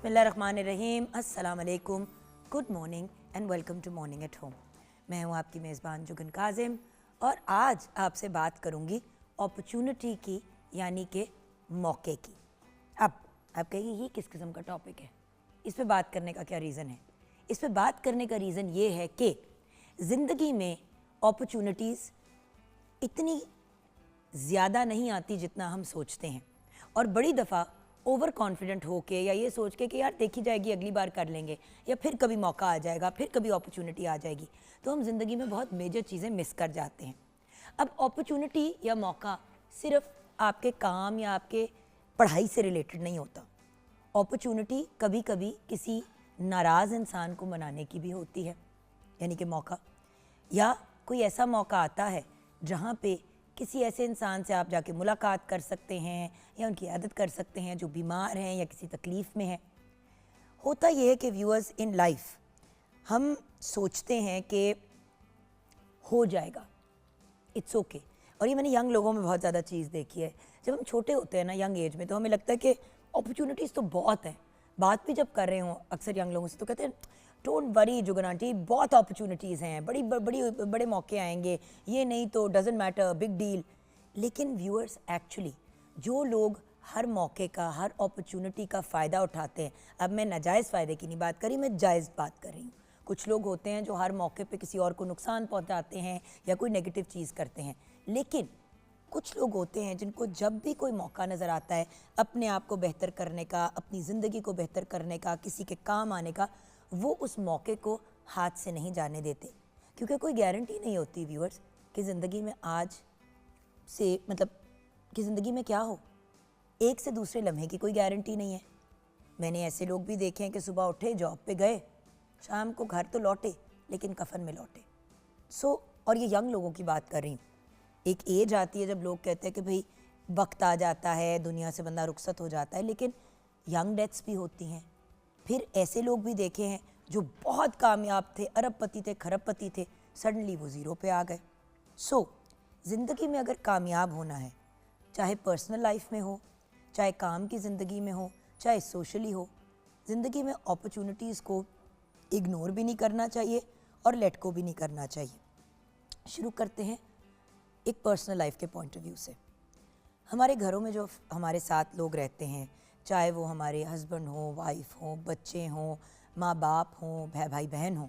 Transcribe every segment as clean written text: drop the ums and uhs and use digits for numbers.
बिस्मिल्लाहिर्रहमानिर्रहीम, अस्सलाम वालेकुम, good morning and welcome to morning at home. मैं हूँ आपकी मेज़बान जुगन काजिम और आज आपसे बात करूँगी अपॉर्चुनिटी की, यानी कि मौके की। अब आप कहेंगे ये किस किस्म का टॉपिक है, इस पे बात करने का क्या रीज़न है? इस पे बात करने का रीज़न ये है कि ज़िंदगी में अपॉर्चुनिटीज़ इतनी ज़्यादा नहीं आती जितना हम सोचते हैं, और बड़ी दफ़ा ओवर कॉन्फिडेंट होके या ये सोच के कि यार देखी जाएगी, अगली बार कर लेंगे, या फिर कभी मौका आ जाएगा, फिर कभी अपॉर्चुनिटी आ जाएगी, तो हम ज़िंदगी में बहुत मेजर चीज़ें मिस कर जाते हैं। अब अपॉर्चुनिटी या मौका सिर्फ आपके काम या आपके पढ़ाई से रिलेटेड नहीं होता। अपॉर्चुनिटी कभी कभी किसी नाराज़ इंसान को मनाने की भी होती है, यानी कि मौका, या कोई ऐसा मौका आता है जहाँ पे किसी ऐसे इंसान से आप जाके मुलाकात कर सकते हैं या उनकी आदत कर सकते हैं जो बीमार हैं या किसी तकलीफ़ में हैं। होता यह है कि व्यूअर्स, इन लाइफ हम सोचते हैं कि हो जाएगा, इट्स ओके। और ये मैंने यंग लोगों में बहुत ज़्यादा चीज़ देखी है। जब हम छोटे होते हैं ना, यंग एज में, तो हमें लगता है कि अपॉर्चुनिटीज़ तो बहुत हैं। बात भी जब कर रहे हों अक्सर यंग लोगों से तो कहते हैं डोंट वरी जुगन आंटी, बहुत अपॉर्चुनिटीज़ हैं, बड़े मौके आएंगे, ये नहीं तो डजेंट मैटर, बिग डील। लेकिन व्यूअर्स, एक्चुअली जो लोग हर मौके का, हर अपॉर्चुनिटी का फ़ायदा उठाते हैं, अब मैं नाजायज़ फ़ायदे की नहीं बात कर रही, मैं जायज़ बात कर रही हूँ। कुछ लोग होते हैं जो हर मौके पे किसी और को नुकसान पहुंचाते हैं या कोई नेगेटिव चीज़ करते हैं, लेकिन कुछ लोग होते हैं जिनको जब भी कोई मौका नज़र आता है अपने आप को बेहतर करने का, अपनी ज़िंदगी को बेहतर करने का, किसी के काम आने का, वो उस मौके को हाथ से नहीं जाने देते। क्योंकि कोई गारंटी नहीं होती व्यूअर्स कि ज़िंदगी में आज से, मतलब कि ज़िंदगी में क्या हो, एक से दूसरे लम्हे की कोई गारंटी नहीं है। मैंने ऐसे लोग भी देखे हैं कि सुबह उठे, जॉब पे गए, शाम को घर तो लौटे लेकिन कफन में लौटे। और ये यंग लोगों की बात कर रही हूँ। एक एज आती है जब लोग कहते हैं कि भाई वक्त आ जाता है, दुनिया से बंदा रुखसत हो जाता है, लेकिन यंग डेथ्स भी होती हैं। फिर ऐसे लोग भी देखे हैं जो बहुत कामयाब थे, अरबपति थे, खरबपति थे, सडनली वो ज़ीरो पे आ गए। ज़िंदगी में अगर कामयाब होना है, चाहे पर्सनल लाइफ में हो, चाहे काम की ज़िंदगी में हो, चाहे सोशली हो, ज़िंदगी में अपॉर्चुनिटीज़ को इग्नोर भी नहीं करना चाहिए और लेट को भी नहीं करना चाहिए। शुरू करते हैं एक पर्सनल लाइफ के पॉइंट ऑफ व्यू से। हमारे घरों में जो हमारे साथ लोग रहते हैं, चाहे वो हमारे हस्बैंड हों, वाइफ हों, बच्चे हों, माँ बाप हों, भाई बहन हों,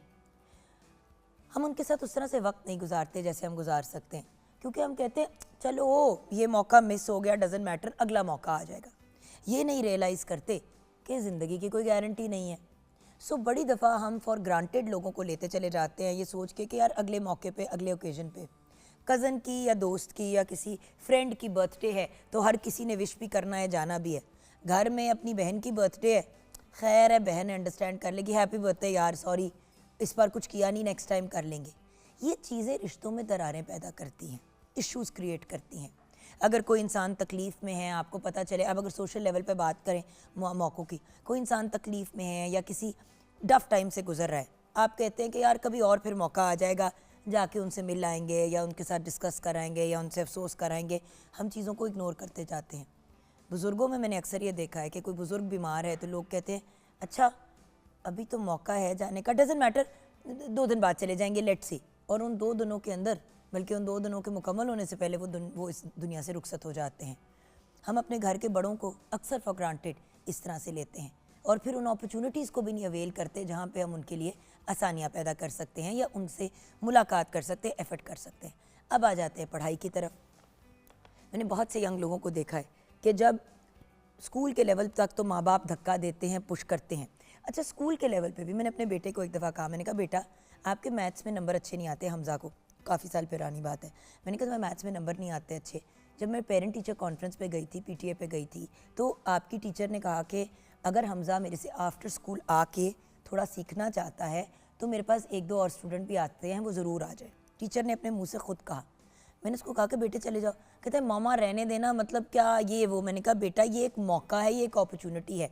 हम उनके साथ उस तरह से वक्त नहीं गुजारते जैसे हम गुजार सकते हैं, क्योंकि हम कहते हैं चलो ये मौका मिस हो गया, डजेंट मैटर, अगला मौका आ जाएगा। ये नहीं रियलाइज़ करते कि ज़िंदगी की कोई गारंटी नहीं है। बड़ी दफ़ा हम फॉर ग्रांटेड लोगों को लेते चले जाते हैं, ये सोच के कि यार अगले मौके पे, अगले ओकेजन पे, कज़न की या दोस्त की या किसी फ्रेंड की बर्थडे है तो हर किसी ने विश भी करना है, जाना भी है। घर में अपनी बहन की बर्थडे है, खैर है, बहन अंडरस्टैंड कर लेगी, हैप्पी बर्थडे यार, सॉरी इस बार कुछ किया नहीं, नेक्स्ट टाइम कर लेंगे। ये चीज़ें रिश्तों में दरारें पैदा करती हैं, इश्यूज़ क्रिएट करती हैं। अगर कोई इंसान तकलीफ़ में है, आपको पता चले, अब अगर सोशल लेवल पे बात करें मौक़ों की, कोई इंसान तकलीफ़ में है या किसी डफ टाइम से गुजर रहा है, आप कहते हैं कि यार कभी और फिर मौका आ जाएगा, जाके उनसे मिल आएंगे या उनके साथ डिस्कस कराएंगे या उनसे अफसोस कराएंगे। हम चीज़ों को इग्नोर करते जाते हैं। बुज़ुर्गों में मैंने अक्सर ये देखा है कि कोई बुज़ुर्ग बीमार है तो लोग कहते हैं अच्छा अभी तो मौका है जाने का, डजेंट मैटर, 2 दिन बाद चले जाएंगे, लेट्स सी। और उन 2 दिनों के अंदर, बल्कि उन 2 दिनों के मुकम्मल होने से पहले वो इस दुनिया से रुखसत हो जाते हैं। हम अपने घर के बड़ों को अक्सर फॉर ग्रांटेड इस तरह से लेते हैं और फिर उन अपॉर्चुनिटीज़ को भी नहीं अवेल करते जहाँ पे हम उनके लिए आसानियाँ पैदा कर सकते हैं या उनसे मुलाकात कर सकते हैं, एफर्ट कर सकते हैं। अब आ जाते हैं पढ़ाई की तरफ। मैंने बहुत से यंग लोगों को देखा है कि जब स्कूल के लेवल तक तो माँ बाप धक्का देते हैं, पुश करते हैं। अच्छा, स्कूल के लेवल पे भी मैंने अपने बेटे को एक दफ़ा कहा, मैंने कहा बेटा आपके मैथ्स में नंबर अच्छे नहीं आते, हमज़ा को, काफ़ी साल पुरानी बात है, मैंने कहा तुम्हें मैथ्स में नंबर नहीं आते अच्छे। जब मैं पेरेंट टीचर कॉन्फ्रेंस पे गई थी, पीटीए पे गई थी, तो आपकी टीचर ने कहा कि अगर हमज़ा मेरे से आफ्टर स्कूल आके थोड़ा सीखना चाहता है तो मेरे पास 1-2 और स्टूडेंट भी आते हैं, वो ज़रूर आ जाए। टीचर ने अपने मुँह से खुद कहा। मैंने उसको कहा कि बेटे चले जाओ, कहते हैं मामा रहने देना, मतलब क्या ये वो। मैंने कहा बेटा ये एक मौका है, ये एक अपॉर्चुनिटी है।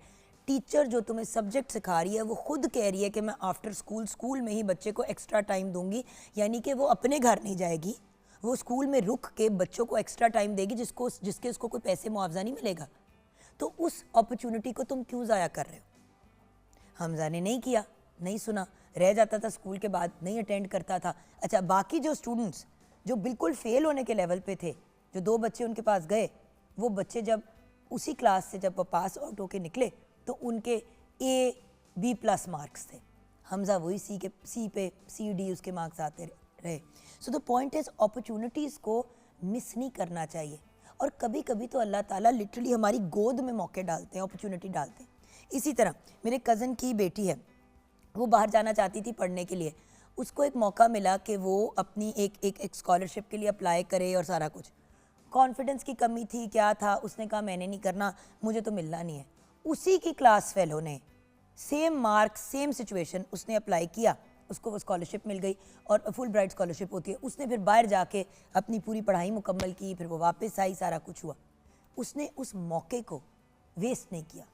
टीचर जो तुम्हें सब्जेक्ट सिखा रही है वो खुद कह रही है कि मैं आफ्टर स्कूल में ही बच्चे को एक्स्ट्रा टाइम दूंगी, यानी कि वो अपने घर नहीं जाएगी, वो स्कूल में रुक के बच्चों को एक्स्ट्रा टाइम देगी जिसके उसको कोई पैसे मुआवजा नहीं मिलेगा। तो उस अपॉर्चुनिटी को तुम क्यों ज़ाया कर रहे हो? हमजा ने नहीं किया, नहीं सुना, रह जाता था स्कूल के बाद, नहीं अटेंड करता था। अच्छा, बाकी जो स्टूडेंट्स जो बिल्कुल फेल होने के लेवल पे थे, जो 2 बच्चे उनके पास गए, वो बच्चे जब उसी क्लास से जब वो पास आउट होके निकले तो उनके A B+ मार्क्स थे। हमजा वही सी पे C D उसके मार्क्स आते रहे। So the point is opportunities को मिस नहीं करना चाहिए। और कभी कभी तो अल्लाह ताला लिटरली हमारी गोद में मौके डालते हैं, अपॉर्चुनिटी डालते हैं। इसी तरह मेरे कज़न की बेटी है, वो बाहर जाना चाहती थी पढ़ने के लिए, उसको एक मौका मिला कि वो अपनी एक स्कॉलरशिप के लिए अप्लाई करे और सारा कुछ। कॉन्फिडेंस की कमी थी, क्या था, उसने कहा मैंने नहीं करना, मुझे तो मिलना नहीं है। उसी की क्लास फेलो ने सेम मार्क्स सेम सिचुएशन, उसने अप्लाई किया, उसको वो स्कॉलरशिप मिल गई और फुल ब्राइट स्कॉलरशिप होती है। उसने फिर बाहर जाके अपनी पूरी पढ़ाई मुकम्मल की, फिर वो वापस आई, सारा कुछ हुआ। उसने उस मौके को वेस्ट नहीं किया।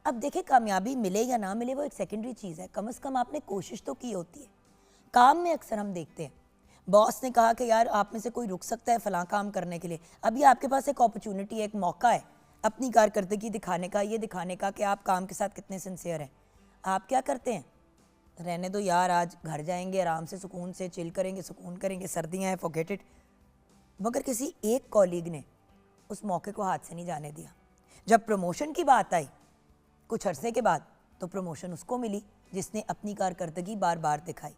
अब देखें, कामयाबी मिले या ना मिले वो एक सेकेंडरी चीज़ है, कम से कम आपने कोशिश तो की होती है। काम में अक्सर हम देखते हैं बॉस ने कहा कि यार आप में से कोई रुक सकता है फ़लाँ काम करने के लिए, अभी आपके पास एक अपॉर्चुनिटी है, एक मौका है अपनी कारकर्दगी दिखाने का, ये दिखाने का कि आप काम के साथ कितने सिंसियर हैं। आप क्या करते हैं, रहने दो यार, आज घर जाएंगे आराम से, सुकून से चिल करेंगे, सुकून करेंगे, सर्दियाँ हैं, फॉरगेट इट। मगर किसी एक कॉलीग ने उस मौके को हाथ से नहीं जाने दिया। जब प्रमोशन की बात आई कुछ अरसे के बाद, तो प्रमोशन उसको मिली जिसने अपनी कारकर्दगी बार बार दिखाई।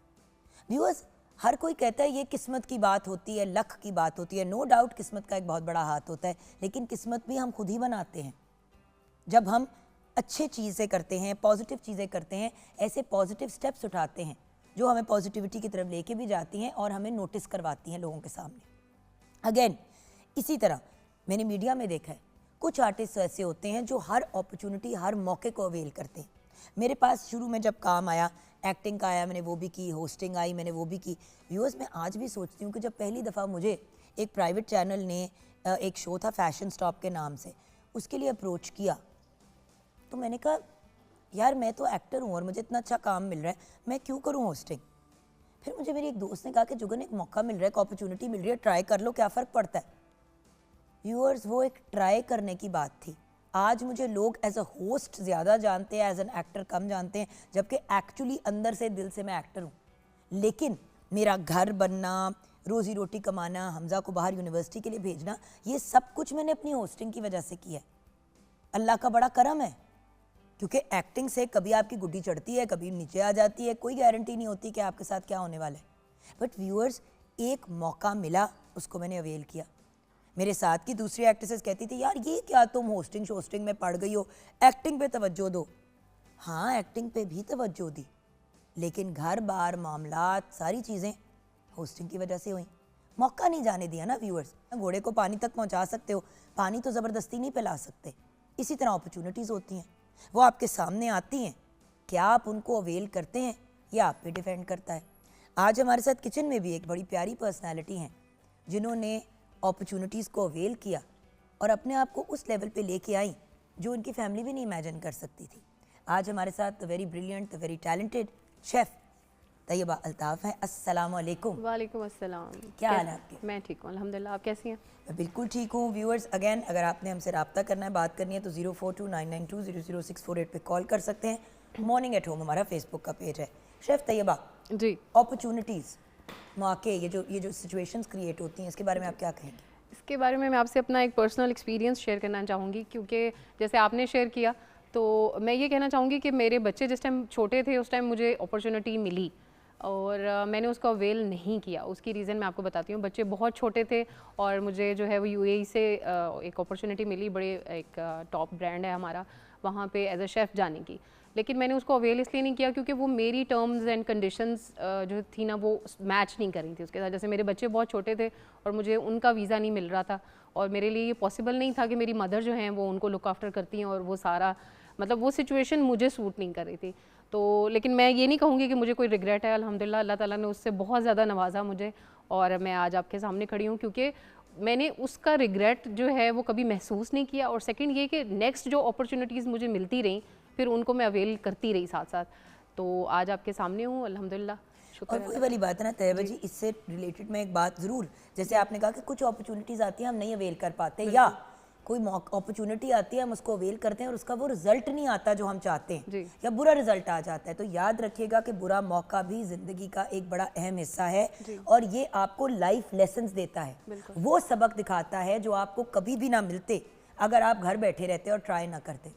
व्यूअर्स, हर कोई कहता है ये किस्मत की बात होती है, लक की बात होती है। नो डाउट किस्मत का एक बहुत बड़ा हाथ होता है, लेकिन किस्मत भी हम खुद ही बनाते हैं। जब हम अच्छे चीज़ें करते हैं, पॉजिटिव चीज़ें करते हैं, ऐसे पॉजिटिव स्टेप्स उठाते हैं जो हमें पॉजिटिविटी की तरफ लेके भी जाती हैं और हमें नोटिस करवाती हैं लोगों के सामने। अगेन इसी तरह मैंने मीडिया में देखा है, कुछ आर्टिस्ट ऐसे होते हैं जो हर अपॉर्चुनिटी, हर मौके को अवेल करते हैं। मेरे पास शुरू में जब काम आया, एक्टिंग का आया, मैंने वो भी की, होस्टिंग आई, मैंने वो भी की। व्यूअर्स, मैं आज भी सोचती हूँ कि जब पहली दफ़ा मुझे एक प्राइवेट चैनल ने एक शो था फैशन स्टॉप के नाम से, उसके लिए अप्रोच किया, तो मैंने कहा यार मैं तो एक्टर हूँ और मुझे इतना अच्छा काम मिल रहा है, मैं क्यों करूँ होस्टिंग। फिर मुझे मेरी एक दोस्त ने कहा कि जुगन, एक मौका मिल रहा है, एक अपॉर्चुनिटी मिल रही है, ट्राई कर लो, क्या फ़र्क पड़ता है। व्यूअर्स, वो एक ट्राई करने की बात थी। आज मुझे लोग एज अ होस्ट ज़्यादा जानते हैं, एज एन एक्टर कम जानते हैं, जबकि एक्चुअली अंदर से, दिल से मैं एक्टर हूँ। लेकिन मेरा घर बनना, रोज़ी रोटी कमाना, हमजा को बाहर यूनिवर्सिटी के लिए भेजना, ये सब कुछ मैंने अपनी होस्टिंग की वजह से किया है। अल्लाह का बड़ा करम है, क्योंकि एक्टिंग से कभी आपकी गुड्डी चढ़ती है, कभी नीचे आ जाती है, कोई गारंटी नहीं होती कि आपके साथ क्या होने वाला है। बट व्यूअर्स, एक मौका मिला, उसको मैंने अवेल किया। मेरे साथ की दूसरी एक्ट्रेसेस कहती थी यार ये क्या तुम होस्टिंग में पड़ गई हो, एक्टिंग पे तवज्जो दो। हाँ, एक्टिंग पे भी तवज्जो दी, लेकिन घर बार मामलात सारी चीज़ें होस्टिंग की वजह से हुई। मौका नहीं जाने दिया ना व्यूअर्स। घोड़े को पानी तक पहुंचा सकते हो, पानी तो ज़बरदस्ती नहीं पिला सकते। इसी तरह अपॉर्चुनिटीज़ होती हैं, वो आपके सामने आती हैं, क्या आप उनको अवेल करते हैं, ये आप पे डिपेंड करता है। आज हमारे साथ किचन में भी एक बड़ी प्यारी पर्सनैलिटी हैं जिन्होंने अपॉर्चुनिटीज़ को अवेल किया और अपने आप को उस लेवल पे लेके आई जो उनकी फैमिली भी नहीं इमेजिन कर सकती थी। आज हमारे साथ the very brilliant, the very talented chef Tayyaba Altaf हैं। अस्सलाम वालेकुम। वालेकुम अस्सलाम। क्या हाल है आपके? मैं ठीक हूँ अल्हम्दुलिल्लाह, आप कैसी हैं? मैं बिल्कुल ठीक हूँ। व्यूअर्स, अगेन अगर आपने हमसे रब्ता करना है, बात करनी है, तो 042992000648 पे कॉल कर सकते हैं। मॉर्निंग एट होम हमारा फेसबुक का पेज है। शेफ़ तैयबा जी, अपॉर्चुनिटीज़, मौके, ये जो सिचुएशंस क्रिएट होती हैं, इसके बारे में आप क्या कहेंगे? इसके बारे में मैं आपसे अपना एक पर्सनल एक्सपीरियंस शेयर करना चाहूँगी, क्योंकि जैसे आपने शेयर किया तो मैं ये कहना चाहूँगी कि मेरे बच्चे जिस टाइम छोटे थे उस टाइम मुझे अपॉर्चुनिटी मिली और मैंने उसको अवेल नहीं किया। उसकी रीज़न मैं आपको बताती हूँ। बच्चे बहुत छोटे थे और मुझे जो है वो यूएई से एक अपॉर्चुनिटी मिली, बड़े एक टॉप ब्रांड है हमारा, वहाँ पे एज अ शेफ़ जाने की। लेकिन मैंने उसको अवेल इसलिए नहीं किया क्योंकि वो मेरी टर्म्स एंड कंडीशंस जो थी ना, वो मैच नहीं कर रही थी उसके साथ। जैसे मेरे बच्चे बहुत छोटे थे और मुझे उनका वीज़ा नहीं मिल रहा था और मेरे लिए ये पॉसिबल नहीं था कि मेरी मदर जो हैं वो उनको लुक आफ्टर करती हैं और वो सारा, मतलब वो सिचुएशन मुझे सूट नहीं कर रही थी। तो लेकिन मैं ये नहीं कहूँगी कि मुझे कोई रिग्रेट है। अल्हम्दुलिल्लाह, अल्लाह ताला ने उससे बहुत ज़्यादा नवाजा मुझे और मैं आज आपके सामने खड़ी हूँ क्योंकि मैंने उसका रिग्रेट जो है वो कभी महसूस नहीं किया। और सेकंड ये कि नेक्स्ट जो अपॉर्चुनिटीज़ मुझे मिलती रहीं फिर उनको मैं अवेल करती रही साथ साथ। तो आज आपके सामने हूँ अल्हम्दुलिल्लाह, शुक्र और है। वही वाली बात है ना तैयबा जी, इससे रिलेटेड मैं एक बात ज़रूर, जैसे आपने कहा कि कुछ अपॉर्चुनिटीज़ आती हैं हम नहीं अवेल कर पाते, या कोई अपॉर्चुनिटी आती है, हम उसको अवेल करते हैं और उसका वो रिजल्ट नहीं आता जो हम चाहते हैं, जी। या बुरा रिजल्ट आ जाता है, तो याद रखिएगा कि बुरा मौका भी ज़िंदगी का एक बड़ा अहम हिस्सा है और ये आपको लाइफ लेसन्स देता है। वो सबक दिखाता है जो आपको कभी भी ना मिलते अगर आप घर बैठे रहते और ट्राई ना करते।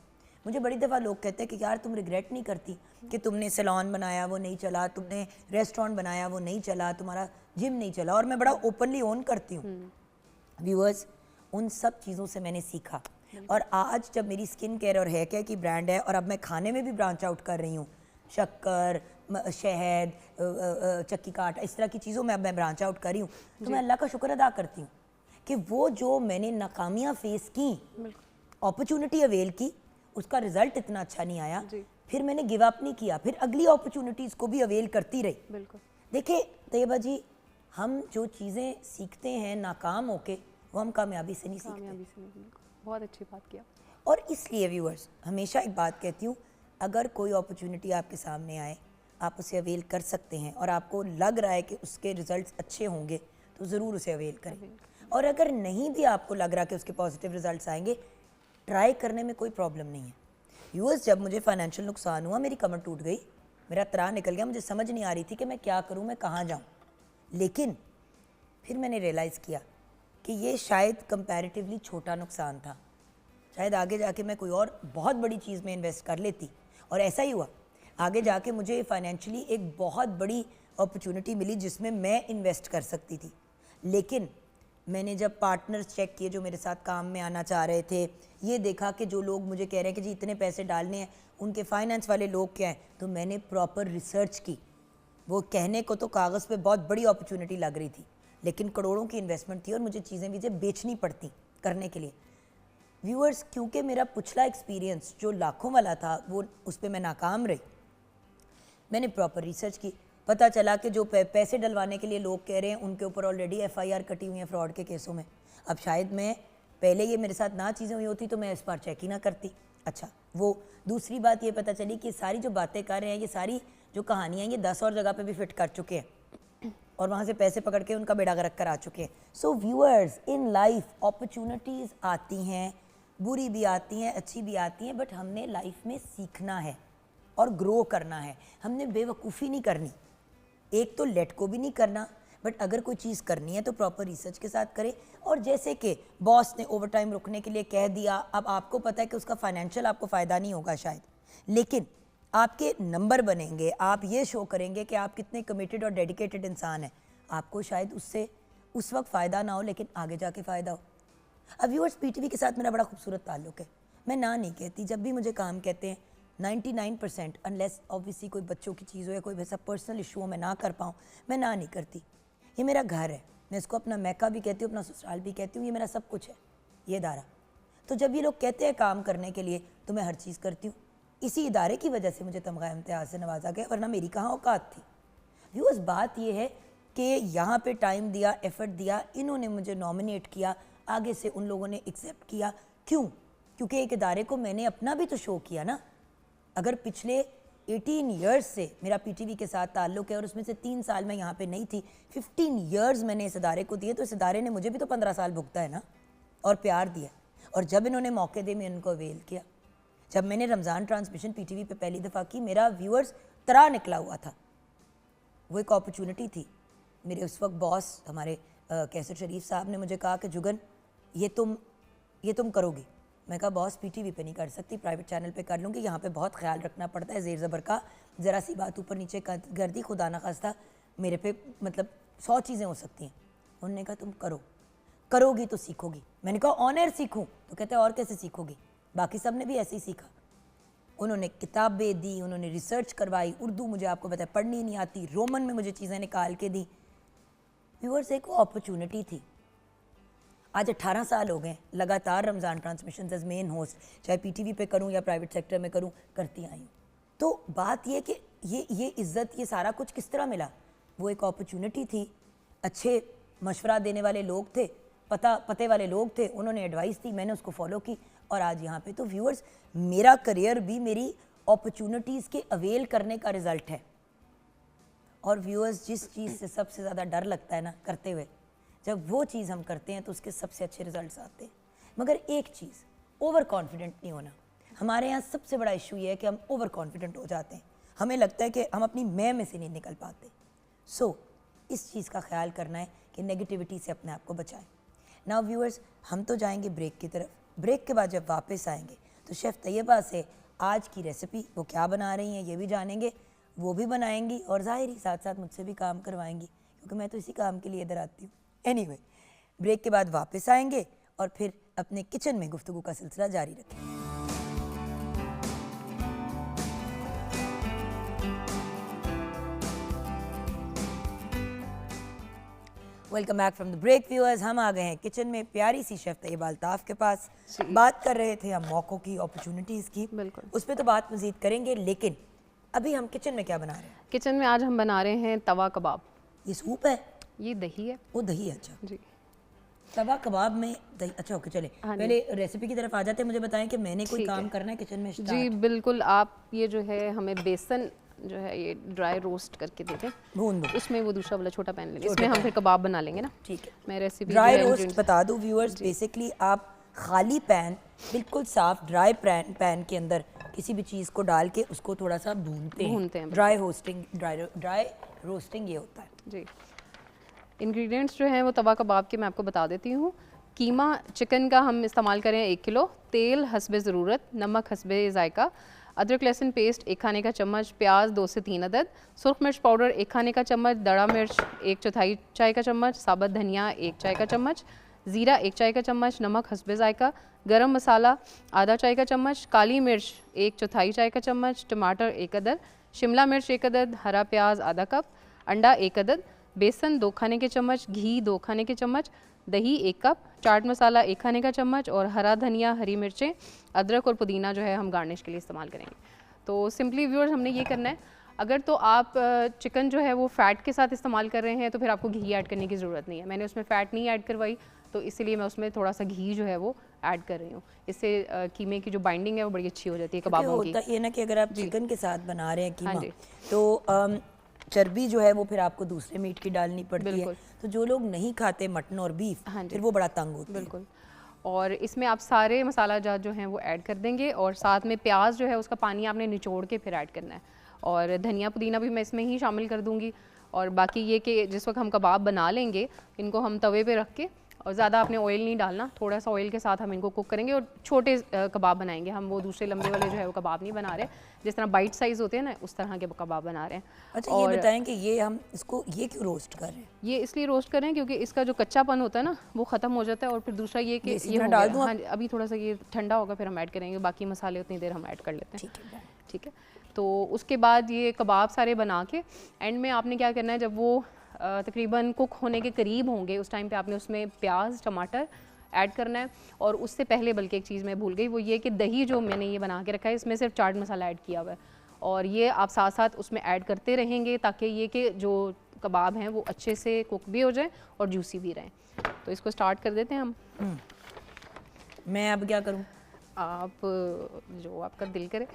मुझे बड़ी दफ़ा लोग कहते हैं कि यार तुम रिग्रेट नहीं करती कि तुमने सैलून बनाया वो नहीं चला, तुमने रेस्टोरेंट बनाया वो नहीं चला, तुम्हारा जिम नहीं चला, और मैं बड़ा ओपनली ओन करती हूँ। व्यूअर्स, उन सब चीज़ों से मैंने सीखा और आज जब मेरी स्किन केयर और हेयर केयर की ब्रांड है और अब मैं खाने में भी ब्रांच आउट कर रही हूँ, शक्कर, शहद, चक्की काट, इस तरह की चीज़ों में अब मैं ब्रांच आउट कर रही हूँ, तो मैं अल्लाह का शुक्र अदा करती हूँ कि वो जो मैंने नाकामियाँ फेस की, अपॉर्चुनिटी अवेल की, उसका रिजल्ट इतना अच्छा नहीं आया, फिर मैंने गिव अप नहीं किया, फिर अगली अपॉर्चुनिटीज़ को भी अवेल करती रही। बिल्कुल। देखिए तैयबा जी, हम जो चीज़ें सीखते हैं नाकाम होके, वो हम कामयाबी से नहीं सीखते। कामयाबी से नहीं, बिल्कुल। बहुत अच्छी बात किया। और इसलिए व्यूअर्स, हमेशा एक बात कहती हूँ, अगर कोई अपॉर्चुनिटी आपके सामने आए, आप उसे अवेल कर सकते हैं और आपको लग रहा है कि उसके रिजल्ट्स अच्छे होंगे, तो ज़रूर उसे अवेल करें। और अगर नहीं भी आपको लग रहा कि उसके पॉजिटिव रिजल्ट्स आएंगे, ट्राई करने में कोई प्रॉब्लम नहीं है। व्यूअर्स, जब मुझे फाइनेंशियल नुकसान हुआ, मेरी कमर टूट गई, मेरा त्राह निकल गया, मुझे समझ नहीं आ रही थी कि मैं क्या करूँ, मैं कहाँ जाऊँ। लेकिन फिर मैंने रियलाइज़ किया कि ये शायद कंपैरेटिवली छोटा नुकसान था, शायद आगे जाके मैं कोई और बहुत बड़ी चीज़ में इन्वेस्ट कर लेती, और ऐसा ही हुआ। आगे जाके मुझे फाइनेंशियली एक बहुत बड़ी अपॉर्चुनिटी मिली जिसमें मैं इन्वेस्ट कर सकती थी। लेकिन मैंने जब पार्टनर्स चेक किए जो मेरे साथ काम में आना चाह रहे थे, ये देखा कि जो लोग मुझे कह रहे हैं कि जी इतने पैसे डालने हैं, उनके फाइनेंस वाले लोग क्या हैं, तो मैंने प्रॉपर रिसर्च की। वो कहने को तो कागज़ पे बहुत बड़ी अपॉर्चुनिटी लग रही थी, लेकिन करोड़ों की इन्वेस्टमेंट थी और मुझे चीज़ें बेचनी पड़ती करने के लिए। व्यूअर्स, क्योंकि मेरा पिछला एक्सपीरियंस जो लाखों वाला था, वो उस पर मैं नाकाम रही, मैंने प्रॉपर रिसर्च की। पता चला कि जो पैसे डलवाने के लिए लोग कह रहे हैं, उनके ऊपर ऑलरेडी FIR कटी हुई है फ्रॉड के केसों में। अब शायद मैं पहले ये मेरे साथ ना चीज़ें हुई होती तो मैं इस बार चेक ही ना करती। अच्छा, वो दूसरी बात ये पता चली कि सारी जो बातें कर रहे हैं, ये सारी जो कहानियाँ, ये 10 और जगह पे भी फिट कर चुके हैं और वहाँ से पैसे पकड़ के उनका बेड़ा गर्क कर आ चुके हैं। So viewers, in life opportunities आती हैं, बुरी भी आती हैं, अच्छी भी आती हैं, बट हमने लाइफ में सीखना है और ग्रो करना है। हमने बेवकूफ़ी नहीं करनी, एक तो लेट को भी नहीं करना, बट अगर कोई चीज़ करनी है तो प्रॉपर रिसर्च के साथ करें। और जैसे कि बॉस ने ओवर टाइम रुकने के लिए कह दिया, अब आपको पता है कि उसका फाइनेंशियल आपको फ़ायदा नहीं होगा शायद, लेकिन आपके नंबर बनेंगे, आप ये शो करेंगे कि आप कितने कमिटेड और डेडिकेटेड इंसान हैं। आपको शायद उससे उस वक्त फ़ायदा ना हो, लेकिन आगे जाके फ़ायदा हो। अब व्यूअर्स, PTV के साथ मेरा बड़ा खूबसूरत ताल्लुक़ है। मैं ना नहीं कहती, जब भी मुझे काम कहते हैं 99%, अनलेस ऑब्वियसली कोई बच्चों की चीज़ हो या कोई वैसा पर्सनल इशू हो मैं ना कर पाऊँ, मैं ना नहीं करती। ये मेरा घर है, मैं इसको अपना मैका भी कहती हूँ, अपना ससुराल भी कहती हूँ, ये मेरा सब कुछ है, ये इदारा। तो जब ये लोग कहते हैं काम करने के लिए, तो मैं हर चीज़ करती हूँ। इसी इदारे की वजह से मुझे तमगा इम्तियाज़ से नवाजा गया, वरना मेरी कहाँ औकात थी। व्यूअर्स, बात ये है कि यहाँ पे टाइम दिया, एफर्ट दिया, इन्होंने मुझे नॉमिनेट किया, आगे से उन लोगों ने एक्सेप्ट किया। क्यों? क्योंकि एक इदारे को मैंने अपना भी तो शो किया ना। अगर पिछले 18 ईयर्स से मेरा PTV के साथ ताल्लुक़ है और उसमें से 3 साल मैं यहाँ पे नहीं थी, 15 ईयर्स मैंने इस इदारे को दिए, तो इस इदारे ने मुझे भी तो 15 साल भुगता है ना, और प्यार दिया। और जब इन्होंने मौके दिए, मैं इनको अवेल किया। जब मैंने रमज़ान ट्रांसमिशन PTV पे पहली दफ़ा की, मेरा व्यूअर्स त्राह निकला हुआ था। वो एक अपॉर्चुनिटी थी। मेरे उस वक्त बॉस हमारे कैसर शरीफ साहब ने मुझे कहा कि जुगन, ये तुम करोगी। मैं कहा बॉस, PTV पे नहीं कर सकती, प्राइवेट चैनल पे कर लूँगी, यहाँ पे बहुत ख्याल रखना पड़ता है ज़ेर ज़बर का, ज़रा सी बात ऊपर नीचे कर दी, खुदा ना खास्ता मेरे पे मतलब 100 चीज़ें हो सकती हैं। उन्होंने कहा तुम करोगी तो सीखोगी। मैंने कहा ऑन एयर सीखूँ? तो कहते और कैसे सीखोगी, बाकी सब ने भी ऐसे ही सीखा। उन्होंने किताबें दी, उन्होंने रिसर्च करवाई, उर्दू मुझे आपको पता है पढ़नी नहीं आती, रोमन में मुझे चीज़ें निकाल के दी। व्यूअर्स, एक अपॉर्चुनिटी थी। आज 18 साल हो गए लगातार Ramzan transmission as main host, चाहे PTV पे करूं या प्राइवेट सेक्टर में करूं, करती आई हूँ। तो बात ये कि ये इज़्ज़त, ये सारा कुछ किस तरह मिला? वो एक अपॉर्चुनिटी थी, अच्छे मशवरा देने वाले लोग थे, पते वाले लोग थे, उन्होंने एडवाइस दी, मैंने उसको फॉलो की और आज यहाँ पे। तो व्यूअर्स, मेरा करियर भी मेरी अपॉर्चुनिटीज़ के अवेल करने का रिज़ल्ट है। और व्यूअर्स, जिस चीज़ से सबसे ज़्यादा डर लगता है ना करते हुए, जब वो चीज़ हम करते हैं तो उसके सबसे अच्छे रिजल्ट्स आते हैं। मगर एक चीज़, ओवर कॉन्फिडेंट नहीं होना। हमारे यहाँ सबसे बड़ा इशू ये है कि हम ओवर कॉन्फिडेंट हो जाते हैं, हमें लगता है कि हम अपनी मैं में से नहीं निकल पाते। सो इस चीज़ का ख्याल करना है कि नेगेटिविटी से अपने आप को बचाएं। नाउ व्यूअर्स, हम तो जाएंगे ब्रेक की तरफ। ब्रेक के बाद जब वापस आएंगे तो शेफ़ तैयबा से आज की रेसिपी वो क्या बना रही हैं ये भी जानेंगे, वो भी बनाएंगी और ज़ाहिर ही साथ साथ मुझसे भी काम करवाएंगी, क्योंकि मैं तो इसी काम के लिए इधर आती हूँ। एनीवे, ब्रेक के बाद वापस आएंगे और फिर अपने किचन में गुफ्तगू का सिलसिला जारी रखेंगे। Welcome back from the break viewers. हम आ गए हैं किचन में प्यारी सी शेफ़ तैयबा अल्ताफ़ के पास। बात कर रहे थे हम मौक़ों की, अपॉर्चुनिटीज़ की, बिल्कुल उस पर तो बात मज़ीद करेंगे, लेकिन अभी हम किचन में क्या बना रहे हैं? किचन में आज हम बना रहे हैं तवा कबाब। ये सूप है? ये दही है। वो दही है, अच्छा जी। तवा कबाब में दही, अच्छा ओके चले पहले रेसिपी की तरफ आ जाते हैं। मुझे बताएं कि मैंने कोई काम करना है किचन में जी स्टार्ट? बिल्कुल, आप ये जो है हमें बेसन जो है ये ड्राई रोस्ट करके देते हैं, भून दो। उसमें वो दूसरा वाला छोटा पैन लेंगे, इसमें हम फिर कबाब बना लेंगे ना। ठीक है, मैं रेसिपी ड्राई रोस्ट बता दूं व्यूअर्स, बेसिकली आप खाली पैन, बिल्कुल साफ ड्राई पैन के अंदर किसी भी चीज़ को डाल के उसको थोड़ा सा भूनते हैं। ड्राई रोस्टिंग ये होता है। जी। इंग्रेडिएंट्स जो हैं वो तवा कबाब के मैं आपको बता देती हूँ। कीमा चिकन का हम इस्तेमाल करें 1 किलो, तेल हस्बे ज़रूरत, नमक हस्बे ज़ायका, अदरक लहसुन पेस्ट 1 खाने का चम्मच, प्याज 2 से 3 अदद, सुर्ख मिर्च पाउडर 1 खाने का चम्मच, दड़ा मिर्च 1/4 चाय का चम्मच, साबुत धनिया 1 चाय का चम्मच, ज़ीरा 1 चाय का चम्मच, नमक हस्बे ज़ायका, गरम मसाला आधा चाय का चम्मच, काली मिर्च 1/4 चाय का चम्मच, टमाटर 1 अदद, शिमला मिर्च 1 अदद, हरा प्याज आधा कप, अंडा 1 अदद, बेसन 2 खाने के चम्मच, घी 2 खाने के चम्मच, दही 1 कप, चाट मसाला 1 खाने का चम्मच और हरा धनिया, हरी मिर्चें, अदरक और पुदीना जो है हम गार्निश के लिए इस्तेमाल करेंगे। तो सिंपली व्यूअर्स हमने ये करना है। अगर तो आप चिकन जो है वो फ़ैट के साथ इस्तेमाल कर रहे हैं तो फिर आपको घी ऐड करने की ज़रूरत नहीं है। मैंने उसमें फ़ैट नहीं ऐड करवाई, तो इसीलिए मैं उसमें थोड़ा सा घी जो है वो ऐड कर रही हूँ। इससे कीमे की जो बाइंडिंग है वो बड़ी अच्छी हो जाती है कबाबों की। होता ये ना कि अगर आप चिकन के साथ बना रहे हैं कीमा, तो चर्बी जो है वो फिर आपको दूसरे मीट की डालनी पड़ती है, तो जो लोग नहीं खाते मटन और बीफ, फिर वो बड़ा तंग होते हैं। बिल्कुल। और इसमें आप सारे मसाला जात जो हैं वो ऐड कर देंगे और साथ में प्याज जो है उसका पानी आपने निचोड़ के फिर ऐड करना है, और धनिया पुदीना भी मैं इसमें ही शामिल कर दूंगी। और बाकी ये कि जिस वक्त हम कबाब बना लेंगे, इनको हम तवे पे रख के, और ज़्यादा आपने ऑयल नहीं डालना, थोड़ा सा ऑयल के साथ हम इनको कुक करेंगे और छोटे कबाब बनाएंगे हम। वो दूसरे लंबे वाले जो है वो कबाब नहीं बना रहे, जिस तरह बाइट साइज़ होते हैं ना उस तरह के कबाब बना रहे हैं। अच्छा, और ये बताएं कि ये हम इसको ये क्यों रोस्ट कर रहे हैं? ये इसलिए रोस्ट कर रहे हैं क्योंकि इसका जो कच्चापन होता है ना वो ख़त्म हो जाता है। और फिर दूसरा ये कि ये डाल दूँ, हाँ अभी थोड़ा सा ये ठंडा होगा फिर हम ऐड करेंगे, बाकी मसाले उतनी देर हम ऐड कर लेते हैं। ठीक है। तो उसके बाद ये कबाब सारे बना के एंड में आपने क्या करना है, जब वो तकरीबन कुक होने के करीब होंगे उस टाइम पे आपने उसमें प्याज टमाटर ऐड करना है। और उससे पहले बल्कि एक चीज़ मैं भूल गई, वो ये कि दही जो मैंने ये बना के रखा है इसमें सिर्फ चाट मसाला ऐड किया हुआ है, और ये आप साथ साथ उसमें ऐड करते रहेंगे ताकि ये कि जो कबाब हैं वो अच्छे से कुक भी हो जाए और जूसी भी रहें। तो इसको स्टार्ट कर देते हैं हम। मैं अब क्या करूँ? आप जो आपका दिल करे।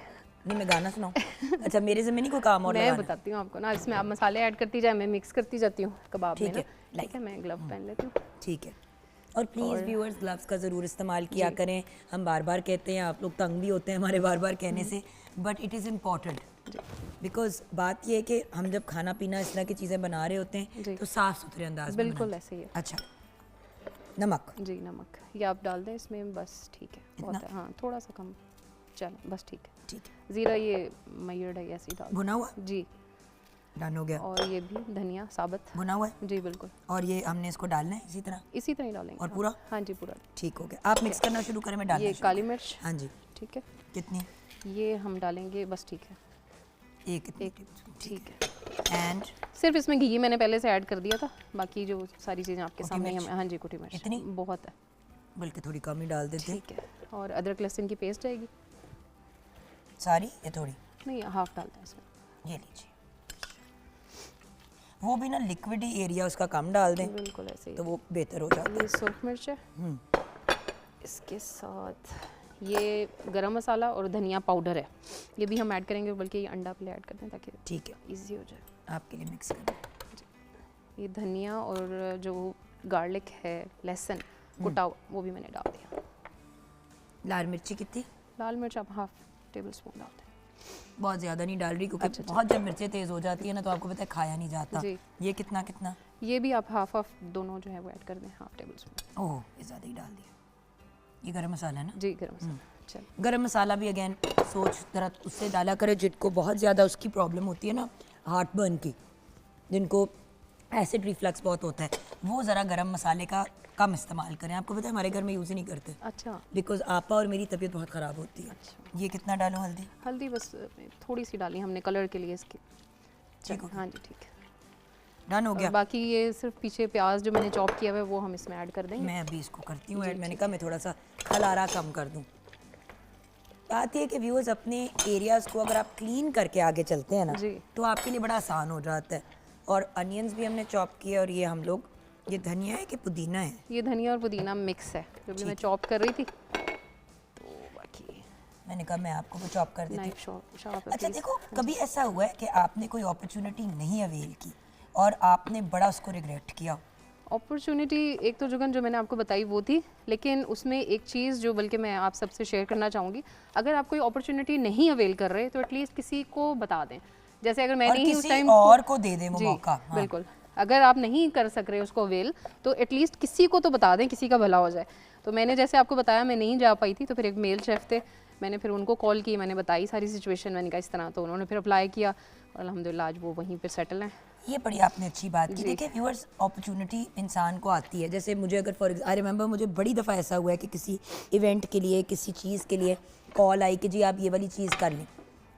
नहीं, मैं गाना सुनाऊँ? अच्छा, मेरे ज़िम्मे नहीं कोई काम और मैं बताती हूँ आपको ना, इसमें आप मसाले ऐड करती जाए, मैं मिक्स करती जाती हूँ कबाब में। ठीक है, मैं ग्लव पहन लेती हूँ। ठीक है। और प्लीज़ व्यूअर्स ग्लव्स का ज़रूर इस्तेमाल किया करें। हम बार बार कहते हैं, आप लोग तंग भी होते हैं हमारे बार बार कहने से, but it is important because बात ये है कि हम जब खाना पीना इस तरह की चीज़ें बना रहे होते हैं तो साफ़ सुथरे अंदाज में। बिल्कुल ऐसे ही है। अच्छा, नमक? जी नमक ये आप डाल दें इसमें, बस ठीक है, बहुत है। हाँ थोड़ा सा कम, चलो बस ठीक है। ठीक है। ज़ीरा ये मयर्ड है, ऐसे ही डाल भुना हुआ? जी डन हो गया। और ये भी धनिया साबुत भुना हुआ है? जी बिल्कुल। और ये हमने इसको डालना है इसी तरह? इसी तरह ही डालेंगे। और पूरा? हाँ जी पूरा। ठीक हो गया। आप मिक्स करना शुरू करें, मैं डालना ये काली मिर्च। हाँ जी। ठीक है। कितनी? ये हम डालेंगे बस, ठीक है, एक। ठीक है। एंड सिर्फ इसमें घी मैंने पहले से ऐड कर दिया था, बाकी जो सारी चीज़ें आपके सामने हम। हाँ जी, कुटी मिर्च इतनी बहुत है, बल्कि थोड़ी कम ही डाल देते हैं। ठीक है। और अदरक लहसुन की पेस्ट आएगी सारी या थोड़ी? नहीं, हाफ डालते हैं इसमें। ये लीजिए। वो भी ना लिक्विड एरिया उसका कम डाल दें, बिल्कुल ऐसे ही, तो वो बेहतर हो जाता है। ये सूख मिर्च है, इसके साथ ये गरम मसाला और धनिया पाउडर है, ये भी हम ऐड करेंगे, बल्कि ये अंडा पहले ऐड कर दें ताकि ठीक है इजी हो जाए आपके लिए मिक्स कर। ये धनिया और जो गार्लिक है, लहसुन कुटा हुआ, वो भी मैंने डाल दिया। लाल मिर्ची कितनी? लाल मिर्च आप हाफ टेबल स्पून डालते हैं। बहुत ज़्यादा नहीं डाल रही क्योंकि बहुत जब मिर्चें तेज़ हो जाती है ना तो आपको पता है खाया नहीं जाता। जी। ये कितना कितना? ये भी आप हाफ दोनों जो है वो ऐड कर दें, हाफ टेबल स्पून। ओह ये ज़्यादा ही डाल दिया। ये गरम मसाला है ना? जी गरम मसाला। चलो गरम मसाला भी अगेन सोच ज़रा उससे डाला करें जिनको बहुत ज़्यादा उसकी प्रॉब्लम होती है ना, हार्ट बर्न की, जिनको एसिड रिफ्लक्स बहुत होता है, वो ज़रा गरम मसाले का कम इस्तेमाल करें। आपको पता है हमारे घर में यूज़ ही नहीं करते अच्छा। बिकॉज आपा और मेरी तबीयत बहुत ख़राब होती है। अच्छा। ये कितना डालो हल्दी? हल्दी बस थोड़ी सी डाली हमने कलर के लिए इसकी। ठीक हो गया? हाँ जी ठीक है। डन हो और गया। बाकी ये सिर्फ पीछे प्याज जो मैंने चॉप किया हुआ है वो हम इसमें ऐड कर देंगे। मैं अभी इसको करती हूँ ऐड। मैंने कहा मैं थोड़ा सा खलारा कम कर दूँ। बात ये कि व्यूअर्स अपने एरियाज़ को अगर आप क्लीन करके आगे चलते हैं ना जी। तो आपके लिए बड़ा आसान हो जाता है। और अनियंस भी हमने चॉप किए और ये हम लोग, ये धनिया है कि पुदीना है? ये धनिया और पुदीना मिक्स है जो भी मैं चॉप कर रही थी, तो बाकी मैंने कहा मैं आपको वो चॉप कर देती हूँ। Knife shop. अच्छा देखो, कभी ऐसा हुआ है कि आपने कोई अपॉर्चुनिटी नहीं अवेल की और आपने बड़ा उसको रिग्रेट किया? अपॉर्चुनिटी एक तो जुगन जो मैंने आपको बताई वो थी, लेकिन उसमें एक चीज़ जो बल्कि मैं आप सबसे शेयर करना चाहूँगी, अगर आप कोई अपॉर्चुनिटी नहीं अवेल कर रहे तो एटलीस्ट किसी को बता दें। जैसे अगर मैंने ही उस टाइम और को दे दे वो जी मौका। हाँ। बिल्कुल, अगर आप नहीं कर सक रहे उसको अवेल तो एटलीस्ट किसी को तो बता दें, किसी का भला हो जाए। तो मैंने जैसे आपको बताया मैं नहीं जा पाई थी, तो फिर एक मेल शेफ़ थे, मैंने फिर उनको कॉल की, मैंने बताई सारी सिचुएशन, मैंने कहा इस तरह, तो उन्होंने फिर अप्लाई किया और अल्हम्दुलिल्लाह आज वो वहीं पर सेटल हैं। ये बड़ी आपने अच्छी बात की। देखिए व्यूअर्स, अपॉर्चुनिटी इंसान को आती है। जैसे मुझे अगर फॉर आई रिमेंबर मुझे बड़ी दफ़ा ऐसा हुआ है कि किसी इवेंट के लिए, किसी चीज़ के लिए कॉल आई कि जी आप ये वाली चीज़ कर लें।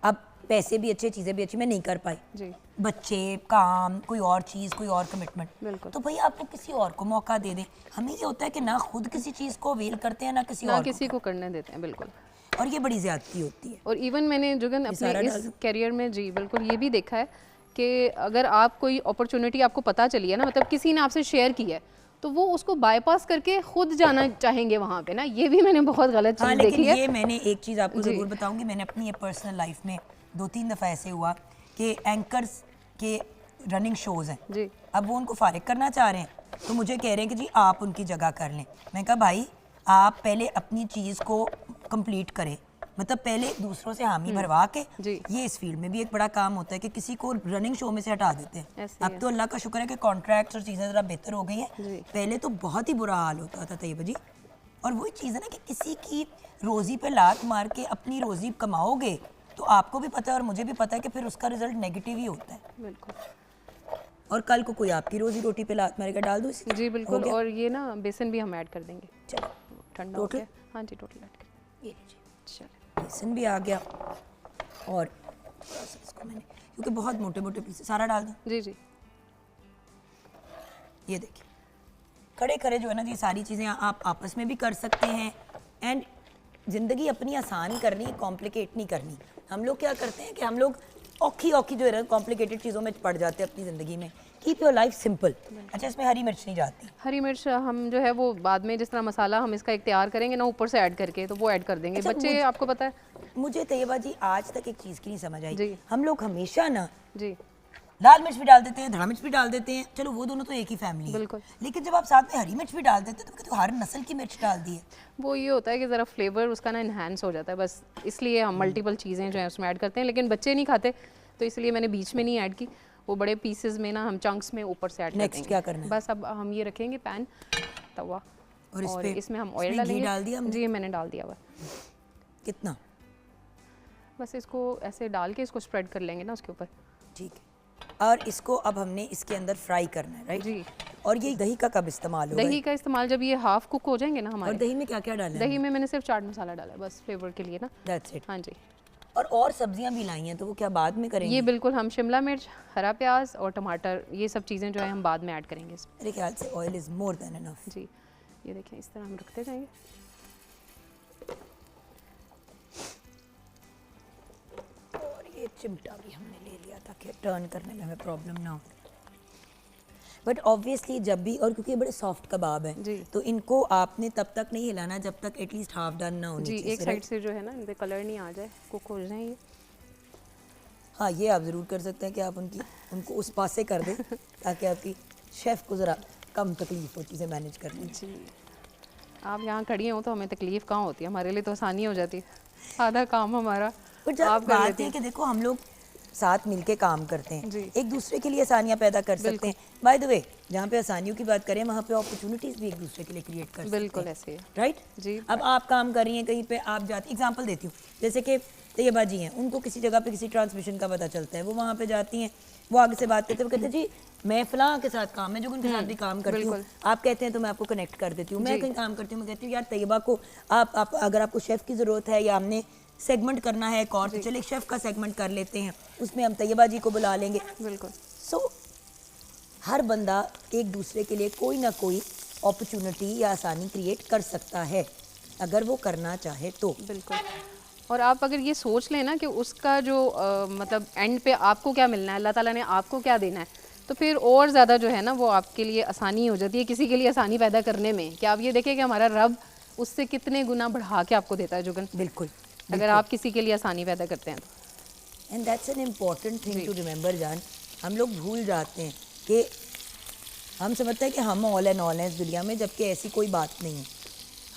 अब पैसे भी अच्छे, चीज़ें भी अच्छी, मैं नहीं कर पाई। जी बच्चे, काम, कोई और चीज़, कोई और कमिटमेंट, बिल्कुल। तो भाई आपको किसी और को मौका दे दें। हमें ये होता है कि ना खुद किसी चीज़ को अवेल करते हैं ना किसी ना और किसी को करने देते हैं, बिल्कुल। और ये बड़ी ज़्यादती होती है। और इवन मैंने जुगन अपने सारा इस डाल दूं? करियर में जी बिल्कुल ये भी देखा है कि अगर आप कोई अपॉर्चुनिटी आपको पता चली है ना, मतलब किसी ने आपसे शेयर की है, तो वो उसको बाईपास करके खुद जाना चाहेंगे वहाँ पे ना, ये भी मैंने बहुत गलत चीज़ लेकिन देखी है। ये मैंने एक चीज़ आपको जी। ज़रूर बताऊंगी, मैंने अपनी ये पर्सनल लाइफ में 2-3 दफ़ा ऐसे हुआ कि एंकर्स के रनिंग शोज़ हैं, जी अब वो उनको फारिग करना चाह रहे हैं तो मुझे कह रहे हैं कि जी आप उनकी जगह कर लें। मैं कहा भाई आप पहले अपनी चीज़ को कंप्लीट करें, मतलब पहले दूसरों से हामी भरवा के। जी। ये इस फील्ड में भी एक बड़ा काम होता है कि किसी को रनिंग शो में से हटा देते हैं। ऐसे अब तो अल्लाह का शुक्र है कि कॉन्ट्रैक्ट्स और चीज़ें ज़रा बेहतर हो गई हैं। जी। पहले तो बहुत ही बुरा हाल होता था तैयबा जी। और वही चीज़ है ना कि किसी की रोज़ी पे लात मार के अपनी रोज़ी कमाओगे तो आपको भी पता है और मुझे भी पता है कि फिर उसका रिजल्ट नेगेटिव ही होता है। बिल्कुल। और कल को कोई आपकी रोज़ी रोटी पे लात मारेगा, डाल दो इसी। जी बिल्कुल। और ये ना बेसन भी हम ऐड कर देंगे, चलो ठंडा हो टोटल? गया। हाँ जी टोटल ऐड कर। ये लीजिए, चलिए बेसन भी आ गया और थोड़ा सा इसको मैंने, क्योंकि बहुत मोटे मोटे पीस सारा डाल दूँ। जी जी ये देखिए खड़े खड़े जो है ना जी, सारी चीज़ें आप आपस में भी कर सकते हैं। एंड ज़िंदगी अपनी आसान करनी, कॉम्प्लिकेट नहीं करनी। हम लोग क्या करते हैं कि हम लोग औखी औखी जो है ना कॉम्प्लिकेटेड चीज़ों में पड़ जाते हैं अपनी ज़िंदगी में। Keep your life simple. अच्छा इसमें हरी मिर्च नहीं जाती? हरी मिर्च हम जो है वो बाद में जिस तरह मसाला हम इसका एक तैयार करेंगे ना ऊपर से ऐड करके, तो वो ऐड कर देंगे। अच्छा, बच्चे आपको पता है। मुझे तैयबा जी आज तक एक चीज़ की नहीं समझ आई। जी। हम लोग हमेशा ना जी लाल मिर्च भी डाल देते हैं, धड़ा मिर्च भी डाल देते हैं, चलो वो दोनों तो एक ही फैमिली है। बिल्कुल। लेकिन जब आप साथ में हरी मिर्च भी डाल देते हैं तो कहते हो हर नस्ल की मिर्च डाल दी है। वो ये होता है कि ज़रा फ्लेवर उसका ना इन्हांस हो जाता है, बस इसलिए हम मल्टीपल चीज़ें जो है उसमें ऐड करते हैं। लेकिन बच्चे नहीं खाते तो इसलिए मैंने बीच में नहीं ऐड की, वो बड़े पीसेस में ना हम चंक्स में ऊपर से ऐड कर Next देंगे। क्या करना है? बस अब हम ये रखेंगे पैन, तवा, और इस और पे इसमें हम ऑयल इसमें घी डालेंगे। डाल दिया हमने? जी मैंने डाल दिया हुआ। कितना? बस इसको ऐसे डाल के इसको स्प्रेड कर लेंगे ना उसके ऊपर। ठीक है। और इसको अब हमने इसके अंदर फ्राई करना है, राइट? जी। और ये दही का कब इस्तेमाल होगा? दही का इस्तेमाल जब ये हाफ कुक हो जाएंगे ना और हमारे। दही में क्या क्या डालना है? दही में मैंने सिर्फ चाट मसाला डाला है बस फ्लेवर के लिए ना। That's it. हाँ जी। और सब्जियां भी लाई हैं तो वो क्या बाद में करेंगे? ये बिल्कुल हम शिमला मिर्च, हरा प्याज और टमाटर, ये सब चीज़ें जो है हम बाद में ऐड करेंगे इसमें। मेरे ख्याल से oil is more than enough. जी ये देखें इस तरह हम रखते जाएंगे। और ये चिमटा भी हमने ले लिया ताकि टर्न करने में हमें प्रॉब्लम ना हो। बट ऑब्वियसली जब भी, और क्योंकि ये बड़े सॉफ्ट कबाब हैं जी। तो इनको आपने तब तक नहीं हिलाना जब तक एटलीस्ट हाफ डन ना होनी जी चाहिए। एक साइड से जो है ना इन पे कलर नहीं आ जाए, कुक हो जाए ये। हाँ ये आप ज़रूर कर सकते हैं कि आप उनको उस पास से कर दें ताकि आपकी शेफ़ को ज़रा कम तकलीफ हो चीज़ें मैनेज करने में। जी आप यहाँ खड़ी हो तो हमें तकलीफ कहाँ होती है, हमारे लिए तो आसानी हो जाती है, आधा काम हमारा पर जब आप कर बात लेती है हैं। कि देखो हम लोग साथ मिलके काम करते हैं, जी। एक दूसरे के लिए आसानियां पैदा कर सकते बिल्कुल। हैं। बाय द वे, जहाँ पे आसानियों की बात करें वहाँ पे अपॉर्चुनिटीज भी एक दूसरे के लिए क्रिएट कर सकते बिल्कुल हैं, ऐसे ही है। राइट? जी। अब आप काम कर रही हैं कहीं पे, आप जाती, एग्जांपल देती हूँ, जैसे कि तैयबा जी हैं, उनको किसी जगह पे किसी ट्रांसमिशन का पता चलता है, वो वहाँ पे जाती हैं, वो आगे से बात करते हैं, वो कहते हैं जी मैं फलां के साथ काम, मैं जो उनके साथ भी काम करती हूँ, बिल्कुल। आप कहते हैं तो मैं आपको कनेक्ट कर देती हूँ। मैं जी। कहीं काम करती हूँ, मैं कहती हूँ यार तैयबा को आप अगर आपको शेफ़ की ज़रूरत है या हमने सेगमेंट करना है एक और, तो चलिए शेफ़ का सेगमेंट कर लेते हैं, उसमें हम तैयबा जी को बुला लेंगे। बिल्कुल। सो हर बंदा एक दूसरे के लिए कोई ना कोई अपॉर्चुनिटी या आसानी क्रिएट कर सकता है अगर वो करना चाहे तो। बिल्कुल। और आप अगर ये सोच लें ना कि उसका जो मतलब एंड पे आपको क्या मिलना है, अल्लाह ताला ने आपको क्या देना है, तो फिर और ज़्यादा जो है ना वो आपके लिए आसानी हो जाती है किसी के लिए आसानी पैदा करने में। कि आप ये देखें कि हमारा रब उससे कितने गुना बढ़ा के आपको देता है जुगन, बिल्कुल, अगर आप किसी के लिए आसानी पैदा करते हैं तो। And that's an important thing to remember जान। हम लोग भूल जाते हैं कि हम समझते हैं कि हम ऑल एंड ऑल हैं इस दुनिया में, जबकि ऐसी कोई बात नहीं है।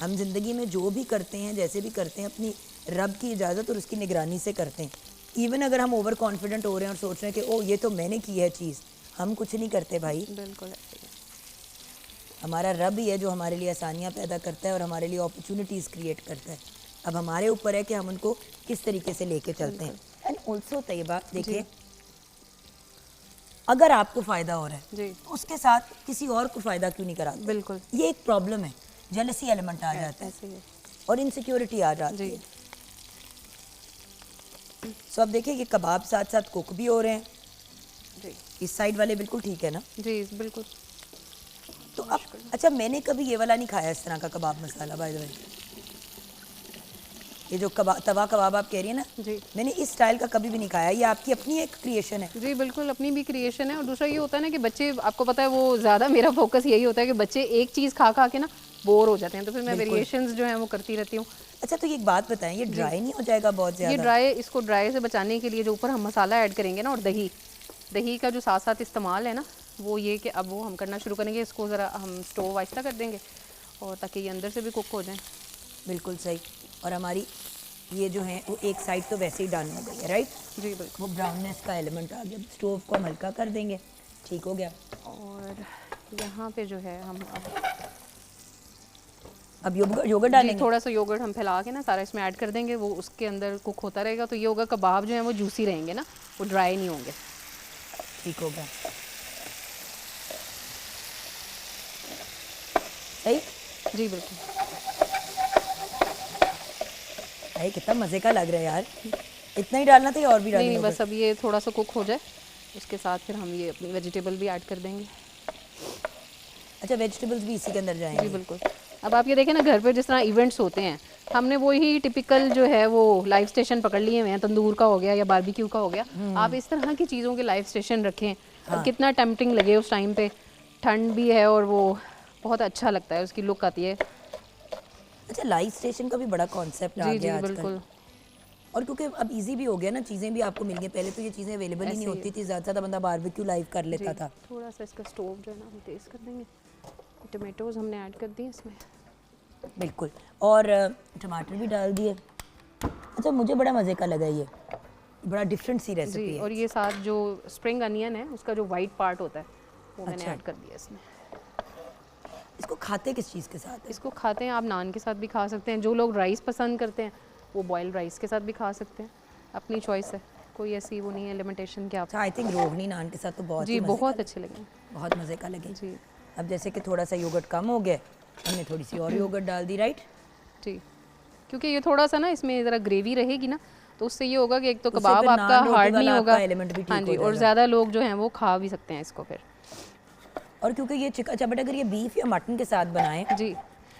हम जिंदगी में जो भी करते हैं, जैसे भी करते हैं, अपनी रब की इजाज़त और उसकी निगरानी से करते हैं। इवन अगर हम ओवर कॉन्फिडेंट हो रहे हैं और सोच रहे हैं कि ओ ये तो मैंने की है चीज़, हम कुछ नहीं करते भाई। बिल्कुल ऐसे ही है। हमारा रब ही है जो हमारे लिए आसानियाँ पैदा करता है और हमारे लिए अपॉर्चुनिटीज़ क्रिएट करता है। अब हमारे ऊपर है कि हम उनको किस तरीके से लेके चलते हैं। एंड ऑल्सो तैयबा देखिए, अगर आपको फ़ायदा हो रहा है जी। तो उसके साथ किसी और को फ़ायदा क्यों नहीं कराते? बिल्कुल ये एक प्रॉब्लम है, जेलसी एलिमेंट आ जाता है ऐसे ही है। और इनसिक्योरिटी आ जाती जी। है। सो अब देखिए, ये कबाब साथ साथ कुक भी हो रहे हैं। जी। इस साइड वाले बिल्कुल ठीक है ना? जी बिल्कुल। तो अब अच्छा, मैंने कभी ये वाला नहीं खाया इस तरह का कबाब मसाला, बाय द वे। ये जो तवा कबाब आप कह रही है ना, जी। मैंने इस स्टाइल का कभी भी नहीं खाया। ये आपकी अपनी एक क्रिएशन है? जी बिल्कुल, अपनी भी क्रिएशन है। और दूसरा ये होता है ना कि बच्चे, आपको पता है वो ज़्यादा मेरा फोकस यही होता है कि बच्चे एक चीज़ खा खा के ना बोर हो जाते हैं, तो फिर मैं वेरिएशंस जो हैं वो करती रहती हूँ। अच्छा, तो ये एक बात बताएं, ये ड्राई नहीं हो जाएगा बहुत ये ज़्यादा? ड्राई, इसको ड्राई से बचाने के लिए जो ऊपर हम मसाला ऐड करेंगे ना, और दही का जो साथ साथ इस्तेमाल है ना, वो ये कि अब वो हम करना शुरू करेंगे। इसको ज़रा हम स्टोव आहिस्ता कर देंगे और ताकि ये अंदर से भी कुक हो जाए। बिल्कुल सही। और हमारी ये जो है वो एक साइड तो वैसे ही डाउन हो गई है, राइट? जी बिल्कुल। वो ब्राउननेस का एलिमेंट आ गया, स्टोव को हम हल्का कर देंगे, ठीक हो गया। और यहाँ पे जो है हम अब योगर्ट जी डालेंगे? थोड़ा सा योगर्ट हम फैला के ना सारा इसमें ऐड कर देंगे, वो उसके अंदर कुक होता रहेगा। तो ये होगा कबाब जो है वो जूसी रहेंगे ना, वो ड्राई नहीं होंगे। ठीक हो गया, सही। जी बिल्कुल। भाई कितना मज़े का लग रहा है यार। इतना ही डालना था या और भी डालना? नहीं बस अब ये थोड़ा सा कुक हो जाए, उसके साथ फिर हम ये अपनी वेजिटेबल भी ऐड कर देंगे। अच्छा, वेजिटेबल्स भी इसी के अंदर जी जाएंगे? बिल्कुल। अब आप ये देखें ना, घर पे जिस तरह इवेंट्स होते हैं, हमने वही टिपिकल जो है वो लाइव स्टेशन पकड़ लिए हुए हैं, तंदूर का हो गया या बारबेक्यू का हो गया। आप इस तरह की चीज़ों के लाइव स्टेशन रखें। अब कितना टेम्पटिंग लगे उस टाइम पे, ठंड भी है और वो बहुत अच्छा लगता है, उसकी लुक आती है। अच्छा, लाइव स्टेशन का भी बड़ा कॉन्सेप्ट आ जी जी गया आजकल। बिल्कुल। और क्योंकि अब इजी भी हो गया ना, चीज़ें भी आपको मिल गई। पहले तो ये चीज़ें अवेलेबल ही नहीं ऐसे ही होती थी, ज़्यादा बंदा बारबेक्यू लाइव कर लेता जी, था। थोड़ा सा इसका स्टोव जो है ना हम तेज़ कर देंगे। टमाटोज़ हमने ऐड कर दिए इसमें। बिल्कुल, और टमाटर भी डाल दिए। अच्छा, मुझे बड़ा मज़े का लगा ये, बड़ा डिफरेंट सी रेसिपी जी, है। और ये साथ जो स्प्रिंग अनियन है उसका जो वाइट पार्ट होता है वो मैंने अच्छा। ऐड कर दिया इसमें। इसको खाते किस चीज़ के साथ है? इसको खाते हैं आप नान के साथ भी खा सकते हैं। जो लोग राइस पसंद करते हैं वो बॉइल्ड राइस के साथ भी खा सकते हैं, अपनी चॉइस है, कोई ऐसी वो नहीं है लिमिटेशन कि आप। अच्छा, आई थिंक रोगनी नान के साथ तो बहुत जी ही मज़े बहुत का अच्छे लगे। बहुत मज़े का लगे। जी अब जैसे कि थोड़ा सा योगर्ट कम हो गया, हमने थोड़ी सी और योगर्ट डाल दी, राइट? जी, क्योंकि ये थोड़ा सा ना इसमें ज़रा ग्रेवी रहेगी ना, तो उससे ये होगा कि एक तो उससे कबाब फिर आपका नान रोटी हार्ड नहीं वाला होगा। आपका एलिमेंट भी ठीक हाँ हो जी, और जाएगा। ज़्यादा लोग जो हैं वो खा भी सकते हैं इसको फिर। और क्योंकि ये चिकन, अच्छा बट अगर ये बीफ या मटन के साथ बनाएं जी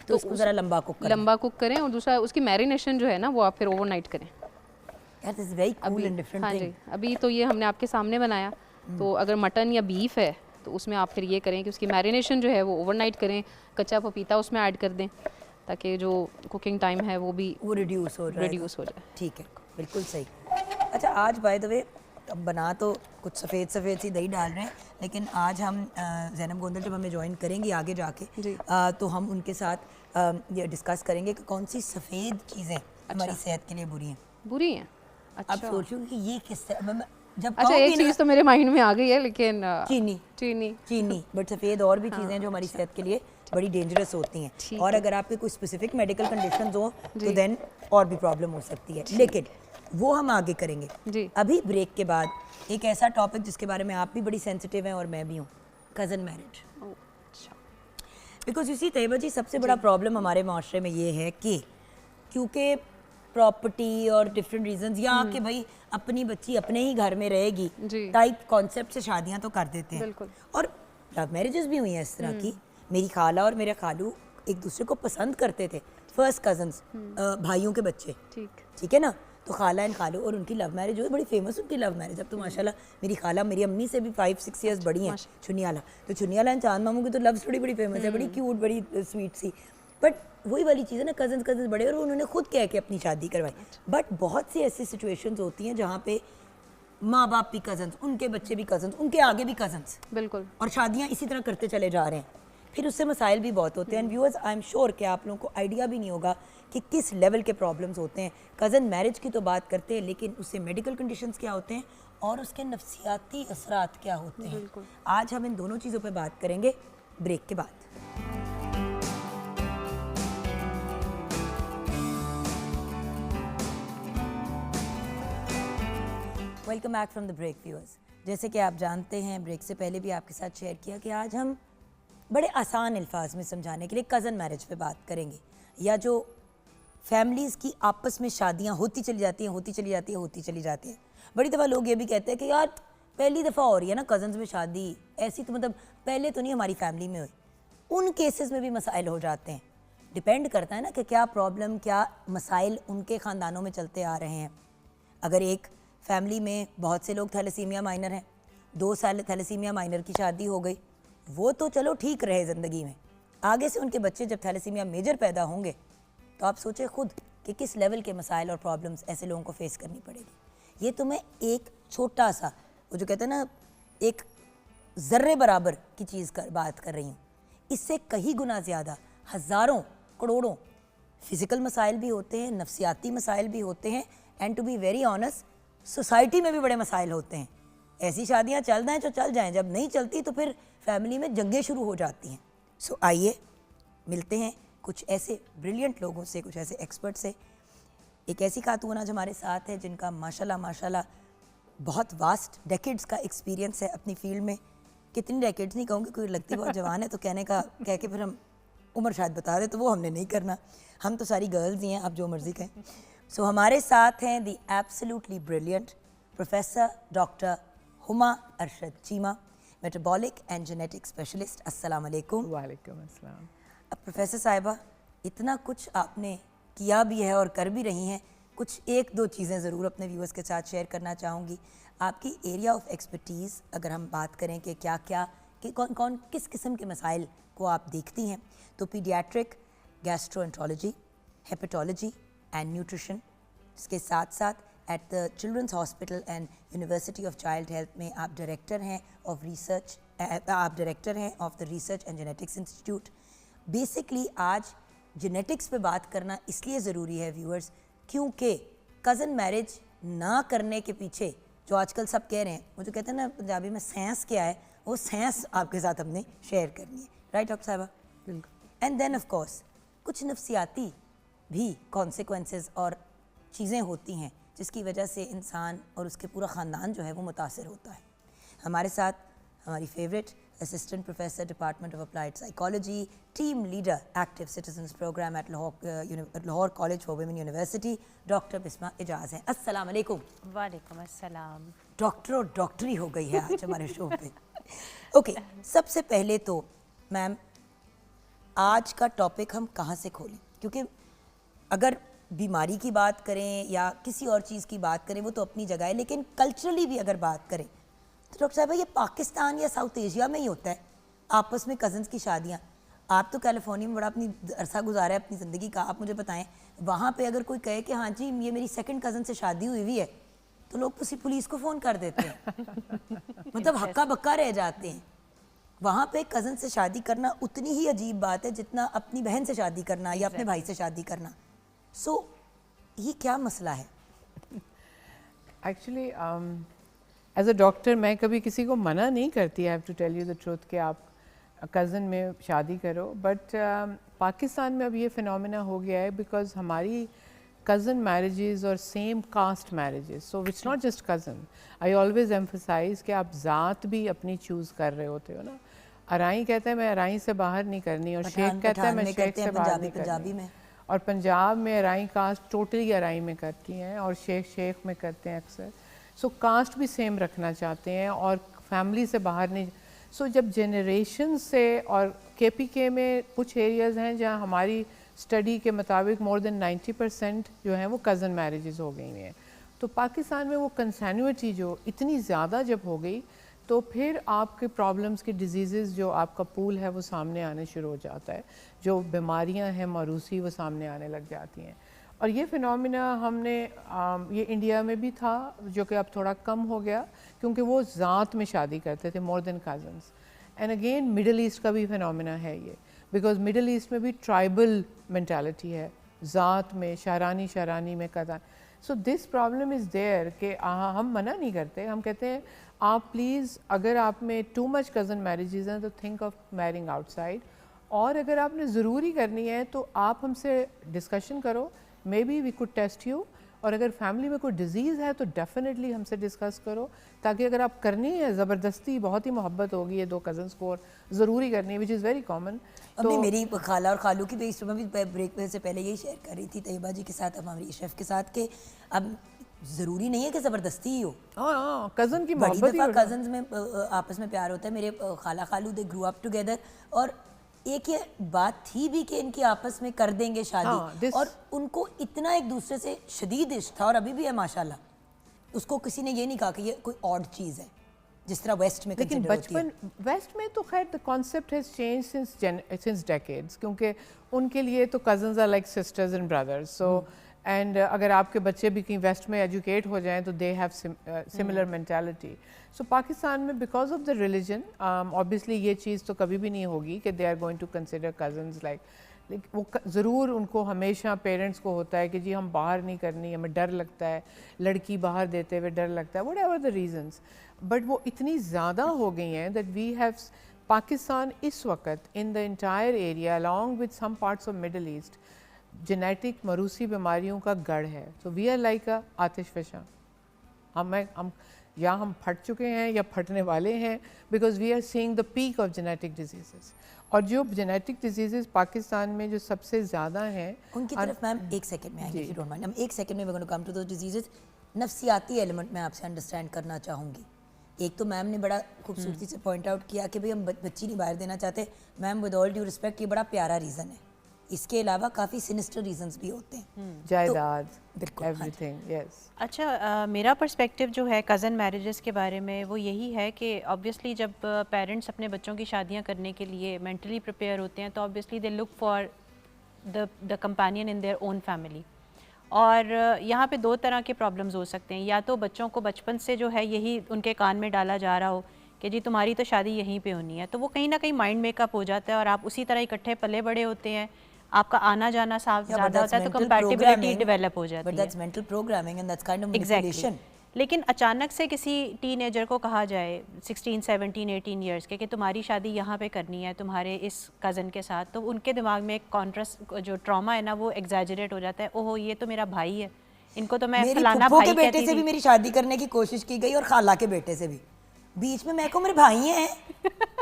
तो इसको ज़रा लंबा कुक करें। लंबा कुक करें, और दूसरा उसकी मैरिनेशन जो है ना वो आप फिर ओवरनाइट करें। यार this is very cool and different हाँ थिंग। जी, अभी तो ये हमने आपके सामने बनाया। तो अगर मटन या बीफ है तो उसमें आप फिर ये करें कि उसकी मैरिनेशन जो है वो ओवरनाइट करें, कच्चा पपीता उसमें ऐड कर दें ताकि जो कुकिंग टाइम है वो भी वो रिड्यूस हो जाएगा। रिड्यूस हो जाए। ठीक है, बिल्कुल सही। अच्छा, आज बाय द वे अब बना तो कुछ सफ़ेद सफ़ेद सी दही डाल रहे हैं, लेकिन आज हम ज़ैनब गोंदल जब हमें ज्वाइन करेंगी आगे जाके तो हम उनके साथ ये डिस्कस करेंगे कि कौन सी सफ़ेद चीज़ें हमारी सेहत के लिए बुरी हैं। बुरी हैं? अब सोचूं कि ये किस तरह जब अच्छा, एक चीज़ तो मेरे माइंड में आ गई है, लेकिन चीनी बट सफ़ेद और भी चीज़ें जो हमारी सेहत के लिए बड़ी डेंजरस होती हैं, और अगर आपके कोई स्पेसिफिक मेडिकल कंडीशंस हो तो देन और भी प्रॉब्लम हो सकती है, लेकिन वो हम आगे करेंगे। अभी ब्रेक के बाद एक ऐसा टॉपिक जिसके बारे में आप भी बड़ी सेंसिटिव हैं और मैं भी हूँ, कज़न मैरिज। बिकॉज इसी तैयबा जी सबसे बड़ा प्रॉब्लम हमारे माशरे में ये है कि क्योंकि प्रॉपर्टी और डिफरेंट रीजंस या कि भाई अपनी बच्ची अपने ही घर में रहेगी टाइप कॉन्सेप्ट से शादियां तो कर देते हैं, और लव मैरिजेस भी हुई हैं इस तरह की। मेरी खाला और मेरे खालू एक दूसरे को पसंद करते थे, फर्स्ट कजन्स, भाइयों के बच्चे, ठीक है ना। तो खाला एंड खालू और उनकी लव मैरिज हुई, बड़ी फेमस उनकी लव मैरिज। अब तो माशाल्लाह मेरी खाला मेरी अम्मी से भी 5-6 ईयर्स बड़ी हैं, चुनियाला। तो चुनियाला एंड चांद मामू की तो लव स्टोरी बड़ी फेमस है, बड़ी क्यूट, बड़ी स्वीट सी। बट वही वाली चीज़ है ना, कजन्स बड़े, और उन्होंने खुद कह के अपनी शादी करवाई। बट बहुत सी ऐसी सिचुएशंस होती हैं जहाँ पे माँ बाप भी कजन्स, उनके बच्चे भी कजन्स, उनके आगे भी कजन्स, बिल्कुल, और शादियाँ इसी तरह करते चले जा रहे हैं। फिर उससे मसाइल भी बहुत होते हैं। And viewers, I am sure कि आप लोगों को आइडिया भी नहीं होगा कि किस लेवल के प्रॉब्लम्स होते हैं। कज़न मैरिज की तो बात करते हैं, लेकिन उससे मेडिकल कंडीशंस क्या होते हैं और उसके नफ्सियाती असरात क्या होते हैं। आज हम इन दोनों चीज़ों पे बात करेंगे ब्रेक के बाद। Welcome back from the break viewers. जैसे कि आप जानते हैं, ब्रेक से पहले भी आपके साथ शेयर किया कि आज हम बड़े आसान अल्फाज में समझाने के लिए कज़न मैरिज पे बात करेंगे, या जो फैमिलीज़ की आपस में शादियां होती चली जाती हैं। बड़ी दफ़ा लोग ये भी कहते हैं कि यार पहली दफ़ा हो रही है ना कज़न्स में शादी, ऐसी तो मतलब पहले तो नहीं हमारी फैमिली में हुई। उन केसेस में भी मसाइल हो जाते हैं। डिपेंड करता है ना कि क्या प्रॉब्लम, क्या मसाइल उनके ख़ानदानों में चलते आ रहे हैं। अगर एक फैमिली में बहुत से लोग थैलेसीमिया माइनर हैं, 2 साल थैलेसीमिया माइनर की शादी हो गई, वो तो चलो ठीक रहे ज़िंदगी में। आगे से उनके बच्चे जब थैलेसीमिया मेजर पैदा होंगे तो आप सोचें खुद कि किस लेवल के मसाइल और प्रॉब्लम्स ऐसे लोगों को फेस करनी पड़ेगी। ये तो मैं एक छोटा सा, वो जो कहते हैं ना, एक ज़र्रे बराबर की चीज़ बात कर रही हूँ। इससे कहीं गुना ज़्यादा हज़ारों करोड़ों फ़िज़िकल मसाइल भी होते हैं, नफ्सियाती मसाइल भी होते हैं, and to be very honest society में भी बड़े मसाइल होते हैं। ऐसी शादियाँ चल जाएँ तो चल जाएँ, जब नहीं चलती तो फिर फैमिली में जंगें शुरू हो जाती हैं। सो आइए मिलते हैं कुछ ऐसे ब्रिलियंट लोगों से, कुछ ऐसे एक्सपर्ट से। एक ऐसी खातून आज हमारे साथ है जिनका माशाल्लाह बहुत वास्ट डेकेड्स का एक्सपीरियंस है अपनी फील्ड में। कितनी डेकेड्स नहीं कहूँगी, कोई लगती बहुत जवान है तो कह के फिर हम उम्र शायद बता दें, तो वो हमने नहीं करना। हम तो सारी गर्ल्स ही हैं, आप जो मर्ज़ी कहें। सो हमारे साथ हैं the absolutely brilliant professor doctor Huma Arshad Cheema, metabolic and genetic specialist. अस्सलाम वालेकुम। वालेकुम अस्सलाम। अब प्रोफेसर साहिबा, इतना कुछ आपने किया भी है और कर भी रही हैं, कुछ 1-2 चीज़ें ज़रूर अपने व्यूअर्स के साथ शेयर करना चाहूँगी। आपकी एरिया ऑफ एक्सपर्टीज़ अगर हम बात करें कि क्या क्या, कि कौन किस किस्म के मसाइल को आप देखती हैं, तो paediatric, gastroenterology, hepatology and nutrition, इसके साथ साथ at the children's hospital and university of child health में आप डायरेक्टर हैं ऑफ रिसर्च, आप डायरेक्टर हैं of the research and genetics institute. Basically आज जेनेटिक्स पे बात करना इसलिए ज़रूरी है व्यूअर्स, क्योंकि कज़न मैरिज ना करने के पीछे जो आजकल सब कह रहे हैं, वो जो कहते हैं ना पंजाबी में सेंस क्या है, वो सेंस आपके साथ हमने शेयर करनी है। राइट डॉक्टर साहिबा? बिल्कुल। एंड देन ऑफ कोर्स कुछ नफ्सियाती भी कॉन्सिक्वेंसेस और चीज़ें होती हैं जिसकी वजह से इंसान और उसके पूरा ख़ानदान जो है वो मुतासर होता है। हमारे साथ हमारी favourite assistant professor department of applied psychology, team leader active citizens programme at Lahore college for women university, doctor Bisma Ejaz हैं। अस्सलाम वालेकुम। वालेकुम अस्सलाम। डॉक्टर और डॉक्टरी हो गई है आज हमारे शो पे। ओके, सबसे पहले तो मैम आज का टॉपिक हम कहाँ से खोलें, क्योंकि अगर बीमारी की बात करें या किसी और चीज़ की बात करें वो तो अपनी जगह है, लेकिन कल्चरली भी अगर बात करें तो डॉक्टर साहब ये पाकिस्तान या साउथ एशिया में ही होता है आपस में कज़न्स की शादियाँ। आप तो कैलिफोर्निया में बड़ा अपनी अरसा गुजारा है अपनी ज़िंदगी का, आप मुझे बताएं वहाँ पे अगर कोई कहे कि हाँ जी ये मेरी सेकंड कज़न से शादी हुई है तो लोग किसी पुलिस को फ़ोन कर देते हैं मतलब हक्का बक्का रह जाते हैं। वहाँ पे कज़न से शादी करना उतनी ही अजीब बात है जितना अपनी बहन से शादी करना या अपने भाई से शादी करना। सो ये क्या मसला है? एक्चुअली एज अ डॉक्टर मैं कभी किसी को मना नहीं करती, I have to tell you the truth, कि आप कज़न में शादी करो, बट पाकिस्तान में अब ये फिनोमेना हो गया है बिकॉज हमारी कज़न मैरिजेस और same caste marriages, so it's not just cousin, I always emphasise कि आप ज़ात भी अपनी चूज़ कर रहे होते हो ना। अराई कहता है मैं अराई से बाहर नहीं करनी, और शेख कहता है मैं शेख से बाहर नहीं करनी, और पंजाब में अराई कास्ट टोटली अराई में करती हैं और शेख शेख में करते हैं अक्सर। सो कास्ट भी सेम रखना चाहते हैं और फैमिली से बाहर नहीं। सो जब जनरेशन से, और KPK में कुछ एरियाज़ हैं जहाँ हमारी स्टडी के मुताबिक मोर देन 90% जो हैं वो कज़न मैरिजेस हो गई हैं। तो पाकिस्तान में वो कंसैन्युटी जो इतनी ज़्यादा जब हो गई तो फिर आपके प्रॉब्लम्स की डिजीज़ जो आपका पूल है वो सामने आने शुरू हो जाता है, जो बीमारियां हैं मरूसी वो सामने आने लग जाती हैं। और ये फिनोमिना हमने ये इंडिया में भी था जो कि अब थोड़ा कम हो गया क्योंकि वो ज़ात में शादी करते थे more than cousins. And again middle east का भी फिनोमिना है ये, बिकॉज मिडल ईस्ट में भी ट्राइबल मेंटालिटी है, ज़ात में शहरानी में cousin. So this problem is there कि हम मना नहीं करते, हम कहते हैं आप प्लीज़ अगर आप में टू मच कज़न मैरिजेज़ हैं तो थिंक ऑफ मैरिंग आउटसाइड, और अगर आपने ज़रूरी करनी है तो आप हमसे डिस्कशन करो, maybe we could test you, और अगर फैमिली में कोई डिजीज़ है तो डेफिनेटली हमसे डिस्कस करो, ताकि अगर आप करनी है ज़बरदस्ती, बहुत ही मोहब्बत होगी ये दो कज़न्स को और ज़रूरी करनी है, विच इज़ वेरी कॉमन। तो मेरी खाला और खालू की भी मैं भी ब्रेक से पहले यही शेयर कर रही थी तैयबा जी के साथ, हमारी शेफ़ के साथ, कि अब ज़रूरी नहीं है कि ज़बरदस्ती ही हो। हाँ, कज़न की बड़ी मोहब्बत दफ़ा कज़न्स में आपस में प्यार होता है। मेरे खाला खालू दे ग्रू अप टुगेदर, और एक ये बात थी भी कि इनकी आपस में कर देंगे शादी। हाँ, और उनको इतना एक दूसरे से शदीद इश्क था, और अभी भी है माशाल्लाह। उसको किसी ने ये नहीं कहा कि ये कोई ऑड चीज़ है जिस तरह वेस्ट में लेकिन कंसिडर होती है। बचपन वेस्ट में तो खैर the concept has change since decades, क्योंकि उनके लिए तो cousins are like sisters and brothers. So and अगर आपके बच्चे भी कहीं वेस्ट में एजुकेट हो जाएं तो they have similar mentality. So Pakistan में because of the religion obviously ये चीज़ तो कभी भी नहीं होगी कि they are going to consider cousins like, वो ज़रूर उनको हमेशा पेरेंट्स को होता है कि जी हम बाहर नहीं करनी, हमें डर लगता है, लड़की बाहर देते हुए डर लगता है, whatever the reasons, but वो इतनी ज़्यादा हो गई हैं दैट वी हैव पाकिस्तान इस वक्त in the entire area along with some parts of middle east genetic मरूसी बीमारियों का गढ़ है। So we are like a आतिश फशा, हम या हम फट चुके हैं या फटने वाले हैं, because we are seeing the peak of genetic disease. और जो जेनेटिक डिजीज़ पाकिस्तान में जो सबसे ज़्यादा हैं उनकी तरफ मैम एक सेकंड में आएंगे, डोंट माइंड, हम एक सेकंड में we going to come to those diseases. नफ्सियाती एलिमेंट मैं आपसे अंडरस्टैंड करना चाहूँगी। एक तो मैम ने बड़ा खूबसूरती से पॉइंट आउट किया कि भाई हम बच्ची नहीं बाहर देना चाहते। Ma'am with all due respect ये बड़ा प्यारा रीज़न है, इसके अलावा काफ़ी सिनिस्टर रीजंस भी होते हैं, जायदाद, बिल्कुल, एवरीथिंग, यस। अच्छा, मेरा पर्सपेक्टिव जो है कज़न मैरिजेस के बारे में वो यही है कि ऑब्वियसली जब पेरेंट्स अपने बच्चों की शादियां करने के लिए मेंटली प्रिपेयर होते हैं तो obviously they look for the companion in their own family. और यहाँ पे दो तरह के प्रॉब्लम्स हो सकते हैं, या तो बच्चों को बचपन से जो है यही उनके कान में डाला जा रहा हो कि जी तुम्हारी तो शादी यहीं पे होनी है, तो वो कहीं ना कहीं माइंड मेकअप हो जाता है और आप उसी तरह इकट्ठे पले बड़े होते हैं, आपका आना जाना साफ ज़्यादा होता है, तो कंपैटिबिलिटी डेवलप हो जाती है। But that's mental programming and that's kind of manipulation. लेकिन अचानक से किसी टीनेजर को कहा जाए 16, 17, 18 ईयर्स के कि तुम्हारी शादी यहाँ पे करनी है तुम्हारे इस कज़न के साथ, तो उनके दिमाग में एक कॉन्ट्रास्ट जो ट्रॉमा है ना वो एग्जैजरेट हो जाता है। ओहो ये तो मेरा भाई है, इनको तो मैं फलाना भाई के बेटे से भी मेरी शादी करने की कोशिश की गई और खाला के बेटे से भी, बीच में मैं को मेरे भाई हैं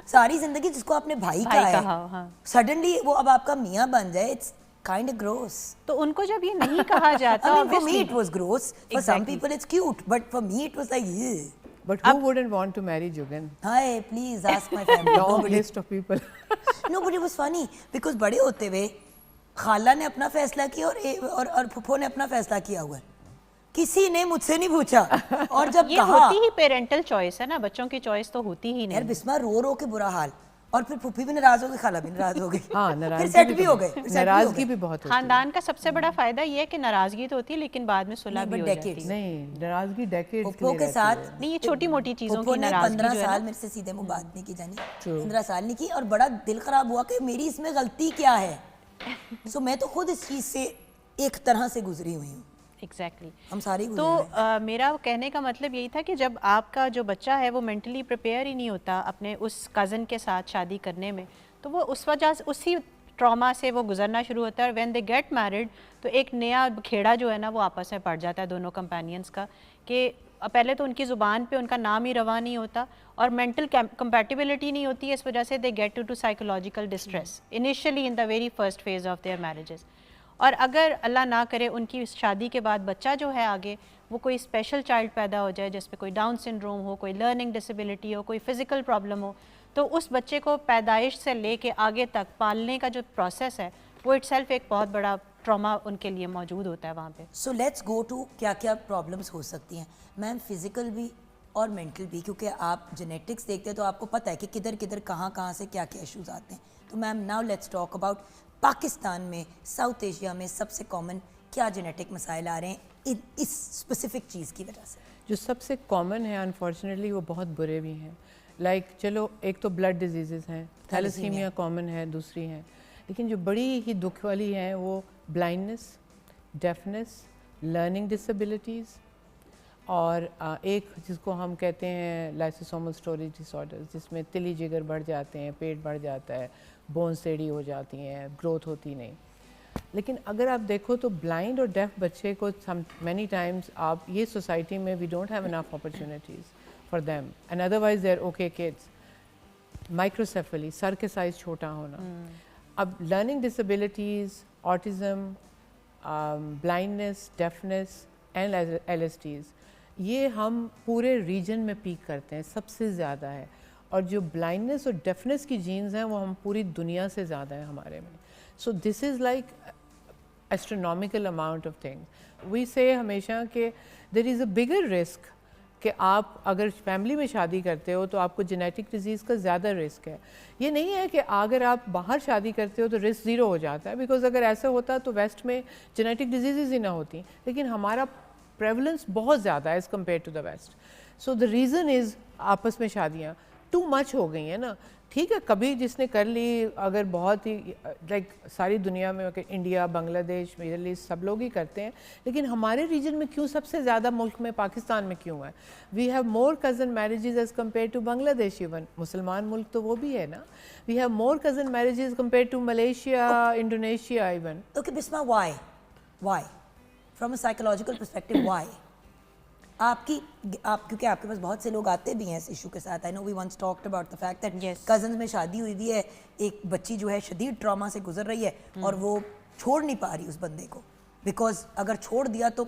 सारी जिंदगी जिसको आपने भाई कहा है, सडनली वो अब आपका मियाँ बन जाए, इट्स kind of gross. तो उनको जब ये नहीं कहा जाता, I mean, for me it was gross. For some people it's cute, but for me it was like, yeah. But who wouldn't want to marry Jugan? Hi, please ask my family. Long list of people. No, but it was funny because बड़े होते हुए खाला ने अपना फैसला किया और फुफो ने अपना फैसला किया हुआ है, किसी ने मुझसे नहीं पूछा। और जब ये होती ही पेरेंटल चॉइस है ना, बच्चों की चॉइस तो होती ही नहीं। यार बिस्मा रो रो के बुरा हाल, और फिर फूफी भी नाराज हो गई, खाला भी नाराज हो गई, हाँ, फिर नाराजगी सेट भी भी तो- हो गए, फिर set भी हो नाराजगी गए। भी बहुत होती है। खानदान का सबसे बड़ा फायदा ये है कि नाराजगी तो होती है लेकिन बाद में सुलह नहीं, भी but हो जाती decades। है। नहीं, नाराजगी डेकेड्स फुप्पो के साथ नहीं, ये छोटी मोटी चीज़ों फुप्पो की ने नाराजगी 15 जो है साल ना, मेरे से सीधे मुंह बात नहीं की जानी, True। 15 साल नहीं की, और बड़ा दिल खराब हुआ कि मेरी इसमें गलती क्या है। सो मैं तो खुद इस चीज़ से एक तरह से गुजरी हुई हूँ, एग्जैक्टली। हम सारे गुजरे तो हुए हैं। मेरा कहने का मतलब यही था कि जब आपका जो बच्चा है वो मेंटली प्रिपेयर ही नहीं होता अपने उस कज़न के साथ शादी करने में, तो वो उस वजह से उसी ट्रॉमा से वो गुजरना शुरू होता है। और व्हेन दे गेट मैरिड तो एक नया खेड़ा जो है ना वो आपस में पड़ जाता है दोनों कंपेनियंस का, कि पहले तो उनकी ज़ुबान पे उनका नाम ही रवा नहीं होता और मेंटल कंपैटिबिलिटी नहीं होती है, इस वजह से they get to psychological distress initially in the very first phase of their marriages. और अगर अल्लाह ना करे उनकी शादी के बाद बच्चा जो है आगे वो कोई स्पेशल चाइल्ड पैदा हो जाए जिस पे कोई डाउन सिंड्रोम हो, कोई लर्निंग डिसेबिलिटी हो, कोई फिज़िकल प्रॉब्लम हो, तो उस बच्चे को पैदाइश से लेके आगे तक पालने का जो प्रोसेस है वो इटसेल्फ एक बहुत बड़ा ट्रॉमा उनके लिए मौजूद होता है वहाँ पे। सो लेट्स गो टू क्या क्या प्रॉब्लम्स हो सकती हैं मैम, फिजिकल भी और मेंटल भी, क्योंकि आप जेनेटिक्स देखते हैं तो आपको पता है कि किधर किधर कहाँ से क्या क्या इश्यूज आते हैं। तो ma'am now let's talk about Pakistan में, साउथ एशिया में सबसे कॉमन क्या जेनेटिक मसाइल आ रहे हैं इस स्पेसिफिक चीज़ की वजह से। जो सबसे कॉमन है अनफॉर्चुनेटली वो बहुत बुरे भी हैं। लाइक चलो एक तो ब्लड डिजीज़ हैं, थैलेसीमिया कॉमन है, दूसरी हैं, लेकिन जो बड़ी ही दुख वाली हैं वो ब्लाइंडनेस, डेफनेस, लर्निंग डिसेबिलिटीज़ और एक जिसको हम कहते हैं लाइसोसोमल स्टोरेज डिसऑर्डर्स, जिसमें तिली जिगर बढ़ जाते हैं, पेट बढ़ जाता है, बोन्स टेढ़ी हो जाती हैं, ग्रोथ होती नहीं। लेकिन अगर आप देखो तो ब्लाइंड और डेफ बच्चे को मैनी टाइम्स आप ये सोसाइटी में we don't have enough opportunities for them and otherwise they are okay kids. Microcephaly, सर के साइज़ छोटा होना, अब learning disabilities, autism, blindness, deafness and LSDs, ये हम पूरे रीजन में पीक करते हैं, सबसे ज़्यादा है। और जो ब्लाइंडनेस और डेफनेस की जीन्स हैं वो हम पूरी दुनिया से ज़्यादा है हमारे में। So this is like astronomical amount of things. We say हमेशा कि there is a bigger risk कि आप अगर फैमिली में शादी करते हो तो आपको जेनेटिक डिजीज़ का ज़्यादा रिस्क है। ये नहीं है कि अगर आप बाहर शादी करते हो तो रिस्क ज़ीरो हो जाता है, बिकॉज अगर ऐसा होता तो वेस्ट में जेनेटिक डिजीज़ ही ना होती, लेकिन हमारा प्रेवलेंस बहुत ज़्यादा है as compare to the west. So the reason is आपस में शादियाँ टू मच हो गई हैं ना। ठीक है, कभी जिसने कर ली, अगर बहुत ही लाइक सारी दुनिया में इंडिया, बांग्लादेश, मिडल ईस्ट सब लोग ही करते हैं, लेकिन हमारे रीजन में क्यों सबसे ज़्यादा मुल्क में पाकिस्तान में क्यों है? We have more cousin marriages as compare to Bangladesh, even मुसलमान मुल्क तो वो भी है ना। We have more cousin marriages compare to Malaysia, Indonesia even. Okay Bisma, why from a psychological perspective why? क्योंकि आपके पास बहुत से लोग आते भी हैं इस इशू के साथ। I know we once talked about the fact that cousins में शादी हुई हुई है, एक बच्ची जो है शदीद ट्रॉमा से गुजर रही है और वो छोड़ नहीं पा रही उस बंदे को, बिकॉज अगर छोड़ दिया तो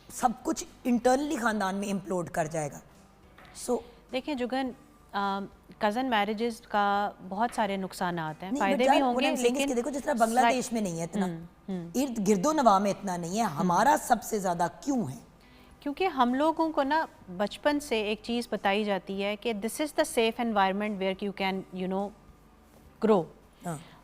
सब कुछ इंटरनली ख़ानदान में इम्प्लोड कर जाएगा। सो देखिए जुगन, कज़न मैरिजेस का बहुत सारे नुकसान आते हैं, फ़ायदे भी होंगे, लेकिन देखो जिस तरह बांग्लादेश में नहीं है इतना, इर्द गिर्दो नवा में इतना नहीं है, हमारा सबसे ज़्यादा क्यों है? क्योंकि हम लोगों को ना बचपन से एक चीज़ बताई जाती है कि this is the safe environment where you can grow.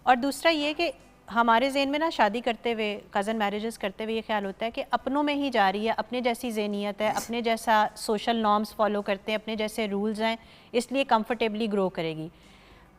और दूसरा ये कि हमारे ज़हन में ना शादी करते हुए, कज़न मैरिजेस करते हुए ये ख्याल होता है कि अपनों में ही जा रही है, अपने जैसी ज़हनियत है, अपने जैसा सोशल नॉर्म्स फॉलो करते हैं, अपने जैसे रूल्स हैं, इसलिए कंफर्टेबली ग्रो करेगी।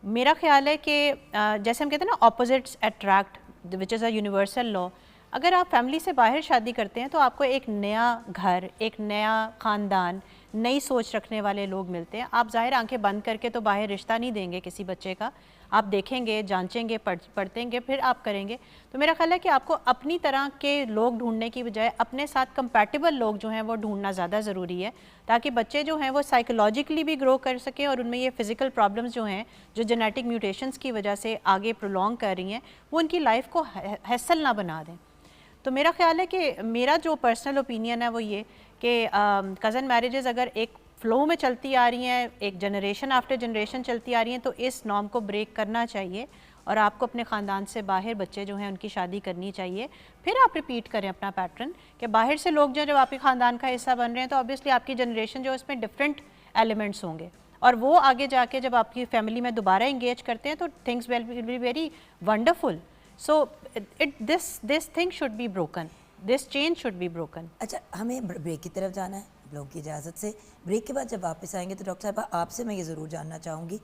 मेरा ख्याल है कि जैसे हम कहते हैं ना opposites attract, which is a universal law. अगर आप फैमिली से बाहर शादी करते हैं तो आपको एक नया घर, एक नया ख़ानदान, नई सोच रखने वाले लोग मिलते हैं। आप ज़ाहिर आंखें बंद करके तो बाहर रिश्ता नहीं देंगे किसी बच्चे का, आप देखेंगे, जांचेंगे, पढ़तेंगे, फिर आप करेंगे। तो मेरा ख्याल है कि आपको अपनी तरह के लोग ढूंढने की बजाय अपने साथ कंपैटिबल लोग जो हैं वो ढूंढना ज़्यादा ज़रूरी है, ताकि बच्चे जो हैं वो साइकोलॉजिकली भी ग्रो कर सकें और उनमें ये फ़िज़िकल प्रॉब्लम्स जो हैं, जो जेनेटिक म्यूटेशंस की वजह से आगे प्रोलॉन्ग कर रही हैं, वो उनकी लाइफ को हैसल ना बना दें। तो मेरा ख्याल है कि मेरा जो पर्सनल ओपिनियन है वो ये कि कज़न मैरिजेस अगर एक फ़्लो में चलती आ रही हैं, एक जनरेशन आफ्टर जनरेशन चलती आ रही हैं, तो इस नॉर्म को ब्रेक करना चाहिए और आपको अपने ख़ानदान से बाहर बच्चे जो हैं उनकी शादी करनी चाहिए। फिर आप रिपीट करें अपना पैटर्न कि बाहर से लोग जो जब आपके ख़ानदान का हिस्सा बन रहे हैं तो ऑब्वियसली आपकी जनरेशन जो है उसमें डिफरेंट एलिमेंट्स होंगे, और वो आगे जाके जब आपकी फैमिली में दोबारा इंगेज करते हैं तो things will be very wonderful. So this thing should be broken, this chain should be broken. अच्छा, हमें ब्रेक की तरफ जाना है आप लोगों की इजाज़त से. ब्रेक के बाद जब वापस आएंगे तो डॉक्टर साहब आपसे मैं ये ज़रूर जानना चाहूँगी,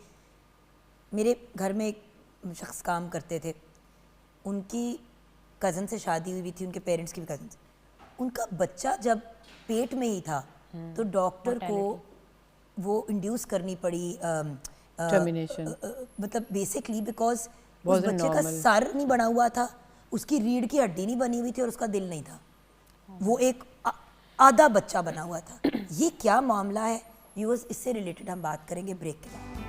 मेरे घर में एक शख्स काम करते थे, उनकी कज़न से शादी हुई थी, उनके पेरेंट्स की भी कज़न से. उनका बच्चा जब पेट में ही था तो डॉक्टर को वो इंड्यूस करनी पड़ी टर्मिनेशन, मतलब बेसिकली बिकॉज उस बच्चे का सर नहीं बना हुआ था, उसकी रीढ़ की हड्डी नहीं बनी हुई थी और उसका दिल नहीं था, वो एक आधा बच्चा बना हुआ था. ये क्या मामला है व्यूअर्स, इससे रिलेटेड हम बात करेंगे ब्रेक के बाद.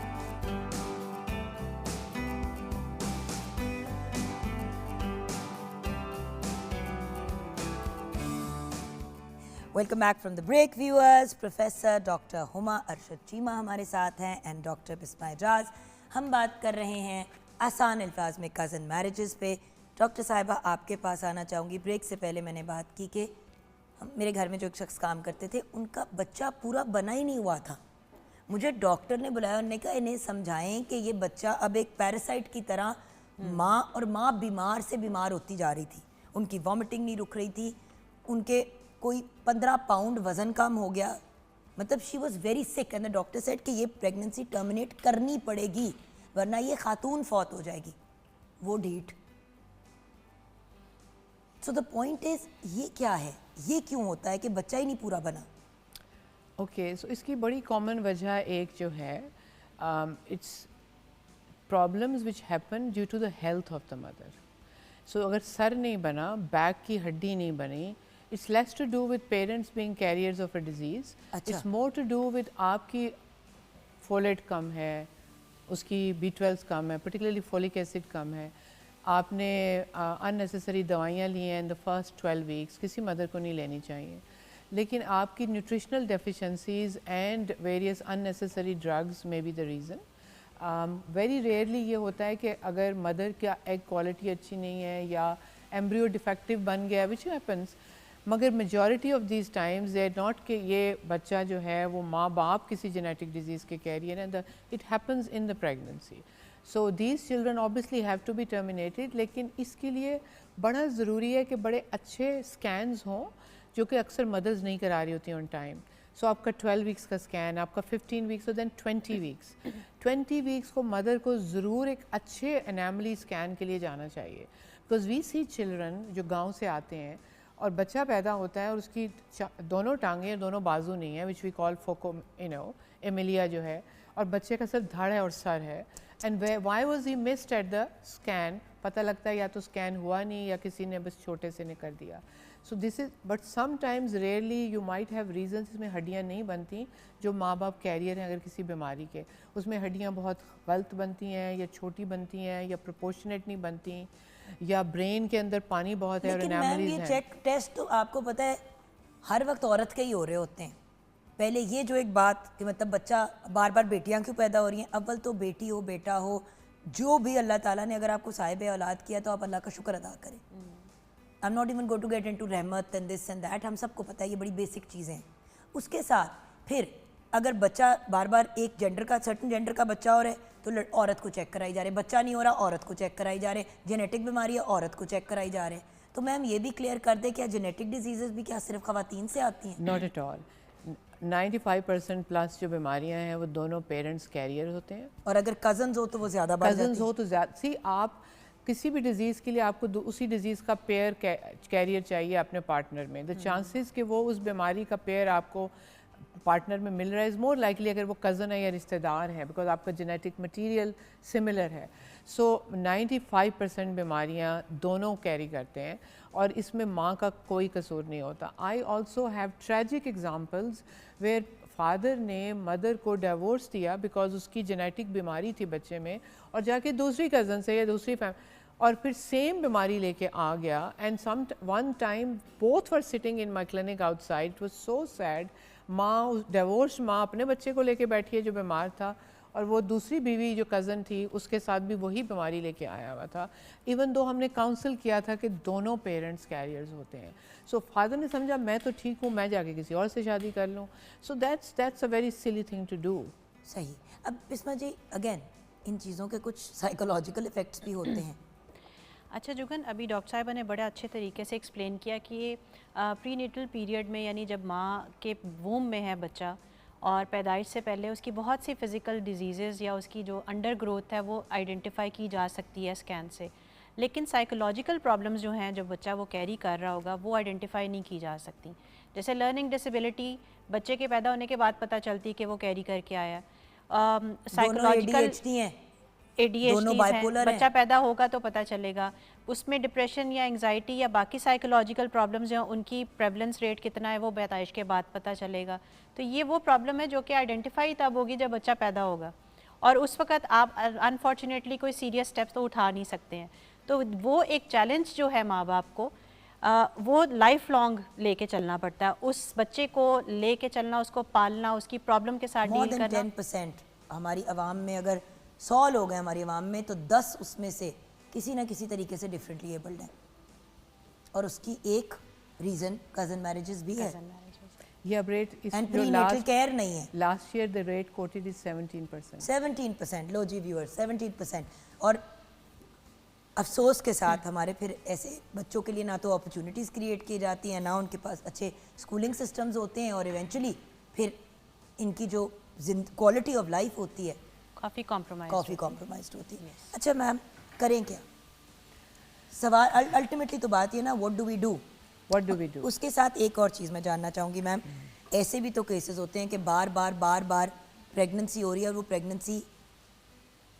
Welcome back from the break viewers. Professor doctor Huma Arshad Cheema हमारे साथ हैं एंड डॉक्टर बिस्मा एजाज. हम बात कर रहे हैं आसान अल्फाज में कज़न मैरिजेस पे. डॉक्टर साहिबा आपके पास आना चाहूँगी. ब्रेक से पहले मैंने बात की कि मेरे घर में जो एक शख्स काम करते थे उनका बच्चा पूरा बना ही नहीं हुआ था. मुझे डॉक्टर ने बुलाया, उन्होंने कहा इन्हें समझाएं कि ये बच्चा अब एक पैरासाइट की तरह माँ बीमार से बीमार होती जा रही थी. उनकी वॉमिटिंग नहीं रुक रही थी, उनके कोई 15 पाउंड वज़न कम हो गया, मतलब she was very sick and the doctor said कि ये प्रेगनेंसी टर्मिनेट करनी पड़ेगी वरना ये खातून फौत हो जाएगी. वो ढीठ. सो द पॉइंट इज ये क्या है, ये क्यों होता है कि बच्चा ही नहीं पूरा बना? ओके, सो इसकी बड़ी कॉमन वजह एक जो है, it's problems which happen due to the health of the mother. So अगर सर नहीं बना, बैक की हड्डी नहीं बनी, it's less to do with parents being carriers of a disease. It's more to do with आपकी folate कम है, उसकी B12 कम है, particularly folic acid कम है, आपने unnecessary दवाइयाँ ली हैं in the first 12 weeks, किसी मदर को नहीं लेनी चाहिए. लेकिन आपकी nutritional deficiencies and various unnecessary drugs may be the reason. Very rarely ये होता है कि अगर मदर का egg quality अच्छी नहीं है या embryo defective बन गया, which happens, मगर majority of these times they not कि ये बच्चा जो है वो माँ बाप किसी जेनेटिक डिजीज़ के कैरियर हैं, it happens in the pregnancy. So these children obviously have to be terminated. लेकिन इसके लिए बड़ा ज़रूरी है कि बड़े अच्छे स्कैन्स हों जो कि अक्सर मदर्स नहीं करा रही होती ऑन टाइम. सो आपका 12 वीक्स का स्कैन, आपका 15 वीक्स और दैन 20 वीक्स. 20 वीक्स को मदर को ज़रूर एक अच्छे एनामली स्कैन के लिए जाना चाहिए. बिकॉज वी सी चिल्ड्रन जो गाँव से आते हैं और बच्चा पैदा होता है और उसकी दोनों टांगें, दोनों बाजू नहीं है, which we call phocomelia जो है, और बच्चे का सिर्फ धड़ है और सर है. And why was he missed at the scan, पता लगता है या तो स्कैन हुआ नहीं या किसी ने बस छोटे से ने कर दिया. So this is, but sometimes rarely you might have reasons इसमें हड्डियाँ नहीं बनती जो माँ बाप कैरियर हैं अगर किसी बीमारी के. उसमें हड्डियाँ बहुत गलत बनती हैं या छोटी बनती हैं या प्रोपोर्शनेट नहीं बनती या ब्रेन के अंदर पानी बहुत है और एनामलीज हैं. ये चेक टेस्ट तो आपको पता है हर वक्त औरत के ही हो रहे होते हैं. पहले ये जो एक बात कि मतलब बच्चा बार बार बेटियां क्यों पैदा हो रही हैं, अव्वल तो बेटी हो बेटा हो जो भी अल्लाह ताला ने अगर आपको साहिब औलाद किया तो आप अल्लाह का शुक्र अदा करें. I am not even go to get into रहमत एंड दिस एंड दैट, हम सबको पता है ये बड़ी बेसिक चीज़ें हैं. उसके साथ फिर अगर बच्चा बार बार एक जेंडर का, सर्टन जेंडर का बच्चा हो रहा है तो औरत को चेक कराई जा रहे, बच्चा नहीं हो रहा औरत को चेक कराई जा रहे, जेनेटिक बीमारी है औरत को चेक कराई जा रहे. तो मैम ये भी क्लियर कर दे, क्या जेनेटिक डिजीजेस भी क्या सिर्फ खवातीन से आती हैं? Not at all. 95% प्लस जो बीमारियां हैं वो दोनों पेरेंट्स कैरियर होते हैं. और अगर कजन्स हो तो वो ज़्यादा बढ़ जाती हैं. कजन्स हो तो ज़्यादा. सी, आप किसी भी डिज़ीज़ के लिए आपको उसी डिज़ीज़ का पेयर कैरियर चाहिए अपने पार्टनर में. द चांसेस कि वो उस बीमारी का पेयर आपको पार्टनर में मिल रहा है इज़ मोर लाइकली अगर वो कज़न है या रिश्तेदार है, बिकॉज आपका जेनेटिक मटीरियल सिमिलर है. सो 95% बीमारियां दोनों कैरी करते हैं और इसमें माँ का कोई कसूर नहीं होता. I also have tragic examples where father ने मदर को डिवोर्स दिया बिकॉज उसकी जेनेटिक बीमारी थी बच्चे में और जाके दूसरी कज़न से या दूसरी और फिर सेम बीमारी लेके आ गया. And one time both were sitting in my clinic outside. It was so sad. माँ, डिवोर्स माँ अपने बच्चे को लेके बैठी है जो बीमार था और वो दूसरी बीवी जो कज़न थी उसके साथ भी वही बीमारी लेके आया हुआ था. इवन दो हमने काउंसिल किया था कि दोनों पेरेंट्स कैरियर्स होते हैं. सो फादर ने समझा मैं तो ठीक हूँ, मैं जाके किसी और से शादी कर लूँ. So that's a very silly thing to do. सही। अब बिस्मा जी, अगेन इन चीज़ों के कुछ साइकोलॉजिकल इफ़ेक्ट्स भी होते हैं। अच्छा जुगन, अभी डॉक्टर साहिबा ने बड़े अच्छे तरीके से एक्सप्लेन किया कि ये प्रीनेटल पीरियड में, यानी जब माँ के वूम में है बच्चा और पैदाइश से पहले उसकी बहुत सी फ़िज़िकल डिजीज़ या उसकी जो अंडर ग्रोथ है वो आइडेंटिफाई की जा सकती है स्कैन से, लेकिन साइकोलॉजिकल प्रॉब्लम्स जो हैं जो बच्चा वो कैरी कर रहा होगा वो आइडेंटिफाई नहीं की जा सकती। जैसे लर्निंग डिसेबिलिटी बच्चे के पैदा होने के बाद पता चलती कि वो कैरी करके आया। साइकोलॉजिकल ADHD हैं, ADHD bipolar है, बच्चा पैदा होगा तो पता चलेगा। उसमें डिप्रेशन या एंग्जाइटी या बाकी साइकोलॉजिकल प्रॉब्लम्स जो उनकी प्रेवलेंस रेट कितना है वो पैदाइश के बाद पता चलेगा। तो ये वो प्रॉब्लम है जो कि आइडेंटिफाई तब होगी जब बच्चा पैदा होगा, और उस वक्त आप अनफॉर्चुनेटली कोई सीरियस स्टेप्स तो उठा नहीं सकते हैं। तो वो एक चैलेंज जो है माँ बाप को वो लाइफ लॉन्ग लेके चलना पड़ता है। उस बच्चे को लेके चलना, उसको पालना, उसकी प्रॉब्लम के साथ मोर डील देन करना। 10% हमारी आवाम में, अगर 100 लोग हैं हमारी आवाम में, तो 10 उसमें से किसी ना किसी तरीके से डिफरेंटली एबल्ड हैं, और उसकी एक रीज़न कज़न मैरिजेस भी है। Yeah, rate is एंड जो प्रीनेटल केयर नहीं है। last year the rate quoted is 17%. 17%, लो जी व्यूअर्स, 17%। और अफसोस के साथ हमारे फिर ऐसे बच्चों के लिए ना तो अपॉर्चुनिटीज़ क्रिएट की जाती हैं, ना उनके पास अच्छे स्कूलिंग सिस्टम्स होते हैं, और इवेंचुअली फिर इनकी जो क्वालिटी ऑफ लाइफ होती है काफ़ी कॉम्प्रोमाइज कॉम्प्रोमाइज्ड होती है। अच्छा मैम, करें क्या? सवाल अल्टीमेटली तो बात ये ना, what do we do? What do we do? उसके साथ एक और चीज़ मैं जानना चाहूँगी मैम, ऐसे भी तो केसेस होते हैं कि बार बार प्रेगनेंसी हो रही है और वो प्रेगनेंसी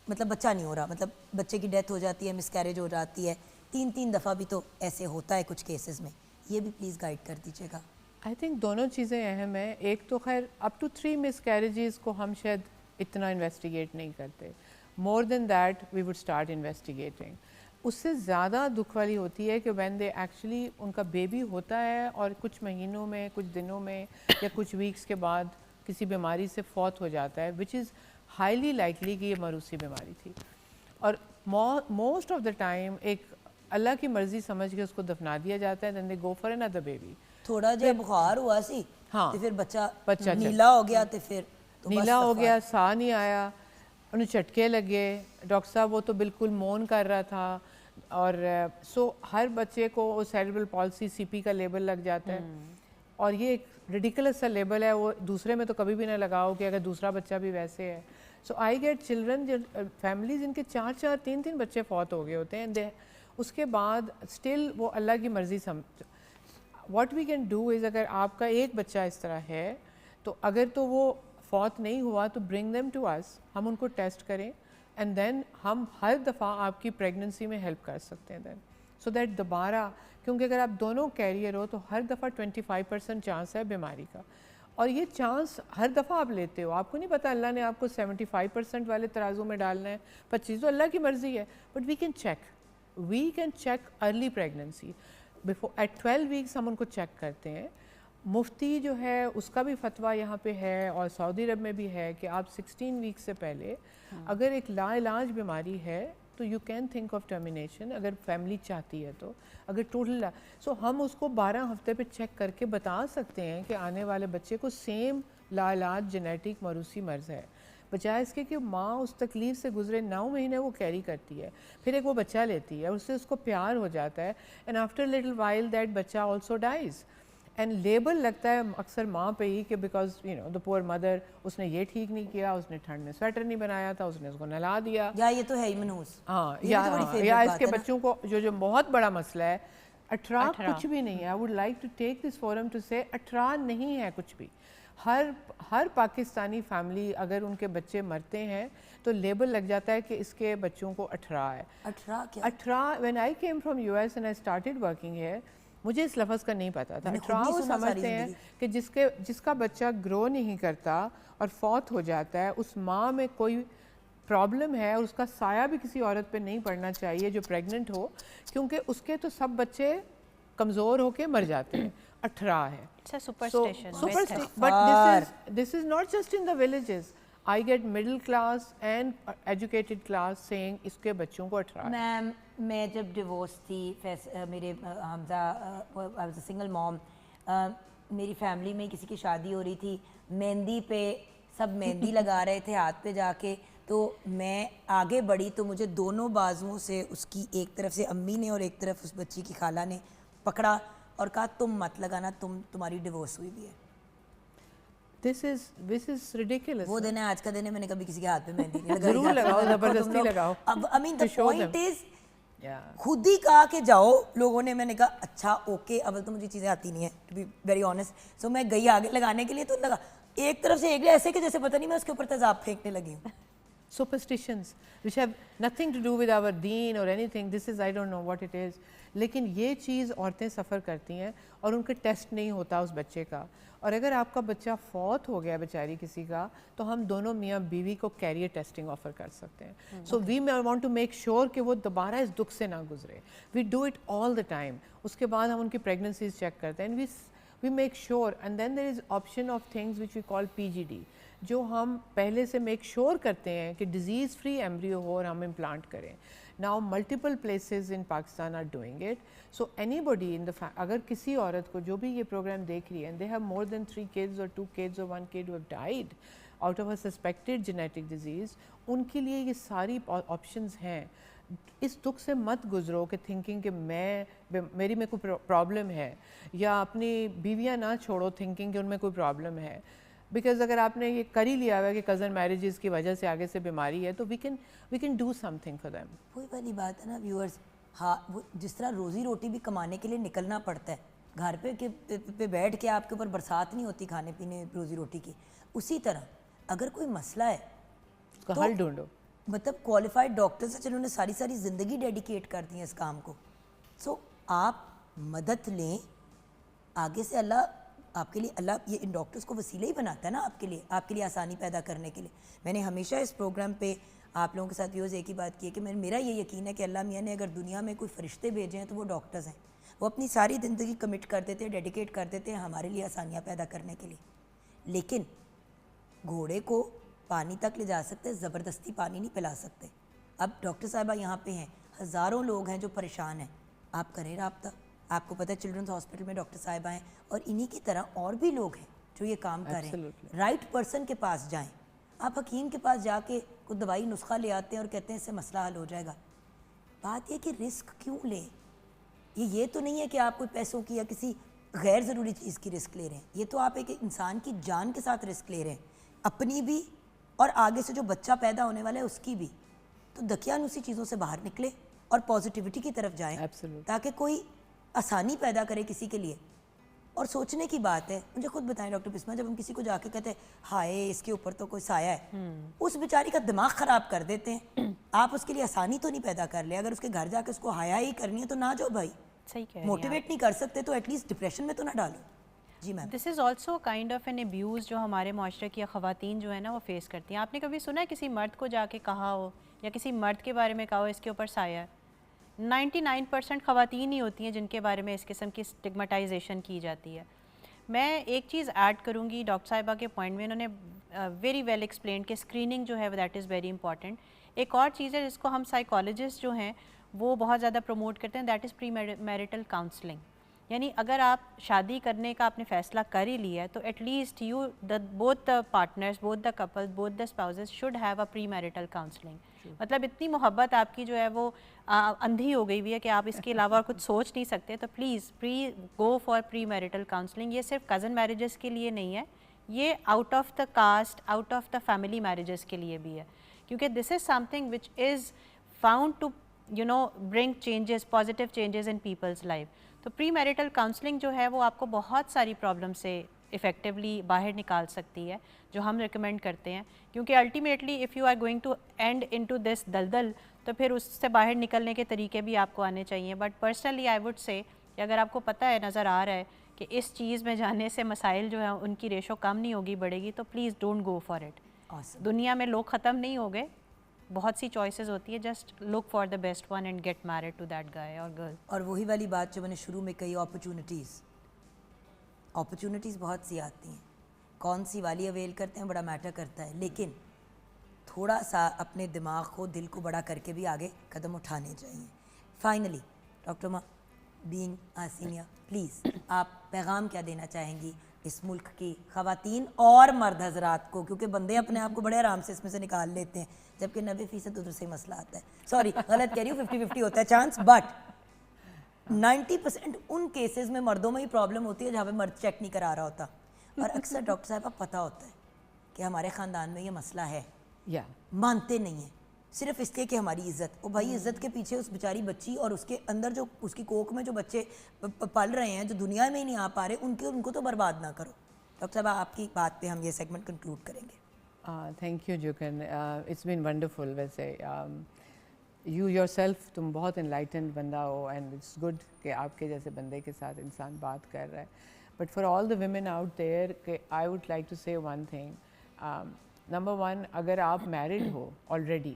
मतलब बच्चा नहीं हो रहा, मतलब बच्चे की डेथ हो जाती है, मिसकैरेज हो जाती है, 3 दफ़ा भी तो ऐसे होता है कुछ केसेस में। ये भी प्लीज़ गाइड कर दीजिएगा। आई थिंक दोनों चीज़ें अहम हैं। एक तो खैर अप टू 3 मिसकैरेजेस को हम शायद इतना इन्वेस्टिगेट नहीं करते, more than that we would start investigating. उससे ज़्यादा दुख वाली होती है कि व्हेन दे एक्चुअली उनका बेबी होता है और कुछ महीनों में, कुछ दिनों में या कुछ वीक्स के बाद किसी बीमारी से फौत हो जाता है, विच इज़ हाईली लाइकली कि ये मरूसी बीमारी थी, और मोस्ट ऑफ द टाइम एक अल्लाह की मर्ज़ी समझ के उसको दफना दिया जाता है, then they go for another baby. थोड़ा जब बुखार हुआ सी, हाँ, तो फिर बच्चा चल- नीला हो गया, तो फिर तो नीला हो गया, साह नहीं आया, उन्हें झटके लगे, डॉक्टर साहब वो तो बिल्कुल मौन कर रहा था, और सो हर बच्चे को वो सेरेब्रल पॉलिसी CP का लेबल लग जाता है, और ये एक रिडिकुलस सा लेबल है, वो दूसरे में तो कभी भी ना लगाओ कि अगर दूसरा बच्चा भी वैसे है। सो आई गेट चिल्ड्रन, जो फैमिलीज जिनके 4-4, 3-3 बच्चे फौत हो गए होते हैं, उसके बाद स्टिल वो अल्लाह की मर्ज़ी what we can do is, अगर आपका एक बच्चा इस तरह है तो अगर तो वो फौत नहीं हुआ तो ब्रिंग देम टू अस, हम उनको टेस्ट करें, एंड देन हम हर दफ़ा आपकी प्रेगनेंसी में हेल्प कर सकते हैं देन, सो दैट दोबारा, क्योंकि अगर आप दोनों कैरियर हो तो हर दफ़ा 25% चांस है बीमारी का, और ये चांस हर दफ़ा आप लेते हो, आपको नहीं पता अल्लाह ने आपको 75% वाले तराजू में डालना है, 25 तो अल्लाह की मर्ज़ी है, but we can check early pregnancy before at 12 weeks हम उनको चेक करते हैं। मुफ्ती जो है उसका भी फतवा यहाँ पे है, और सऊदी अरब में भी है कि आप 16 वीक से पहले अगर एक लाइलाज बीमारी है तो you can think of termination, अगर फैमिली चाहती है तो। अगर टोटल सो हम उसको 12 हफ्ते पे चेक करके बता सकते हैं कि आने वाले बच्चे को सेम लाइलाज जेनेटिक मरूसी मर्ज़ है, बजाय इसके कि माँ उस तकलीफ़ से गुजरे 9 महीने वो कैरी करती है, फिर एक वो बच्चा लेती है, उससे उसको प्यार हो जाता है, and after little while that बच्चा ऑल्सो डाइज़, एंड लेबल लगता है अक्सर माँ पे ही कि because you know the poor mother, उसने ये ठीक नहीं किया, उसने ठंड में स्वेटर नहीं बनाया था, उसने उसको नहला दिया, या ये तो है ही मनहूस। हाँ, ये तो बड़ी favorite या बात इसके है ना। बच्चों को जो बहुत बड़ा मसला है, अठारह कुछ भी नहीं है। I would like to take this forum to say 18 नहीं है कुछ भी। हर पाकिस्तानी फैमिली अगर उनके बच्चे मरते हैं तो लेबल लग जाता है कि इसके बच्चों को 18 है। 18 क्या? 18 when I came from US and I started working here, मुझे इस लफ्ज़ का नहीं पता था। 18 वो समझते हैं कि जिसका बच्चा ग्रो नहीं करता और फौत हो जाता है, उस माँ में कोई प्रॉब्लम है और उसका साया भी किसी औरत पे नहीं पड़ना चाहिए जो प्रेग्नेंट हो, क्योंकि उसके तो सब बच्चे कमज़ोर होके मर जाते हैं। 18 है। But this is not just in the villages. I get middle class and educated class saying इसके बच्चों को 18 है। मैम, मैं जब डिवोर्स थी, मेरे Hamza I was a single mom, मेरी फैमिली में किसी की शादी हो रही थी, मेहंदी पे सब मेहंदी लगा रहे थे हाथ पे जाके, तो मैं आगे बढ़ी तो मुझे दोनों बाजुओं से उसकी एक तरफ से अम्मी ने और एक तरफ उस बच्ची की खाला ने पकड़ा और कहा तुम मत लगाना, तुम्हारी डिवोर्स हुई भी है। This is ridiculous. वो दिन है, आज का दिन है, मैंने कभी किसी के हाथ पे मेहंदी नहीं लगाई। जरूर लगाओ, जबरदस्ती लगाओ। अब I mean the To show point them. Is Yeah. खुद ही कहा कि जाओ लोगों ने, मैंने कहा अच्छा ओके, अब तो मुझे चीज़ें आती नहीं है टू बी वेरी ऑनेस्ट। सो मैं गई आगे लगाने के लिए, तो लगा एक तरफ से एक ऐसे कि जैसे पता नहीं मैं उसके ऊपर तेजाब फेंकने लगी हूँ। Superstitions which have nothing to do with our deen or anything, this is I don't know what it is, लेकिन ये चीज़ औरतें सफ़र करती हैं और उनका टेस्ट नहीं होता उस बच्चे का, और अगर आपका बच्चा फौत हो गया बेचारी किसी का, तो हम दोनों मियाँ बीवी को कैरियर टेस्टिंग ऑफर कर सकते हैं। So we want to make sure कि वो दोबारा इस दुख से ना गुजरे। We do it all the time. उसके बाद हम उनकी प्रेगनेंसीज चेक करते हैं, and we make sure, and then there is option of things which we call PGD, जो हम पहले से मेक श्योर करते हैं कि डिजीज़ फ्री एम्ब्रियो हो और हम इम्प्लांट करें। Now multiple places in Pakistan are doing it. So anybody in the अगर किसी औरत को जो भी ये प्रोग्राम देख रही है and they have more than 3 kids or 2 kids or 1 kid who have died out of a suspected genetic disease, उनके लिए ये सारी ऑप्शंस हैं। इस दुख से मत गुजरो कि थिंकिंग कि मेरी में कोई प्रॉब्लम है, या अपनी बीवियाँ ना छोड़ो थिंकिंग कि उनमें कोई प्रॉब्लम है। बिकॉज अगर आपने ये कर ही लिया हुआ है कि कज़न मैरिजेस की वजह से आगे से बीमारी है, तो we can do something for them. वही वाली बात है ना व्यूअर्स, हाँ वो जिस तरह रोज़ी रोटी भी कमाने के लिए निकलना पड़ता है, घर पे बैठ के आपके ऊपर बरसात नहीं होती खाने पीने रोज़ी रोटी की, उसी तरह अगर कोई मसला है उसका तो हल ढूंढो। मतलब क्वालिफाइड डॉक्टर्स हैं जिन्होंने सारी ज़िंदगी डेडिकेट कर दी है इस काम को। सो आप मदद लें, आगे से अल्लाह आपके लिए, अल्लाह ये इन डॉक्टर्स को वसीला ही बनाता है ना आपके लिए आसानी पैदा करने के लिए। मैंने हमेशा इस प्रोग्राम पे आप लोगों के साथ व्यूअर्स एक ही बात की है कि मेरा ये यकीन है कि अल्लाह मियाँ ने अगर दुनिया में कोई फरिश्ते भेजे हैं तो वो डॉक्टर्स हैं। वो अपनी सारी ज़िंदगी कमिट कर देते हैं, डेडिकेट कर देते हैं हमारे लिए आसानियाँ पैदा करने के लिए। लेकिन घोड़े को पानी तक ले जा सकते, ज़बरदस्ती पानी नहीं पिला सकते। अब डॉक्टर साहिबा यहाँ पे हैं, हज़ारों लोग हैं जो परेशान हैं, आप करें रब्ता। आपको पता है चिल्ड्रंस हॉस्पिटल में डॉक्टर साहिबा हैं, और इन्हीं की तरह और भी लोग हैं जो ये काम करें। राइट पर्सन के पास जाएं। आप हकीम के पास जाके कोई दवाई नुस्खा ले आते हैं और कहते हैं इससे मसला हल हो जाएगा। बात यह कि रिस्क क्यों लें? ये तो नहीं है कि आप कोई पैसों की या किसी गैर ज़रूरी चीज़ की रिस्क ले रहे हैं, ये तो आप एक इंसान की जान के साथ रिस्क ले रहे हैं, अपनी भी और आगे से जो बच्चा पैदा होने वाला है उसकी भी। तो दकियानुसी चीज़ों से बाहर निकले और पॉजिटिविटी की तरफ जाएं, ताकि कोई आसानी पैदा करे किसी के लिए। और सोचने की बात है, मुझे खुद बताएं डॉक्टर बिस्मा, जब हम किसी को जाके कहते हैं हाय इसके ऊपर तो कोई साया है, उस बेचारी का दिमाग ख़राब कर देते हैं। आप उसके लिए आसानी तो नहीं पैदा कर ले, अगर उसके घर जाके उसको हाया ही करनी है तो ना जाओ भाई। सही कह रही हैं। मोटिवेट नहीं कर सकते तो एटलीस्ट डिप्रेशन में तो ना डालो। जी ma'am. This is also kind of an abuse जो हमारे माशरे की ख़वातीन जो है ना वो फेस करती हैं। आपने कभी सुना है किसी मर्द को जाके कहा हो, या किसी मर्द के बारे में कहा हो इसके ऊपर साया है? 99% ख़वातीन ही होती हैं जिनके बारे में इस किस्म की स्टिग्मेटाइजेशन की जाती है। मैं एक चीज़ ऐड करूँगी डॉक्टर साहिबा के पॉइंट में, उन्होंने वेरी वेल एक्सप्लेन कि स्क्रीनिंग जो है दैट इज़ वेरी इंपॉर्टेंट। एक और चीज़ है जिसको हम साइकोलॉजिस्ट जो हैं वो बहुत ज़्यादा प्रमोट करते हैं, that is pre marital counselling. यानी अगर आप शादी करने का आपने फ़ैसला कर ही लिया है तो at least you both the partners, both the couples, both the spouses should have a pre marital counselling. मतलब इतनी मोहब्बत आपकी जो है वो अंधी हो गई हुई है कि आप इसके अलावा कुछ सोच नहीं सकते, तो please go for premarital counselling. ये सिर्फ कज़न मैरिजेस के लिए नहीं है, ये out of the caste, out of the family marriages के लिए भी है, क्योंकि this is something which is found to bring changes, positive changes in people's life. तो प्री मैरिटल काउंसलिंग जो है वो आपको बहुत सारी प्रॉब्लम से इफ़ेक्टिवली बाहर निकाल सकती है, जो हम रिकमेंड करते हैं, क्योंकि ultimately if you are going to end into this दलदल तो फिर उससे बाहर निकलने के तरीके भी आपको आने चाहिए। But personally I would say कि अगर आपको पता है, नज़र आ रहा है कि इस चीज़ में जाने से मसाइल जो है उनकी रेशो कम नहीं होगी, बढ़ेगी, तो please don't go for it. दुनिया में लोग ख़त्म नहीं हो गए, बहुत सी चॉइसेस होती है, just look for the best one and get married to that guy और गर्ल। और वही वाली बात जो मैंने शुरू में कही, अपॉर्चुनिटीज़ बहुत सी आती हैं, कौन सी वाली अवेल करते हैं बड़ा मैटर करता है, लेकिन थोड़ा सा अपने दिमाग को, दिल को बड़ा करके भी आगे कदम उठाने चाहिए। फाइनली डॉक्टर माँ, बीइंग आसिनिया, प्लीज़ आप पैगाम क्या देना चाहेंगी इस मुल्क की ख़वातीन और मर्द हजरात को, क्योंकि बंदे अपने आप को बड़े आराम से इसमें से निकाल लेते हैं, जबकि 90% उधर से ही मसला आता है। सॉरी गलत कह रही हूँ, 50-50 होता है चांस, बट 90% उन केसेस में मर्दों में ही प्रॉब्लम होती है जहाँ पे मर्द चेक नहीं करा रहा होता। और अक्सर डॉक्टर साहब पता होता है कि हमारे ख़ानदान में ये मसला है, मानते नहीं हैं सिर्फ इसलिए कि हमारी इज्जत, ओ भाई इज्जत के पीछे उस बेचारी बच्ची और उसके अंदर जो उसकी कोख में जो बच्चे पल रहे हैं, जो दुनिया में ही नहीं आ पा रहे, उनको तो बर्बाद ना करो। डॉक्टर साहब आपकी बात पे हम ये सेगमेंट कंक्लूड करेंगे। Thank you Jugan, it's been wonderful. वैसे यू योरसेल्फ तुम बहुत इनलाइटेंड बंदा हो एंड इट्स गुड कि आपके जैसे बंदे के साथ इंसान बात कर रहा है। But for all the women out there, I would like to say one thing. Number one, अगर आप मैरिड हो ऑलरेडी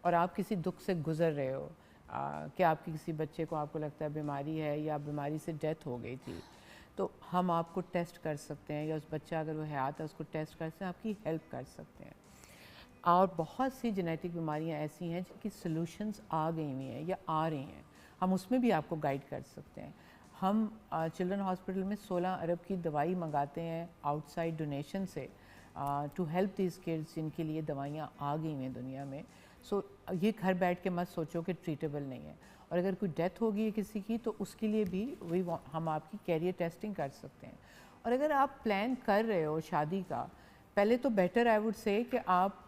और आप किसी दुख से गुज़र रहे हो, कि आपके किसी बच्चे को आपको लगता है बीमारी है या बीमारी से डेथ हो गई थी, तो हम आपको टेस्ट कर सकते हैं, या उस बच्चा अगर वो हयात है उसको टेस्ट कर सकते हैं, आपकी हेल्प कर सकते हैं। और बहुत सी जेनेटिक बीमारियां ऐसी हैं जिनकी सॉल्यूशंस आ गई हुई हैं या आ रही हैं, हम उसमें भी आपको गाइड कर सकते हैं। हम चिल्ड्रन हॉस्पिटल में 16 अरब की दवाई मंगाते हैं आउटसाइड डोनेशन से, टू हेल्प दीज किड्स जिनके लिए दवाइयाँ आ गई हैं दुनिया में। सो ये घर बैठ के मत सोचो कि ट्रीटेबल नहीं है। और अगर कोई डेथ होगी है किसी की, तो उसके लिए भी हम आपकी कैरियर टेस्टिंग कर सकते हैं। और अगर आप प्लान कर रहे हो शादी का, पहले तो बेटर आई वुड से कि आप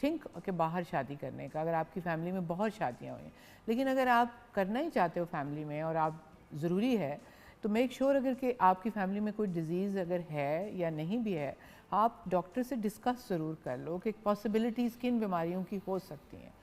थिंक कि बाहर शादी करने का, अगर आपकी फैमिली में बहुत शादियाँ हुई हैं, लेकिन अगर आप करना ही चाहते हो फैमिली में और आप ज़रूरी है, तो मेक श्योर अगर कि आपकी फैमिली में कोई डिज़ीज़ अगर है या नहीं भी है, आप डॉक्टर से डिस्कस ज़रूर कर लो कि पॉसिबिलिटीज़ किन बीमारियों की हो सकती हैं।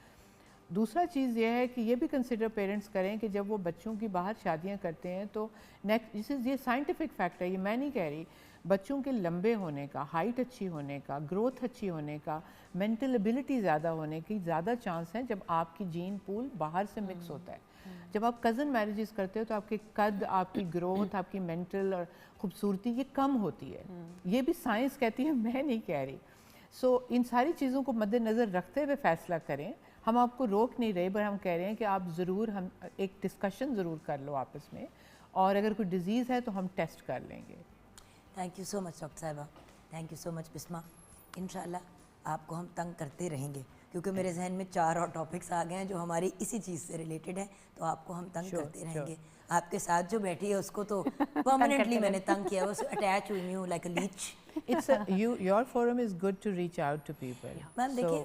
दूसरा चीज़ ये है कि ये भी कंसिडर पेरेंट्स करें कि जब वो बच्चों की बाहर शादियां करते हैं, तो नेक्स्ट ये साइंटिफिक फैक्ट है, ये मैं नहीं कह रही, बच्चों के लंबे होने का, हाइट अच्छी होने का, ग्रोथ अच्छी होने का, मेंटल एबिलिटी ज़्यादा होने की ज़्यादा चांस है जब आपकी जीन पूल बाहर से मिक्स होता है। जब आप कज़न मैरिजेस करते हो तो आपके कद, आपकी ग्रोथ, आपकी मेंटल और खूबसूरती ये कम होती है। ये भी साइंस कहती है, मैं नहीं कह रही। सो इन सारी चीज़ों को मद्देनज़र रखते हुए फ़ैसला करें। हम आपको रोक नहीं रहे, पर हम कह रहे हैं कि आप ज़रूर हम एक डिस्कशन ज़रूर कर लो आपस में, और अगर कोई डिज़ीज़ है तो हम टेस्ट कर लेंगे। Thank you so much doctor साहिबा, thank you so much Bisma. इंशाल्लाह आपको हम तंग करते रहेंगे, क्योंकि मेरे जहन में 4 और टॉपिक्स आ गए हैं जो हमारी इसी चीज़ से रिलेटेड हैं, तो आपको हम तंग करते रहेंगे। आपके साथ जो बैठी है उसको तो परमानेंटली मैंने तंग किया, वो अटैच हुई हूँ like a leech. It's your forum is good to reach out to people. Ma'am देखिए,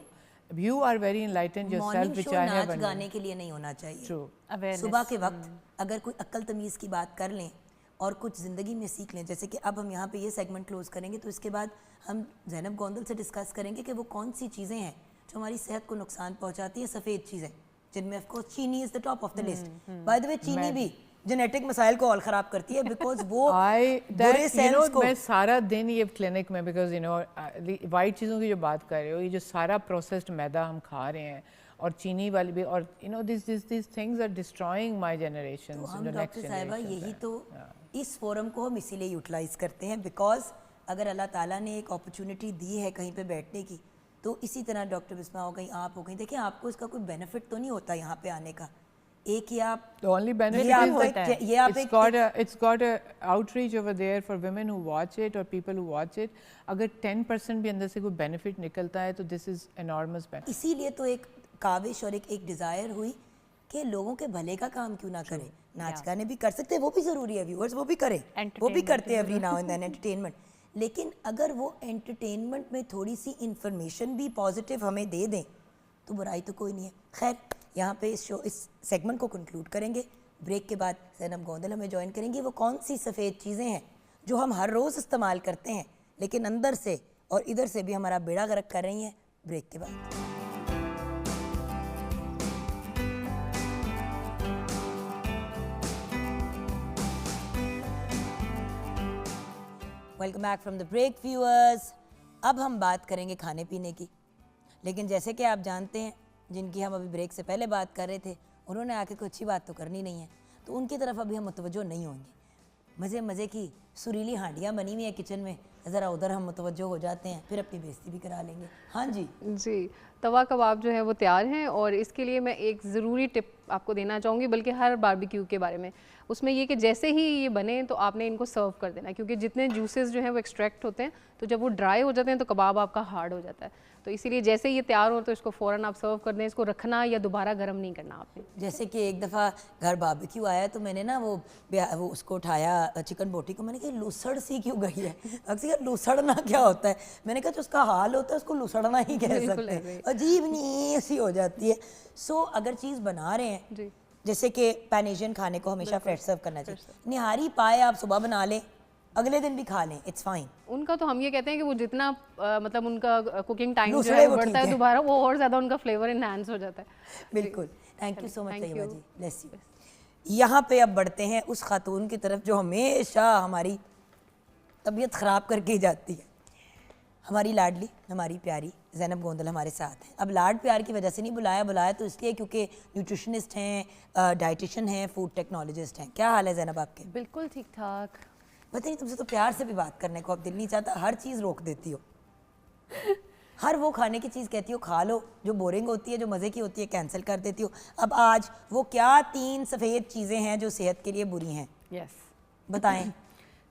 you are very enlightened yourself, which I have. नाच गाने के लिए नहीं होना चाहिए। True. सुबह के वक्त अगर कोई अक्ल तमीज़ की बात कर लें और कुछ ज़िंदगी में सीख लें, जैसे कि अब हम यहाँ पे ये सेगमेंट क्लोज करेंगे, तो इसके बाद हम ज़ैनब गोंदल से डिस्कस करेंगे कि वो कौन सी चीज़ें हैं जो हमारी सेहत को नुकसान पहुँचाती है, सफ़ेद चीज़ें, जिनमें ऑफ कोर्स चीनी is the top of the list. By the way चीनी भी जेनेटिक मसाइल को और ख़राब करती है, बिकॉज वो बुरे सेल्स को। मैं सारा दिन ये क्लिनिक में, बिकॉज वाइट चीज़ों की जो बात कर रहे हो, ये जो सारा प्रोसेस्ड मैदा हम खा रहे हैं और चीनी वाली भी, और this things are destroying my generation. हम डॉक्टर साहिबा यही तो इस फोरम को हम इसीलिए यूटिलाइज करते हैं, बिकॉज अगर अल्लाह ताला ने एक अपॉर्चुनिटी दी है कहीं पे बैठने की, तो इसी तरह डॉक्टर बिस्मा हो गई, आप हो गई, देखिए आपको इसका कोई बेनिफिट तो नहीं होता यहाँ पे आने का, एक ही आप The only benefit ये is होता है, ये आप it's got a outreach over there for women who watch it or people who watch it. अगर 10% भी अंदर से कोई बेनिफिट निकलता है तो this is enormous benefit. इसीलिए तो एक काविश और एक डिज़ायर हुई कि लोगों के भले का काम क्यों ना करें। नाच गाने भी कर सकते हैं, वो भी ज़रूरी है, व्यूअर्स वो भी करें, वो भी करते हैं every now and then entertainment, लेकिन अगर वो एंटरटेनमेंट में थोड़ी सी इंफॉर्मेशन भी पॉजिटिव हमें दे दें तो बुराई तो कोई नहीं है। खैर, यहाँ पे इस सेगमेंट को कंक्लूड करेंगे। ब्रेक के बाद ज़ैनब गोंदल हमें ज्वाइन करेंगी। वो कौन सी सफ़ेद चीज़ें हैं जो हम हर रोज़ इस्तेमाल करते हैं लेकिन अंदर से और इधर से भी हमारा बेड़ा गर्क कर रही हैं। ब्रेक के बाद welcome back from the break viewers. अब हम बात करेंगे खाने पीने की, लेकिन जैसे कि आप जानते हैं, जिनकी हम अभी ब्रेक से पहले बात कर रहे थे, उन्होंने आके कोई अच्छी बात तो करनी नहीं है, तो उनकी तरफ अभी हम मुतवज्जो नहीं होंगे। मज़े मज़े की सुरीली हांडियाँ बनी हुई है किचन में, ज़रा उधर हम मुतवज्जो हो जाते हैं, फिर अपनी बेइज्जती भी करा लेंगे। हाँ जी जी, तवा कबाब जो है वो तैयार हैं और इसके लिए मैं एक ज़रूरी टिप आपको देना चाहूँगी, बल्कि हर बारबेक्यू के बारे में। उसमें ये कि जैसे ही ये बने तो आपने इनको सर्व कर देना, क्योंकि जितने जूसेस जो हैं वो एक्सट्रैक्ट होते हैं, तो जब वो ड्राई हो जाते हैं तो कबाब आपका हार्ड हो जाता है। तो इसीलिए जैसे ही ये तैयार हो तो इसको फ़ौरन आप सर्व कर दें। इसको रखना या दोबारा गर्म नहीं करना आपने। जैसे कि एक दफ़ा घर बारबेक्यू आया तो मैंने ना वो उसको उठाया चिकन बोटी को, मैंने कहा लुसड़ सी क्यों गई है। अक्सर लुसड़ना क्या होता है, मैंने कहा जो उसका हाल होता है उसको लुसड़ना ही कह सकते हैं, अजीब नहीं सी हो जाती है। सो अगर चीज़ बना रहे हैं जैसे कि पैन एशियन खाने को हमेशा फ्रेश सर्व करना चाहिए। निहारी पाए आप सुबह बना लें, अगले दिन भी खा लें, इट्स फाइन। उनका तो हम ये कहते हैं कि वो जितना मतलब उनका कुकिंग टाइम जो है वो बढ़ता है दोबारा, वो और ज़्यादा उनका फ्लेवर इन्हांस हो जाता है। बिल्कुल, thank you so much Tayyaba ji, bless you. यहाँ पे अब बढ़ते हैं उस खातून की तरफ जो हमेशा हमारी तबीयत ख़राब करके ही जाती है। हमारी लाडली, हमारी प्यारी ज़ैनब गोंदल हमारे साथ हैं। अब लाड प्यार की वजह से नहीं बुलाया तो इसलिए क्योंकि न्यूट्रिशनिस्ट हैं, डाइटिशियन हैं, फूड टेक्नोलॉजिस्ट हैं। क्या हाल है ज़ैनब आपके? बिल्कुल ठीक ठाक। पता नहीं तुमसे तो प्यार से भी बात करने को अब दिल नहीं चाहता, हर चीज़ रोक देती हो। हर वो खाने की चीज़ कहती हो खा लो जो बोरिंग होती है, जो मज़े की होती है कैंसिल कर देती हो। अब आज वो क्या 3 सफ़ेद चीज़ें हैं जो सेहत के लिए बुरी हैं? यस, बताएं।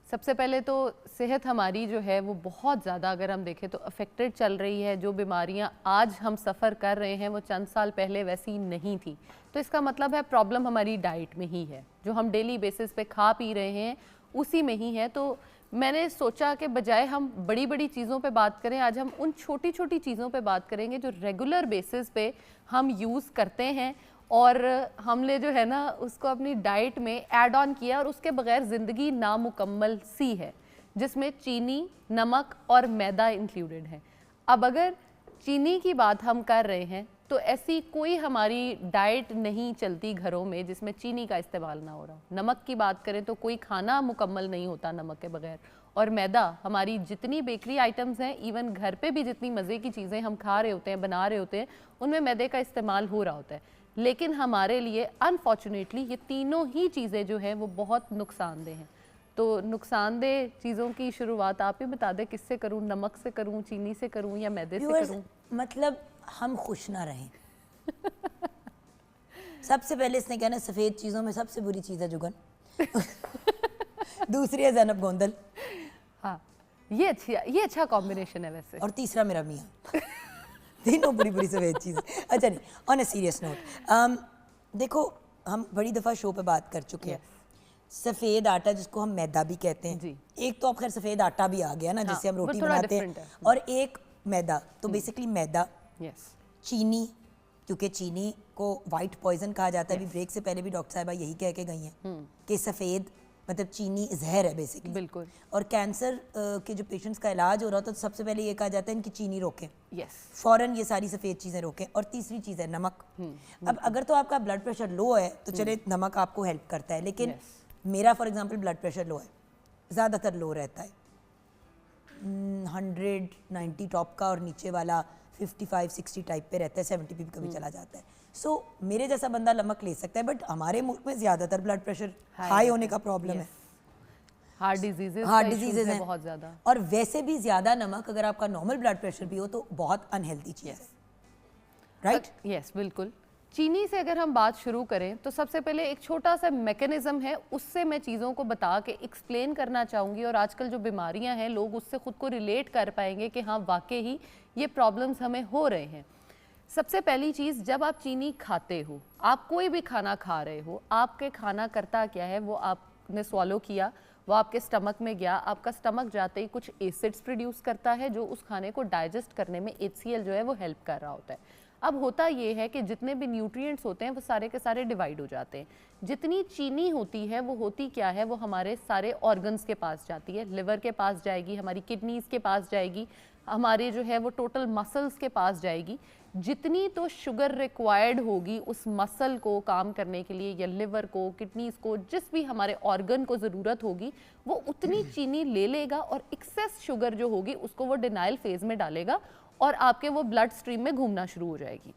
सबसे पहले तो सेहत हमारी जो है वो बहुत ज़्यादा अगर हम देखें तो अफेक्टेड चल रही है। जो बीमारियां आज हम सफ़र कर रहे हैं वो चंद साल पहले वैसी नहीं थी। तो इसका मतलब है प्रॉब्लम हमारी डाइट में ही है, जो हम डेली बेसिस पे खा पी रहे हैं उसी में ही है। तो मैंने सोचा कि बजाय हम बड़ी बड़ी चीज़ों पे बात करें, आज हम उन छोटी छोटी चीज़ों पे बात करेंगे जो रेगुलर बेसिस पे हम यूज़ करते हैं और हमने जो है ना उसको अपनी डाइट में ऐड ऑन किया और उसके बगैर ज़िंदगी नामुकम्मल सी है, जिसमें चीनी, नमक और मैदा इंक्लूडेड है। अब अगर चीनी की बात हम कर रहे हैं तो ऐसी कोई हमारी डाइट नहीं चलती घरों में जिसमें चीनी का इस्तेमाल ना हो रहा हो। नमक की बात करें तो कोई खाना मुकम्मल नहीं होता नमक के बगैर। और मैदा, हमारी जितनी बेकरी आइटम्स हैं, इवन घर पे भी जितनी मज़े की चीज़ें हम खा रहे होते हैं, बना रहे होते हैं, उनमें मैदे का इस्तेमाल हो रहा होता है। लेकिन हमारे लिए अनफॉर्चुनेटली ये तीनों ही चीज़ें जो हैं वो बहुत नुकसानदेह हैं। तो नुकसानदेह चीज़ों की शुरुआत आप ही बता दें, किससे करूं? नमक से करूं, चीनी से करूं या मैदे से करूं? मतलब हम खुश ना रहें। सबसे पहले इसने कहना सफ़ेद चीज़ों में सबसे बुरी चीज़ है जुगन। दूसरी है ज़ैनब गोंदल। हाँ, ये अच्छा कॉम्बिनेशन है वैसे। और तीसरा मेरा मियाँ। तीनों बुरी बुरी सफ़ेद चीज़ें। अच्छा नहीं, ऑन ए सीरियस नोट, देखो हम बड़ी दफ़ा शो पे बात कर चुके हैं। सफ़ेद आटा जिसको हम मैदा भी कहते हैं जी। एक तो अब खैर सफ़ेद आटा भी आ गया ना, जिससे हम रोटी बनाते हैं, और एक मैदा। तो बेसिकली मैदा, चीनी, क्योंकि चीनी को वाइट पॉइजन कहा जाता है। अभी ब्रेक से पहले भी डॉक्टर साहिबा यही कह के गई हैं कि सफ़ेद मतलब चीनी जहर है बेसिकली। बिल्कुल। और कैंसर के जो पेशेंट्स का इलाज हो रहा था तो सबसे पहले ये कहा जाता है इनकी चीनी रोकें, फ़ौरन ये सारी सफ़ेद चीज़ें रोकें। और तीसरी चीज़ है नमक। अब अगर तो आपका ब्लड प्रेशर लो है तो चले नमक आपको हेल्प करता है, लेकिन मेरा for example blood pressure low है, ज़्यादातर लो रहता है, 190 टॉप का और नीचे वाला 55-60 टाइप पे रहता है, 70 पे भी कभी चला जाता है। सो मेरे जैसा बंदा नमक ले सकता है, बट हमारे मुल्क में ज़्यादातर ब्लड प्रेशर हाई होने का प्रॉब्लम है। हार्ट डिजीजेज हैं बहुत ज़्यादा, और वैसे भी ज़्यादा नमक अगर आपका नॉर्मल ब्लड प्रेशर भी हो तो बहुत अनहेल्दी चीज़ है, राइट? यस, बिल्कुल। चीनी से अगर हम बात शुरू करें तो सबसे पहले एक छोटा सा मैकेनिज्म है, उससे मैं चीज़ों को बता के एक्सप्लेन करना चाहूँगी, और आजकल जो बीमारियां हैं लोग उससे ख़ुद को रिलेट कर पाएंगे कि हाँ वाकई ही ये प्रॉब्लम्स हमें हो रहे हैं। सबसे पहली चीज़, जब आप चीनी खाते हो, आप कोई भी खाना खा रहे हो, आपके खाना करता क्या है, वो आपने स्वॉलो किया, वो आपके स्टमक में गया, आपका स्टमक जाते ही कुछ एसिड्स प्रोड्यूस करता है जो उस खाने को डाइजेस्ट करने में HCl जो है वो हेल्प कर रहा होता है। अब होता ये है कि जितने भी न्यूट्रिएंट्स होते हैं वो सारे के सारे डिवाइड हो जाते हैं। जितनी चीनी होती है वो होती क्या है, वो हमारे सारे ऑर्गन्स के पास जाती है, लिवर के पास जाएगी, हमारी किडनीज़ के पास जाएगी, हमारे जो है वो टोटल मसल्स के पास जाएगी। जितनी तो शुगर रिक्वायर्ड होगी उस मसल को काम करने के लिए, या लिवर को, किडनीज़ को, जिस भी हमारे ऑर्गन को ज़रूरत होगी, वो उतनी चीनी ले लेगा और एक्सेस शुगर जो होगी उसको वो डिनाइल फेज़ में डालेगा और आपके वो ब्लड स्ट्रीम में घूमना शुरू हो जाएगी।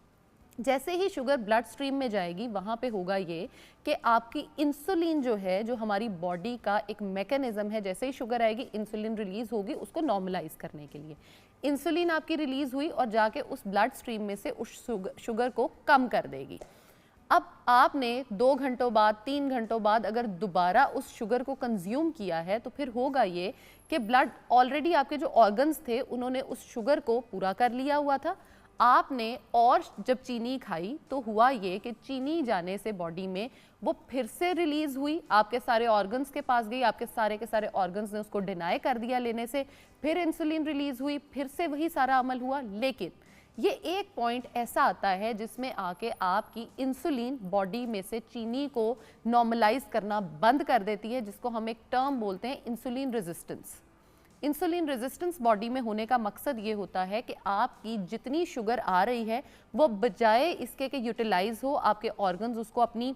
जैसे ही शुगर ब्लड स्ट्रीम में जाएगी वहाँ पे होगा ये कि आपकी इंसुलिन जो है, जो हमारी बॉडी का एक मैकेनिज्म है, जैसे ही शुगर आएगी इंसुलिन रिलीज़ होगी उसको नॉर्मलाइज करने के लिए। इंसुलिन आपकी रिलीज हुई और जाके उस ब्लड स्ट्रीम में से उस शुगर को कम कर देगी। अब आपने 2 घंटों बाद 3 घंटों बाद अगर दोबारा उस शुगर को कंज्यूम किया है तो फिर होगा ये कि ब्लड ऑलरेडी आपके जो ऑर्गन्स थे उन्होंने उस शुगर को पूरा कर लिया हुआ था। आपने और जब चीनी खाई तो हुआ ये कि चीनी जाने से बॉडी में वो फिर से रिलीज हुई, आपके सारे ऑर्गन्स के पास गई, आपके सारे के सारे ऑर्गन्स ने उसको डिनाई कर दिया लेने से, फिर इंसुलिन रिलीज हुई, फिर से वही सारा अमल हुआ। लेकिन ये एक पॉइंट ऐसा आता है जिसमें आके आपकी इंसुलिन बॉडी में से चीनी को नॉर्मलाइज करना बंद कर देती है, जिसको हम एक टर्म बोलते हैं insulin resistance. Insulin resistance body में होने का मकसद ये होता है कि आपकी जितनी शुगर आ रही है वो बजाय इसके कि यूटिलाइज हो, आपके ऑर्गन्स उसको अपनी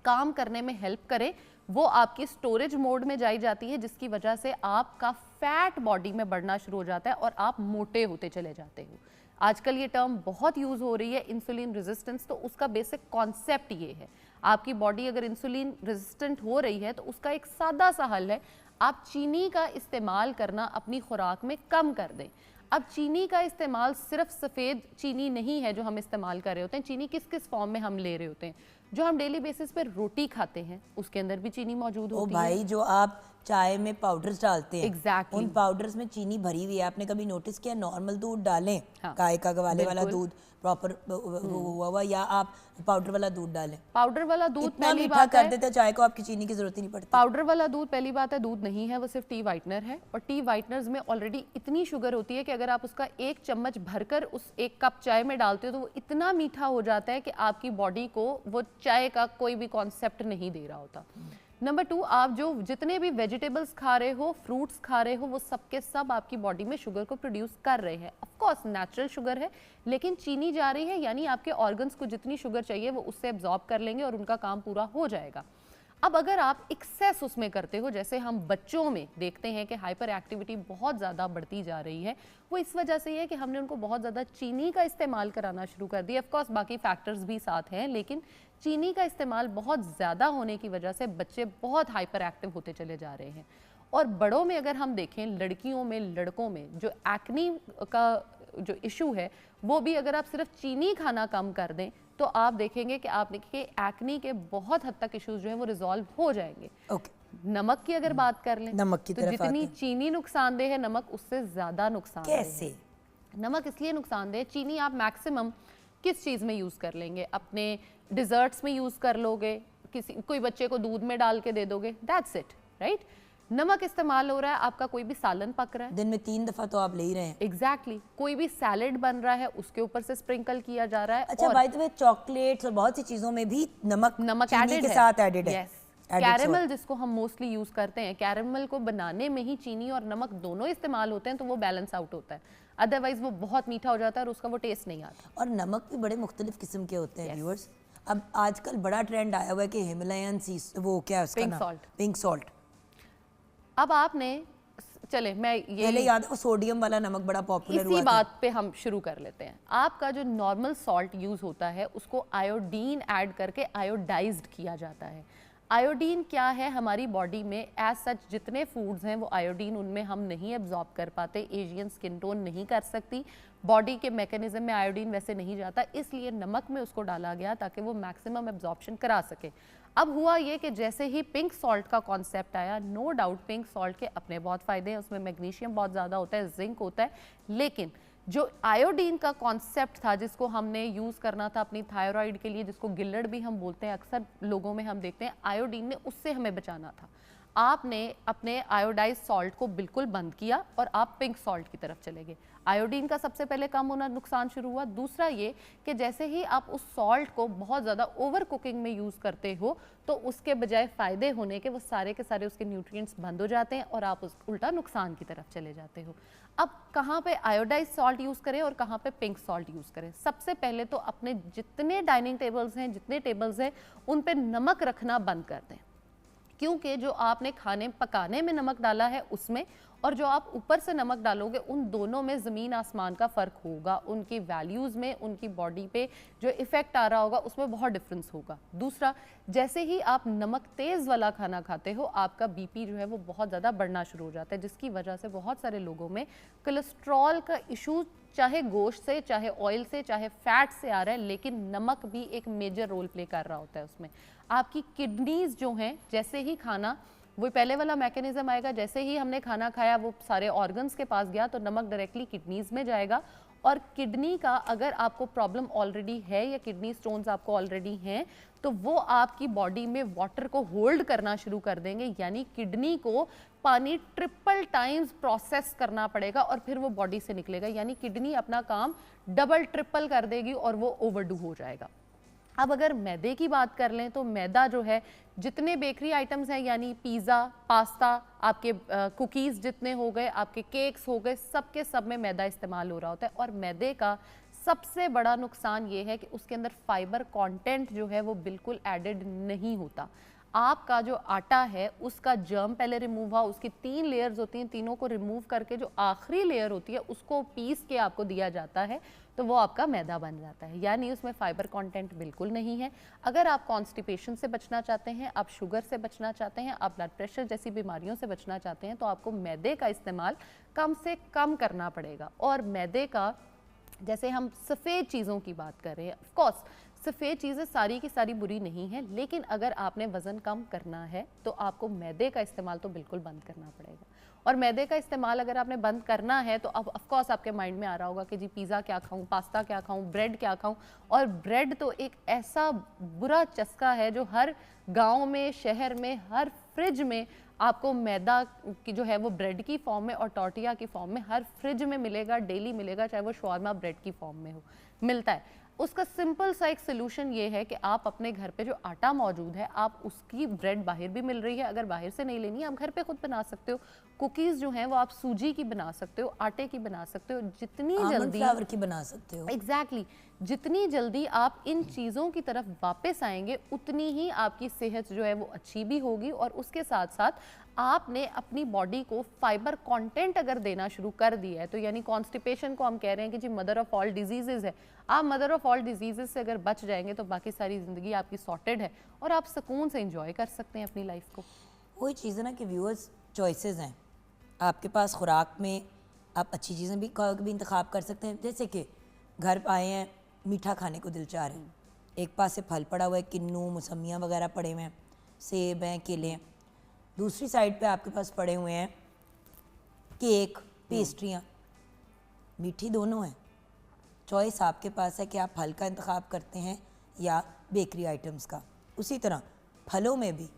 काम करने में हेल्प करें, वो आपकी स्टोरेज मोड में जाई जाती है, जिसकी वजह से आपका फैट बॉडी में बढ़ना शुरू हो जाता है और आप मोटे होते चले जाते हो। आजकल ये टर्म बहुत यूज़ हो रही है इंसुलिन रेजिस्टेंस, तो उसका बेसिक कॉन्सेप्ट ये है, आपकी बॉडी अगर इंसुलिन रेजिस्टेंट हो रही है तो उसका एक सादा सा हल है, आप चीनी का इस्तेमाल करना अपनी खुराक में कम कर दें। अब चीनी का इस्तेमाल सिर्फ सफ़ेद चीनी नहीं है जो हम इस्तेमाल कर रहे होते हैं, चीनी किस किस फॉर्म में हम ले रहे होते हैं। जो हम डेली बेसिस पे रोटी खाते हैं उसके अंदर भी चीनी मौजूद होती है। भाई जो आप चाय में पाउडर्स डालते हैं, Exactly. उन पाउडर्स में चीनी भरी हुई है। आपने कभी नोटिस किया? नॉर्मल दूध डालें, हाँ, गाय का गवाले वाला बिल्कुल। दूध प्रॉपर हुआ हुआ, या आप पाउडर वाला दूध डालें, पाउडर वाला दूध इतना पहली मीठा बात कर है, देते हैं चाय को, आपकी चीनी की जरूरत ही नहीं पड़ती। पाउडर वाला दूध पहली बात है दूध नहीं है, वो सिर्फ टी वाइटनर है, और टी वाइटनर्स में ऑलरेडी इतनी शुगर होती है कि अगर आप उसका 1 चम्मच भरकर उस 1 कप चाय में डालते हो तो वो इतना मीठा हो जाता है कि आपकी बॉडी को वो चाय का कोई भी कॉन्सेप्ट नहीं दे रहा होता। नंबर 2, आप जो जितने भी वेजिटेबल्स खा रहे हो, फ्रूट्स खा रहे हो, वो सब के सब आपकी बॉडी में शुगर को प्रोड्यूस कर रहे हैं। ऑफ कोर्स नेचुरल शुगर है, लेकिन चीनी जा रही है, यानी आपके ऑर्गन्स को जितनी शुगर चाहिए वो उससे एब्जॉर्ब कर लेंगे और उनका काम पूरा हो जाएगा। अब अगर आप एक्सेस उसमें करते हो, जैसे हम बच्चों में देखते हैं कि हाइपर एक्टिविटी बहुत ज़्यादा बढ़ती जा रही है, वो इस वजह से है कि हमने उनको बहुत ज़्यादा चीनी का इस्तेमाल कराना शुरू कर दिया। ऑफ कोर्स बाकी फैक्टर्स भी साथ हैं, लेकिन चीनी का इस्तेमाल बहुत ज़्यादा होने की वजह से बच्चे बहुत हाइपर एक्टिव होते चले जा रहे हैं। और बड़ों में अगर हम देखें, लड़कियों में, लड़कों में जो एक्नी का जो इशू है, वो भी अगर आप सिर्फ चीनी खाना कम कर दें तो आप देखेंगे कि आप देखिए एक्नी के बहुत हद तक इश्यूज जो हैं वो रिजॉल्व हो जाएंगे। नमक की अगर बात कर लें, नमक की तो तरफ जितनी आते हैं। चीनी नुकसानदेह है, नमक उससे ज़्यादा नुकसानदेह है। कैसे? नमक इसलिए नुकसानदेह, चीनी आप मैक्सिमम किस चीज़ में यूज़ कर लेंगे? अपने डिज़र्ट्स में यूज़ कर लोगे, कोई बच्चे को दूध में डाल के दे दोगे, दैट्स इट, राइट? नमक इस्तेमाल हो रहा है, आपका कोई भी सालन पक रहा है, दिन में 3 दफा तो आप ले ही रहे हैं। एग्जैक्टली कोई भी सैलेड बन रहा है उसके ऊपर से स्प्रिंकल किया जा रहा है। अच्छा, और बाय द वे चॉकलेट्स और बहुत सी चीजों में भी नमक चीनी एडेड के है, साथ एडेड है। यस। Added caramel salt। जिसको हम मोस्टली यूज करते हैं, कैरेमल को बनाने में ही चीनी और नमक दोनों इस्तेमाल होते हैं, तो वो बैलेंस आउट होता है, अदरवाइज वो बहुत मीठा हो जाता है और उसका वो टेस्ट नहीं आता। और नमक भी बड़े मुख्तलिफ किस्म के होते हैं व्यूअर्स। अब आजकल बड़ा ट्रेंड आया हुआ है कि हिमालयन सी, वो क्या है उसका पिंक नाम? सॉल्ट। Pink salt. अब आपने चले मैं ये पहले याद है वो सोडियम वाला नमक बड़ा पॉपुलर हुआ इसी था। बात पे हम शुरू कर लेते हैं। आपका जो नॉर्मल सॉल्ट यूज होता है उसको आयोडीन ऐड करके आयोडाइज्ड किया जाता है। आयोडीन क्या है? हमारी बॉडी में एज सच जितने फूड्स हैं वो आयोडीन उनमें हम नहीं एब्जॉर्ब कर पाते, एशियन स्किन टोन नहीं कर सकती, बॉडी के मैकेनिज्म में आयोडीन वैसे नहीं जाता, इसलिए नमक में उसको डाला गया ताकि वो मैक्सिमम एब्जॉर्प्शन करा सके। अब हुआ ये कि जैसे ही पिंक सॉल्ट का कॉन्सेप्ट आया, नो डाउट पिंक सॉल्ट के अपने बहुत फ़ायदे हैं, उसमें मैग्नीशियम बहुत ज़्यादा होता है, जिंक होता है, लेकिन जो आयोडीन का कॉन्सेप्ट था जिसको हमने यूज़ करना था अपनी थायराइड के लिए, जिसको गिल्लड़ भी हम बोलते हैं, अक्सर लोगों में हम देखते हैं, आयोडीन ने उससे हमें बचाना था। आपने अपने आयोडाइज सॉल्ट को बिल्कुल बंद किया और आप पिंक सॉल्ट की तरफ चले गए। आयोडीन का सबसे पहले कम होना नुकसान शुरू हुआ। दूसरा ये कि जैसे ही आप उस सॉल्ट को बहुत ज़्यादा ओवर कुकिंग में यूज़ करते हो तो उसके बजाय फ़ायदे होने के वो सारे के सारे उसके न्यूट्रिएंट्स बंद हो जाते हैं और आप उस उल्टा नुकसान की तरफ चले जाते हो। अब कहाँ पे आयोडाइज सॉल्ट यूज़ करें और कहाँ पे पिंक सॉल्ट यूज़ करें? सबसे पहले तो अपने जितने डाइनिंग टेबल्स हैं, जितने टेबल्स हैं, उन पे नमक रखना बंद कर दें, क्योंकि जो आपने खाने पकाने में नमक डाला है उसमें और जो आप ऊपर से नमक डालोगे, उन दोनों में ज़मीन आसमान का फ़र्क होगा, उनकी वैल्यूज़ में, उनकी बॉडी पे जो इफ़ेक्ट आ रहा होगा उसमें बहुत डिफरेंस होगा। दूसरा, जैसे ही आप नमक तेज़ वाला खाना खाते हो, आपका बीपी जो है वो बहुत ज़्यादा बढ़ना शुरू हो जाता है, जिसकी वजह से बहुत सारे लोगों में कोलेस्ट्रॉल का इशू चाहे गोश्त से, चाहे ऑयल से, चाहे फैट से आ रहा है, लेकिन नमक भी एक मेजर रोल प्ले कर रहा होता है उसमें। आपकी किडनीज़ जो हैं, जैसे ही खाना, वो पहले वाला मैकेनिज्म आएगा, जैसे ही हमने खाना खाया वो सारे ऑर्गन्स के पास गया तो नमक डायरेक्टली किडनीज़ में जाएगा, और किडनी का अगर आपको प्रॉब्लम ऑलरेडी है या किडनी स्टोन्स आपको ऑलरेडी हैं, तो वो आपकी बॉडी में वाटर को होल्ड करना शुरू कर देंगे, यानी किडनी को पानी ट्रिपल टाइम्स प्रोसेस करना पड़ेगा और फिर वो बॉडी से निकलेगा, यानी किडनी अपना काम डबल ट्रिपल कर देगी और वो ओवरडू हो जाएगा। अब अगर मैदे की बात कर लें तो मैदा जो है, जितने बेकरी आइटम्स हैं, यानी पिज़्ज़ा, पास्ता, आपके कुकीज़ जितने हो गए, आपके केक्स हो गए, सब के सब में मैदा इस्तेमाल हो रहा होता है। और मैदे का सबसे बड़ा नुकसान ये है कि उसके अंदर फाइबर कंटेंट जो है वो बिल्कुल एडेड नहीं होता। आपका जो आटा है उसका जर्म पहले रिमूव हुआ, उसकी 3 लेयर्स होती हैं, तीनों को रिमूव करके जो आखिरी लेयर होती है उसको पीस के आपको दिया जाता है, तो वो आपका मैदा बन जाता है, यानी उसमें फाइबर कंटेंट बिल्कुल नहीं है। अगर आप कॉन्स्टिपेशन से बचना चाहते हैं, आप शुगर से बचना चाहते हैं, आप ब्लड प्रेशर जैसी बीमारियों से बचना चाहते हैं, तो आपको मैदे का इस्तेमाल कम से कम करना पड़ेगा। और मैदे का, जैसे हम सफ़ेद चीज़ों की बात कर रहे हैं, ऑफ कोर्स सफ़ेद चीज़ें सारी की सारी बुरी नहीं हैं, लेकिन अगर आपने वज़न कम करना है तो आपको मैदे का इस्तेमाल तो बिल्कुल बंद करना पड़ेगा। और मैदे का इस्तेमाल अगर आपने बंद करना है तो अब ऑफ कोर्स आपके माइंड में आ रहा होगा कि जी पिज़्ज़ा क्या खाऊं, पास्ता क्या खाऊं, ब्रेड क्या खाऊं। और ब्रेड तो एक ऐसा बुरा चस्का है जो हर गाँव में, शहर में, हर फ्रिज में आपको मैदा की जो है वो ब्रेड की फॉर्म में और टॉर्टिया की फॉर्म में हर फ्रिज में मिलेगा, डेली मिलेगा, चाहे वो शॉर्मा ब्रेड की फॉर्म में हो, मिलता है। उसका सिंपल सा एक सोल्यूशन ये है कि आप अपने घर पे जो आटा मौजूद है, आप उसकी ब्रेड बाहर भी मिल रही है, अगर बाहर से नहीं लेनी, आप घर पे खुद बना सकते हो। कुकीज़ जो हैं वो आप सूजी की बना सकते हो, आटे की बना सकते हो, जितनी जल्दी फ्लावर की बना सकते हो। एग्जैक्टली जितनी जल्दी आप इन चीज़ों की तरफ वापस आएंगे, उतनी ही आपकी सेहत जो है वो अच्छी भी होगी। और उसके साथ साथ आपने अपनी बॉडी को फाइबर कंटेंट अगर देना शुरू कर दिया है, तो यानी कॉन्स्टिपेशन को हम कह रहे हैं कि जी मदर ऑफ ऑल डिजीजेज है, आप मदर ऑफ ऑल डिजीजेज से अगर बच जाएंगे तो बाकी सारी ज़िंदगी आपकी सॉर्टेड है और आप सुकून से इंजॉय कर सकते हैं अपनी लाइफ को। वही चीज़ है ना कि व्यूअर्स चॉइसेस हैं आपके पास, खुराक में आप अच्छी चीज़ें भी इंतखाब कर सकते हैं। जैसे कि घर आए हैं, मीठा खाने को दिल चाह रहे हैं, एक पास से फल पड़ा हुआ है, किन्नू, मौसमियाँ वगैरह पड़े हुए हैं, सेब हैं, केले हैं, दूसरी साइड पे आपके पास पड़े हुए हैं केक, पेस्ट्रियाँ, मीठी दोनों हैं। चॉइस आपके पास है कि आप फल का इंतखाब करते हैं या बेकरी आइटम्स का। उसी तरह फलों में भी,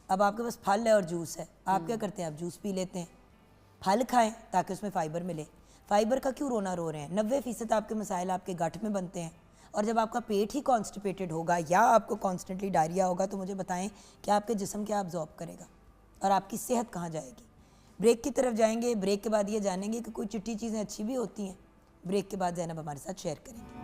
अब आपके पास फल है और जूस है, आप क्या करते हैं, आप जूस पी लेते हैं। फल खाएं ताकि उसमें फ़ाइबर मिले। फ़ाइबर का क्यों रोना रो रहे हैं? 90% आपके मसाइल आपके गट में बनते हैं, और जब आपका पेट ही कॉन्स्टिपेटेड होगा या आपको कॉन्स्टेंटली डायरिया होगा, तो मुझे बताएं कि आपके जिस्म क्या अब्जॉर्ब करेगा और आपकी सेहत कहाँ जाएगी। ब्रेक की तरफ जाएंगे, ब्रेक के बाद ये जानेंगे कि कोई चिट्ठी चीज़ें अच्छी भी होती हैं। ब्रेक के बाद ज़ैनब हमारे साथ शेयर करेंगे।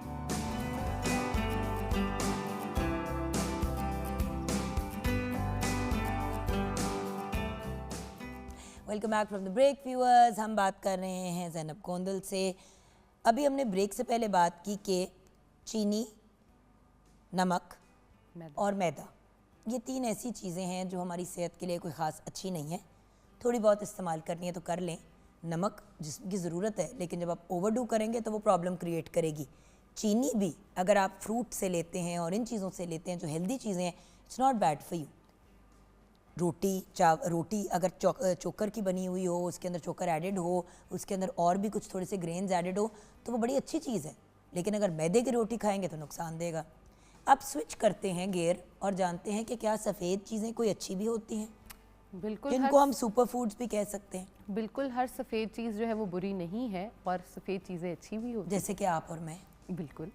Welcome back from the break viewers. हम बात कर रहे हैं ज़ैनब कोंदल से। अभी हमने ब्रेक से पहले बात की कि चीनी, नमक और मैदा, ये 3 ऐसी चीज़ें हैं जो हमारी सेहत के लिए कोई ख़ास अच्छी नहीं है। थोड़ी बहुत इस्तेमाल करनी है तो कर लें। नमक जिसकी ज़रूरत है, लेकिन जब आप ओवरडू करेंगे तो वो प्रॉब्लम क्रिएट करेगी। चीनी भी अगर आप फ्रूट से लेते हैं और इन चीज़ों से लेते हैं जो हेल्दी चीज़ें हैं, it's not bad for you. रोटी अगर चोकर की बनी हुई हो, उसके अंदर चोकर एडेड हो, उसके अंदर और भी कुछ थोड़े से ग्रेन्स एडेड हो, तो वो बड़ी अच्छी चीज़ है। लेकिन अगर मैदे की रोटी खाएंगे तो नुकसान देगा। अब स्विच करते हैं गियर और जानते हैं कि क्या सफ़ेद चीज़ें कोई अच्छी भी होती हैं, बिल्कुल, जिनको हम सुपर फूड्स भी कह सकते हैं। बिल्कुल, हर सफ़ेद चीज़ जो है वो बुरी नहीं है और सफ़ेद चीज़ें अच्छी भी होती हैं, जैसे कि आप और मैं। बिल्कुल।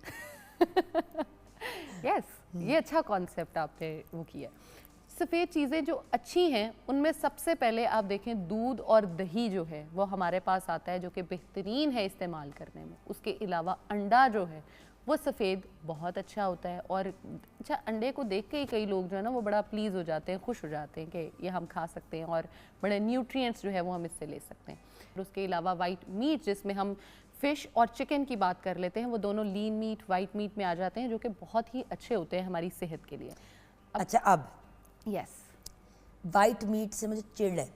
यस, ये अच्छा कॉन्सेप्ट आपने वो किया। सफ़ेद चीज़ें जो अच्छी हैं उनमें सबसे पहले आप देखें दूध और दही जो है वो हमारे पास आता है, जो कि बेहतरीन है इस्तेमाल करने में। उसके अलावा अंडा जो है वो सफ़ेद बहुत अच्छा होता है। और अच्छा, अंडे को देख के ही कई लोग जो है ना वो बड़ा प्लीज़ हो जाते हैं, खुश हो जाते हैं कि ये हम खा सकते हैं और बड़े न्यूट्रिएंट्स जो है वो हम इससे ले सकते हैं। और उसके अलावा वाइट मीट, जिसमें हम फ़िश और चिकन की बात कर लेते हैं, वो दोनों लीन मीट, वाइट मीट में आ जाते हैं, जो कि बहुत ही अच्छे होते हैं हमारी सेहत के लिए। अच्छा, अब यस, वाइट मीट से मुझे चिढ़ है।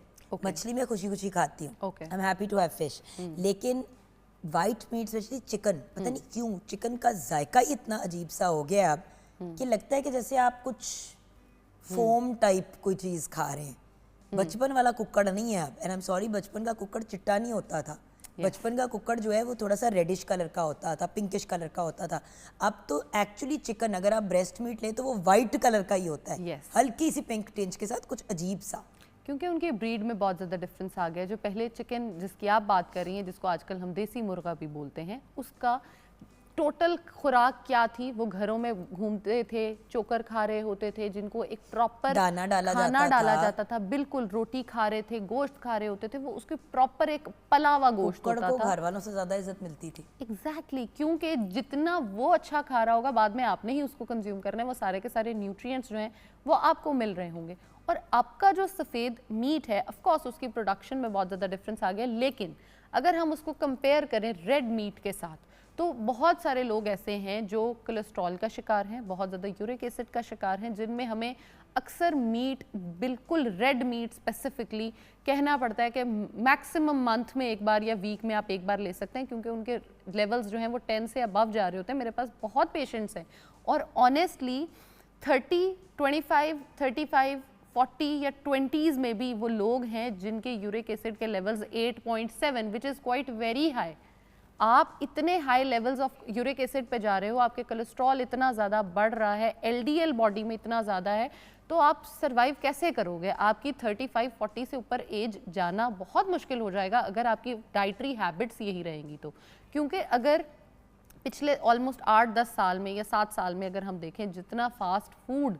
मछली में खुशी खुशी खाती हूँ, Okay. I am happy to have fish, लेकिन वाइट मीट स्पेशली चिकन, पता नहीं क्यों चिकन का जायका ही इतना अजीब सा हो गया है अब कि लगता है कि जैसे आप कुछ फोम टाइप कोई चीज़ खा रहे हैं। बचपन वाला कुक्कड़ नहीं है अब, एंड आई एम सॉरी, बचपन का कुक्कड़ चिट्टा नहीं होता था। बचपन का कुक्कड़ जो है वो थोड़ा सा रेडिश कलर का होता था, पिंकिश कलर का होता था। अब तो एक्चुअली चिकन अगर आप ब्रेस्ट मीट लें तो वो वाइट कलर का ही होता है, Yes. हल्की सी पिंक टिंच के साथ, कुछ अजीब सा। क्योंकि उनके ब्रीड में बहुत ज़्यादा डिफरेंस आ गया। जो पहले चिकन जिसकी आप बात कर रही हैं, जिसको आजकल हम देसी मुर्गा भी बोलते हैं, उसका टोटल खुराक क्या थी? वो घरों में घूमते थे, चोकर खा रहे होते थे, जिनको एक प्रॉपर दाना डाला खाना जाता डाला था। जाता था, बिल्कुल रोटी खा रहे थे, गोश्त खा रहे होते थे, वो उसके प्रॉपर एक पला हुआ गोश्त कुक्कड़ होता को था। घर वालों से ज्यादा इज्जत मिलती थी। एग्जैक्टली क्योंकि जितना वो अच्छा खा रहा होगा, बाद में आपने ही उसको कंज्यूम करना है, वो सारे के सारे न्यूट्रिएंट्स जो हैं वो आपको मिल रहे होंगे। और आपका जो सफ़ेद मीट है, ऑफ कोर्स उसकी प्रोडक्शन में बहुत ज़्यादा डिफरेंस आ गया, लेकिन अगर हम उसको कंपेयर करें रेड मीट के साथ, तो बहुत सारे लोग ऐसे हैं जो कोलेस्ट्रॉल का शिकार हैं, बहुत ज़्यादा यूरिक एसिड का शिकार हैं, जिनमें हमें अक्सर मीट, बिल्कुल रेड मीट स्पेसिफिकली कहना पड़ता है कि मैक्सिमम मंथ में एक बार या वीक में आप एक बार ले सकते हैं, क्योंकि उनके लेवल्स जो हैं वो 10 से अबव जा रहे होते हैं। मेरे पास बहुत पेशेंट्स हैं और ऑनेस्टली 30, 25, 35, 40 या 20s में भी वो लोग हैं जिनके यूरिक एसिड के levels 8.7 which is quite very high. आप इतने high levels of uric acid पे जा रहे हो, आपके कोलेस्ट्रॉल इतना ज़्यादा बढ़ रहा है, एलडीएल बॉडी में इतना ज़्यादा है, तो आप सरवाइव कैसे करोगे? आपकी 35-40 से ऊपर एज जाना बहुत मुश्किल हो जाएगा अगर आपकी डाइटरी हैबिट्स यही रहेंगी तो। क्योंकि अगर पिछले ऑलमोस्ट 8-10 साल में या 7 साल में अगर हम देखें, जितना फास्ट फूड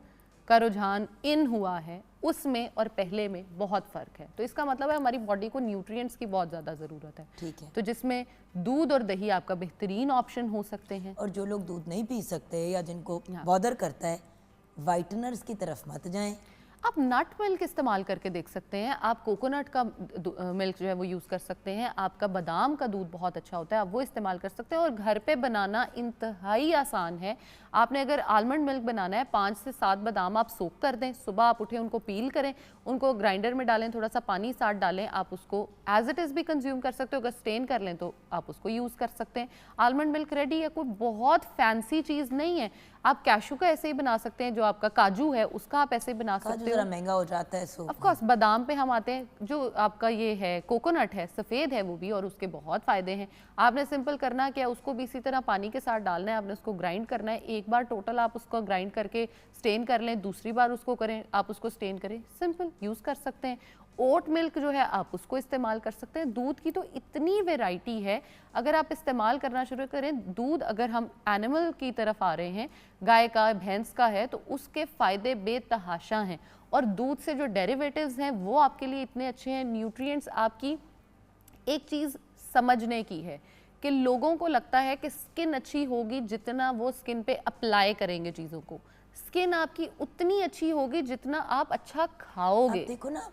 का रुझान इन हुआ है, उसमें और पहले में बहुत फ़र्क है। तो इसका मतलब है हमारी बॉडी को न्यूट्रिएंट्स की बहुत ज़्यादा ज़रूरत है। ठीक है। तो जिसमें दूध और दही आपका बेहतरीन ऑप्शन हो सकते हैं। और जो लोग दूध नहीं पी सकते या जिनको बॉदर करता है, वाइटनर्स की तरफ मत जाएं। आप नट मिल्क इस्तेमाल करके देख सकते हैं, आप कोकोनट का मिल्क जो है वो यूज़ कर सकते हैं, आपका बादाम का दूध बहुत अच्छा होता है, आप वो इस्तेमाल कर सकते हैं। और घर पे बनाना इंतहाई आसान है। आपने अगर आलमंड मिल्क बनाना है, 5 से 7 बादाम आप सोक कर दें, सुबह आप उठें, उनको पील करें, उनको ग्राइंडर में डालें, थोड़ा सा पानी साथ डालें, आप उसको एज इट इज़ भी कंज्यूम कर सकते हो। अगर स्टेन कर लें तो आप उसको यूज़ कर सकते हैं। आलमंड मिल्क रेडी है, कोई बहुत फैंसी चीज़ नहीं है। आप कैशू का ऐसे ही बना सकते हैं, जो आपका काजू है उसका आप ऐसे ही बना सकते हो। जरा महंगा हो जाता है सो। ऑफ कोर्स बादाम पे हम आते हैं, जो आपका ये है कोकोनट है, सफ़ेद है वो भी, और उसके बहुत फ़ायदे हैं। आपने सिंपल करना क्या, उसको भी इसी तरह पानी के साथ डालना है, आपने उसको ग्राइंड करना है। एक बार टोटल आप उसको ग्राइंड करके स्टेन कर लें, दूसरी बार उसको करें, आप उसको स्टेन करें, सिंपल यूज़ कर सकते हैं। ओट मिल्क जो है आप उसको इस्तेमाल कर सकते हैं। दूध की तो इतनी वैरायटी है, अगर आप इस्तेमाल करना शुरू करें दूध, अगर हम एनिमल की तरफ आ रहे हैं, गाय का, भैंस का है, तो उसके फ़ायदे बेतहाशा हैं। और दूध से जो डेरिवेटिव्स हैं वो आपके लिए इतने अच्छे हैं। न्यूट्रिएंट्स आपकी एक चीज़ समझने की है कि लोगों को लगता है कि स्किन अच्छी होगी जितना वो स्किन पे अप्लाई करेंगे चीज़ों को। स्किन आपकी उतनी अच्छी होगी जितना आप अच्छा खाओगे। आप देखो ना,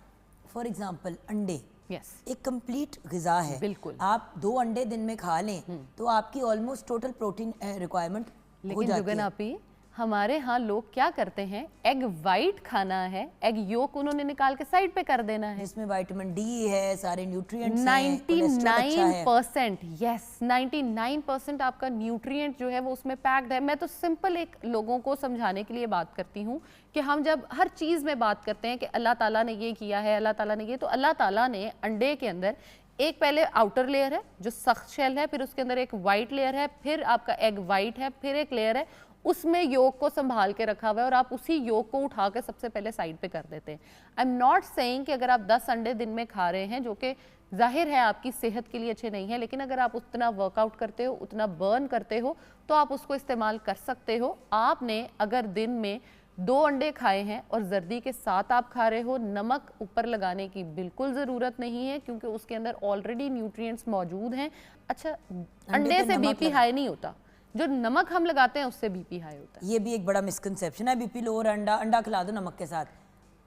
फॉर एग्जाम्पल अंडे यस, एक कंप्लीट ग़िज़ा है। बिल्कुल। आप 2 अंडे दिन में खा लें तो आपकी ऑलमोस्ट टोटल प्रोटीन रिक्वायरमेंट हो लेकिन जाती जुगन है। आपी, हमारे यहाँ लोग क्या करते हैं, एग वाइट खाना है, एग योक उन्होंने निकाल के साइड पे कर देना है। जिसमें विटामिन डी है, सारे न्यूट्रिएंट्स हैं, कोलेस्ट्रॉल अच्छा है। 99%, यस 99% आपका न्यूट्रिएंट जो है वो उसमें पैक्ड है। मैं तो सिंपल एक लोगों को समझाने के लिए बात करती हूँ कि हम जब हर चीज़ में बात करते हैं कि अल्लाह ताला ने ये किया है, अल्लाह ताला ने ये, तो अल्लाह ताला ने अंडे के अंदर एक पहले आउटर लेयर है जो सख्त शेल है, फिर उसके अंदर एक वाइट लेयर है, फिर आपका एग वाइट है, फिर एक लेयर है, उसमें योग को संभाल के रखा हुआ है और आप उसी योग को उठा के सबसे पहले साइड पे कर देते हैं। आई एम नॉट सेइंग कि अगर आप 10 अंडे दिन में खा रहे हैं, जो कि जाहिर है आपकी सेहत के लिए अच्छे नहीं है, लेकिन अगर आप उतना वर्कआउट करते हो, उतना बर्न करते हो, तो आप उसको इस्तेमाल कर सकते हो। आपने अगर दिन में 2 अंडे खाए हैं और जर्दी के साथ आप खा रहे हो, नमक ऊपर लगाने की बिल्कुल ज़रूरत नहीं है, क्योंकि उसके अंदर ऑलरेडी न्यूट्रिएंट्स मौजूद हैं। अच्छा, अंडे से बीपी हाई नहीं होता, जो नमक हम लगाते हैं उससे बीपी हाई होता है। ये भी एक बड़ा मिसकंसेप्शन है, बीपी लो और अंडा खिला दो नमक के साथ,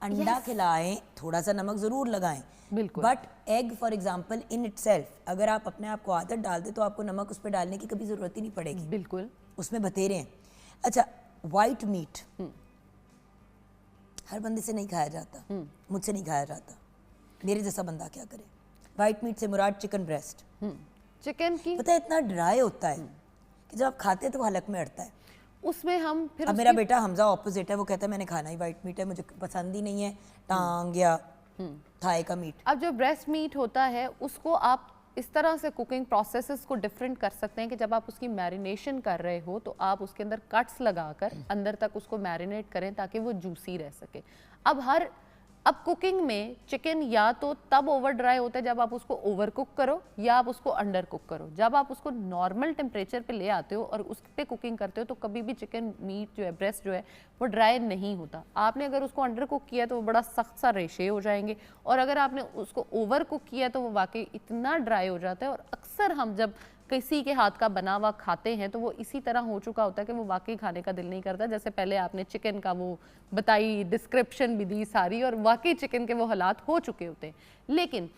अंडा खिलाएं, थोड़ा सा नमक ज़रूर लगाएं, बिल्कुल। But egg for example in itself अगर आप अपने आप को आदत डाल दे तो आपको नमक उस पर डालने की कभी ज़रूरत ही नहीं पड़ेगी, बिल्कुल। उसमें बतेरे हैं। अच्छा, वाइट मीट हर बंदे से नहीं खाया जाता, मुझसे नहीं खाया जाता, मेरे जैसा बंदा क्या करे। वाइट मीट से मुराद चिकन ब्रेस्ट। चिकन की पता है इतना ड्राई होता है कि जब आप खाते हैं तो हलक में अड़ता है। उसमें हम फिर अब मेरा बेटा हमजा ऑपोजिट है, वो कहता है मैंने खाना ही वाइट मीट है, मुझे पसंद ही नहीं है टांग या थाई का मीट। अब जो ब्रेस्ट मीट होता है उसको आप इस तरह से कुकिंग प्रोसेसेस को डिफरेंट कर सकते हैं कि जब आप उसकी मैरिनेशन कर रहे हो तो आप उसके अंदर कट्स लगाकर अंदर तक उसको मैरिनेट करें ताकि वो जूसी रह सके। अब कुकिंग में चिकन या तो तब ओवर ड्राई होता है जब आप उसको ओवर कुक करो या आप उसको अंडर कुक करो। जब आप उसको नॉर्मल टेम्परेचर पे ले आते हो और उस पे कुकिंग करते हो तो कभी भी चिकन मीट जो है, ब्रेस्ट जो है, वो ड्राई नहीं होता। आपने अगर उसको अंडर कुक किया तो वो बड़ा सख्त सा रेशे हो जाएंगे, और अगर आपने उसको ओवर कुक किया तो वो वाकई इतना ड्राई हो जाता है। और अक्सर हम जब किसी के हाथ का बना हुआ खाते हैं तो वो इसी तरह हो चुका होता है कि वो वाकई खाने का दिल नहीं करता। जैसे पहले आपने चिकन का वो बताई, डिस्क्रिप्शन भी दी सारी, और वाकई चिकन के वो हालात हो चुके होते हैं। लेकिन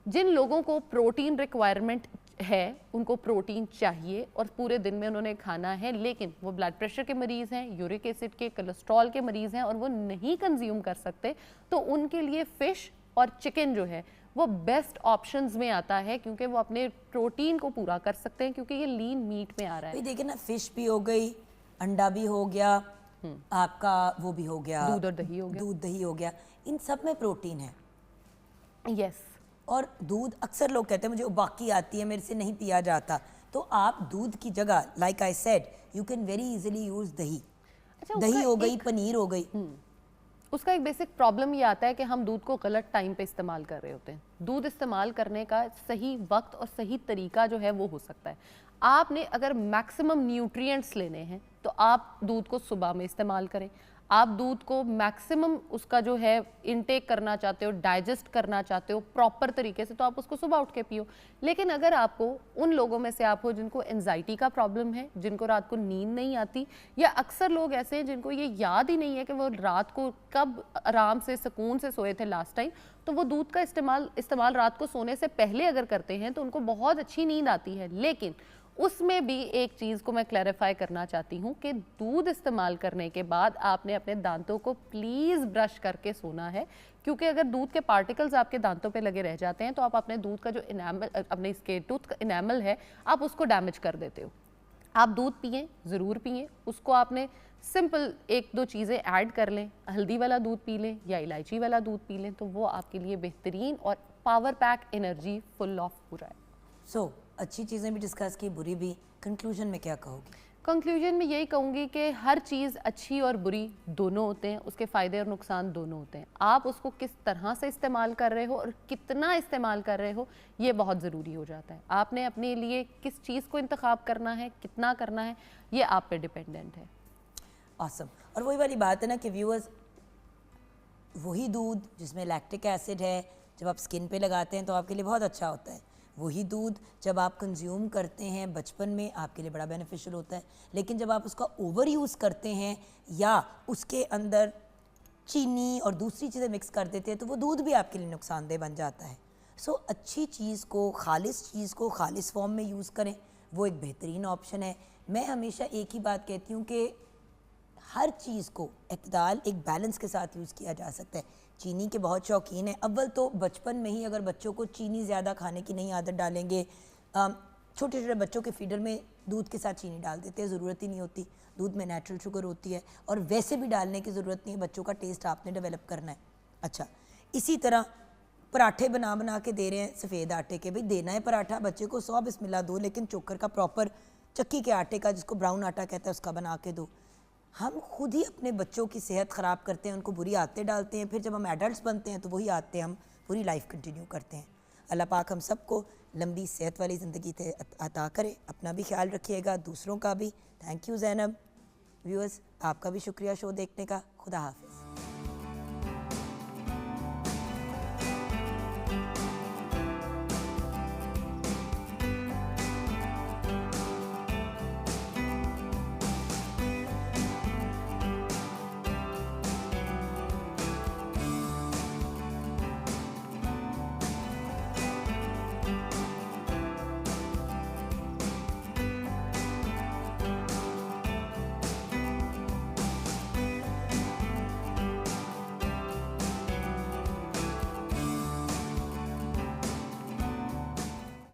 जिन लोगों को प्रोटीन रिक्वायरमेंट है, उनको प्रोटीन चाहिए और पूरे दिन में उन्होंने खाना है, लेकिन वो ब्लड प्रेशर के मरीज़ हैं, यूरिक एसिड के, कोलेस्ट्रॉल के मरीज़ हैं और वो नहीं कंज्यूम कर सकते, तो उनके लिए फ़िश और चिकन जो है वो बेस्ट ऑप्शंस में आता है, क्योंकि वो अपने प्रोटीन को पूरा कर सकते हैं, क्योंकि ये लीन मीट में आ रहा है। देखिए ना, फिश भी हो गई, अंडा भी हो गया, आपका वो भी हो गया, दूध और दही हो गया, दूध दही हो गया, इन सब में प्रोटीन है। यस। और दूध अक्सर लोग कहते हैं मुझे बाकी आती है, मेरे से नहीं पिया जाता, तो आप दूध की जगह like I said you can very easily use दही। अच्छा, दही हो गई, पनीर हो गई। उसका एक बेसिक प्रॉब्लम ये आता है कि हम दूध को गलत टाइम पे इस्तेमाल कर रहे होते हैं। दूध इस्तेमाल करने का सही वक्त और सही तरीका जो है वो हो सकता है। आपने अगर मैक्सिमम न्यूट्रिएंट्स लेने हैं तो आप दूध को सुबह में इस्तेमाल करें। आप दूध को मैक्सिमम उसका जो है इनटेक करना चाहते हो, डाइजेस्ट करना चाहते हो प्रॉपर तरीके से, तो आप उसको सुबह उठ के पियो। लेकिन अगर आपको उन लोगों में से आप हो जिनको एंजाइटी का प्रॉब्लम है, जिनको रात को नींद नहीं आती, या अक्सर लोग ऐसे हैं जिनको ये याद ही नहीं है कि वो रात को कब आराम से सुकून से सोए थे लास्ट टाइम, तो वो दूध का इस्तेमाल रात को सोने से पहले अगर करते हैं तो उनको बहुत अच्छी नींद आती है। लेकिन उसमें भी एक चीज़ को मैं क्लैरिफाई करना चाहती हूँ कि दूध इस्तेमाल करने के बाद आपने अपने दांतों को प्लीज़ ब्रश करके सोना है, क्योंकि अगर दूध के पार्टिकल्स आपके दांतों पे लगे रह जाते हैं तो आप अपने दूध का जो इनेमल, अपने इसके टूथ का इनेमल है, आप उसको डैमेज कर देते हो। आप दूध पिएं, ज़रूर पिएं, उसको आपने सिंपल एक दो चीज़ें ऐड कर लें, हल्दी वाला दूध पी लें या इलायची वाला दूध पी लें, तो वो आपके लिए बेहतरीन और power pack energy full of हो रहा है। सो अच्छी चीज़ें भी डिस्कस की, बुरी भी। कंक्लूजन में क्या कहोगी? कंक्लूजन में यही कहूँगी कि हर चीज़ अच्छी और बुरी दोनों होते हैं, उसके फ़ायदे और नुकसान दोनों होते हैं। आप उसको किस तरह से इस्तेमाल कर रहे हो और कितना इस्तेमाल कर रहे हो, ये बहुत ज़रूरी हो जाता है। आपने अपने लिए किस चीज़ को इंतखाब करना है, कितना करना है, ये आप पे डिपेंडेंट है। ऑसम। और वही वाली बात है ना कि व्यूअर्स, वही दूध जिसमें लैक्टिक एसिड है, जब आप स्किन पे लगाते हैं तो आपके लिए बहुत अच्छा होता है। वही दूध जब आप कंज्यूम करते हैं बचपन में, आपके लिए बड़ा बेनिफिशियल होता है। लेकिन जब आप उसका ओवर यूज़ करते हैं या उसके अंदर चीनी और दूसरी चीज़ें मिक्स कर देते हैं तो वो दूध भी आपके लिए नुकसानदेह बन जाता है। सो अच्छी चीज़ को, खालिस चीज़ को खालिस फॉर्म में यूज़ करें, वो एक बेहतरीन ऑप्शन है। मैं हमेशा एक ही बात कहती हूँ कि हर चीज़ को इतदाल, एक बैलेंस के साथ यूज़ किया जा सकता है। चीनी के बहुत शौकीन हैं, अव्वल तो बचपन में ही अगर बच्चों को चीनी ज़्यादा खाने की नहीं आदत डालेंगे, छोटे छोटे बच्चों के फीडर में दूध के साथ चीनी डाल देते हैं, ज़रूरत ही नहीं होती। दूध में नेचुरल शुगर होती है और वैसे भी डालने की ज़रूरत नहीं है, बच्चों का टेस्ट आपने डेवलप करना है। अच्छा, इसी तरह पराठे बना के दे रहे हैं सफ़ेद आटे के, भाई देना है पराठा बच्चे को 100 बिस्मिल्लाह दो, लेकिन चोकर का प्रॉपर चक्की के आटे का, जिसको ब्राउन आटा कहता है, उसका बना के दो। हम खुद ही अपने बच्चों की सेहत ख़राब करते हैं, उनको बुरी आदतें डालते हैं, फिर जब हम एडल्ट्स बनते हैं तो वही आदतें हम पूरी लाइफ कंटिन्यू करते हैं। अल्लाह पाक हम सबको लंबी सेहत वाली ज़िंदगी अता करे। अपना भी ख्याल रखिएगा, दूसरों का भी। Thank you Zainab. व्यूअर्स, आपका भी शुक्रिया शो देखने का। खुदा हाफ़िज़।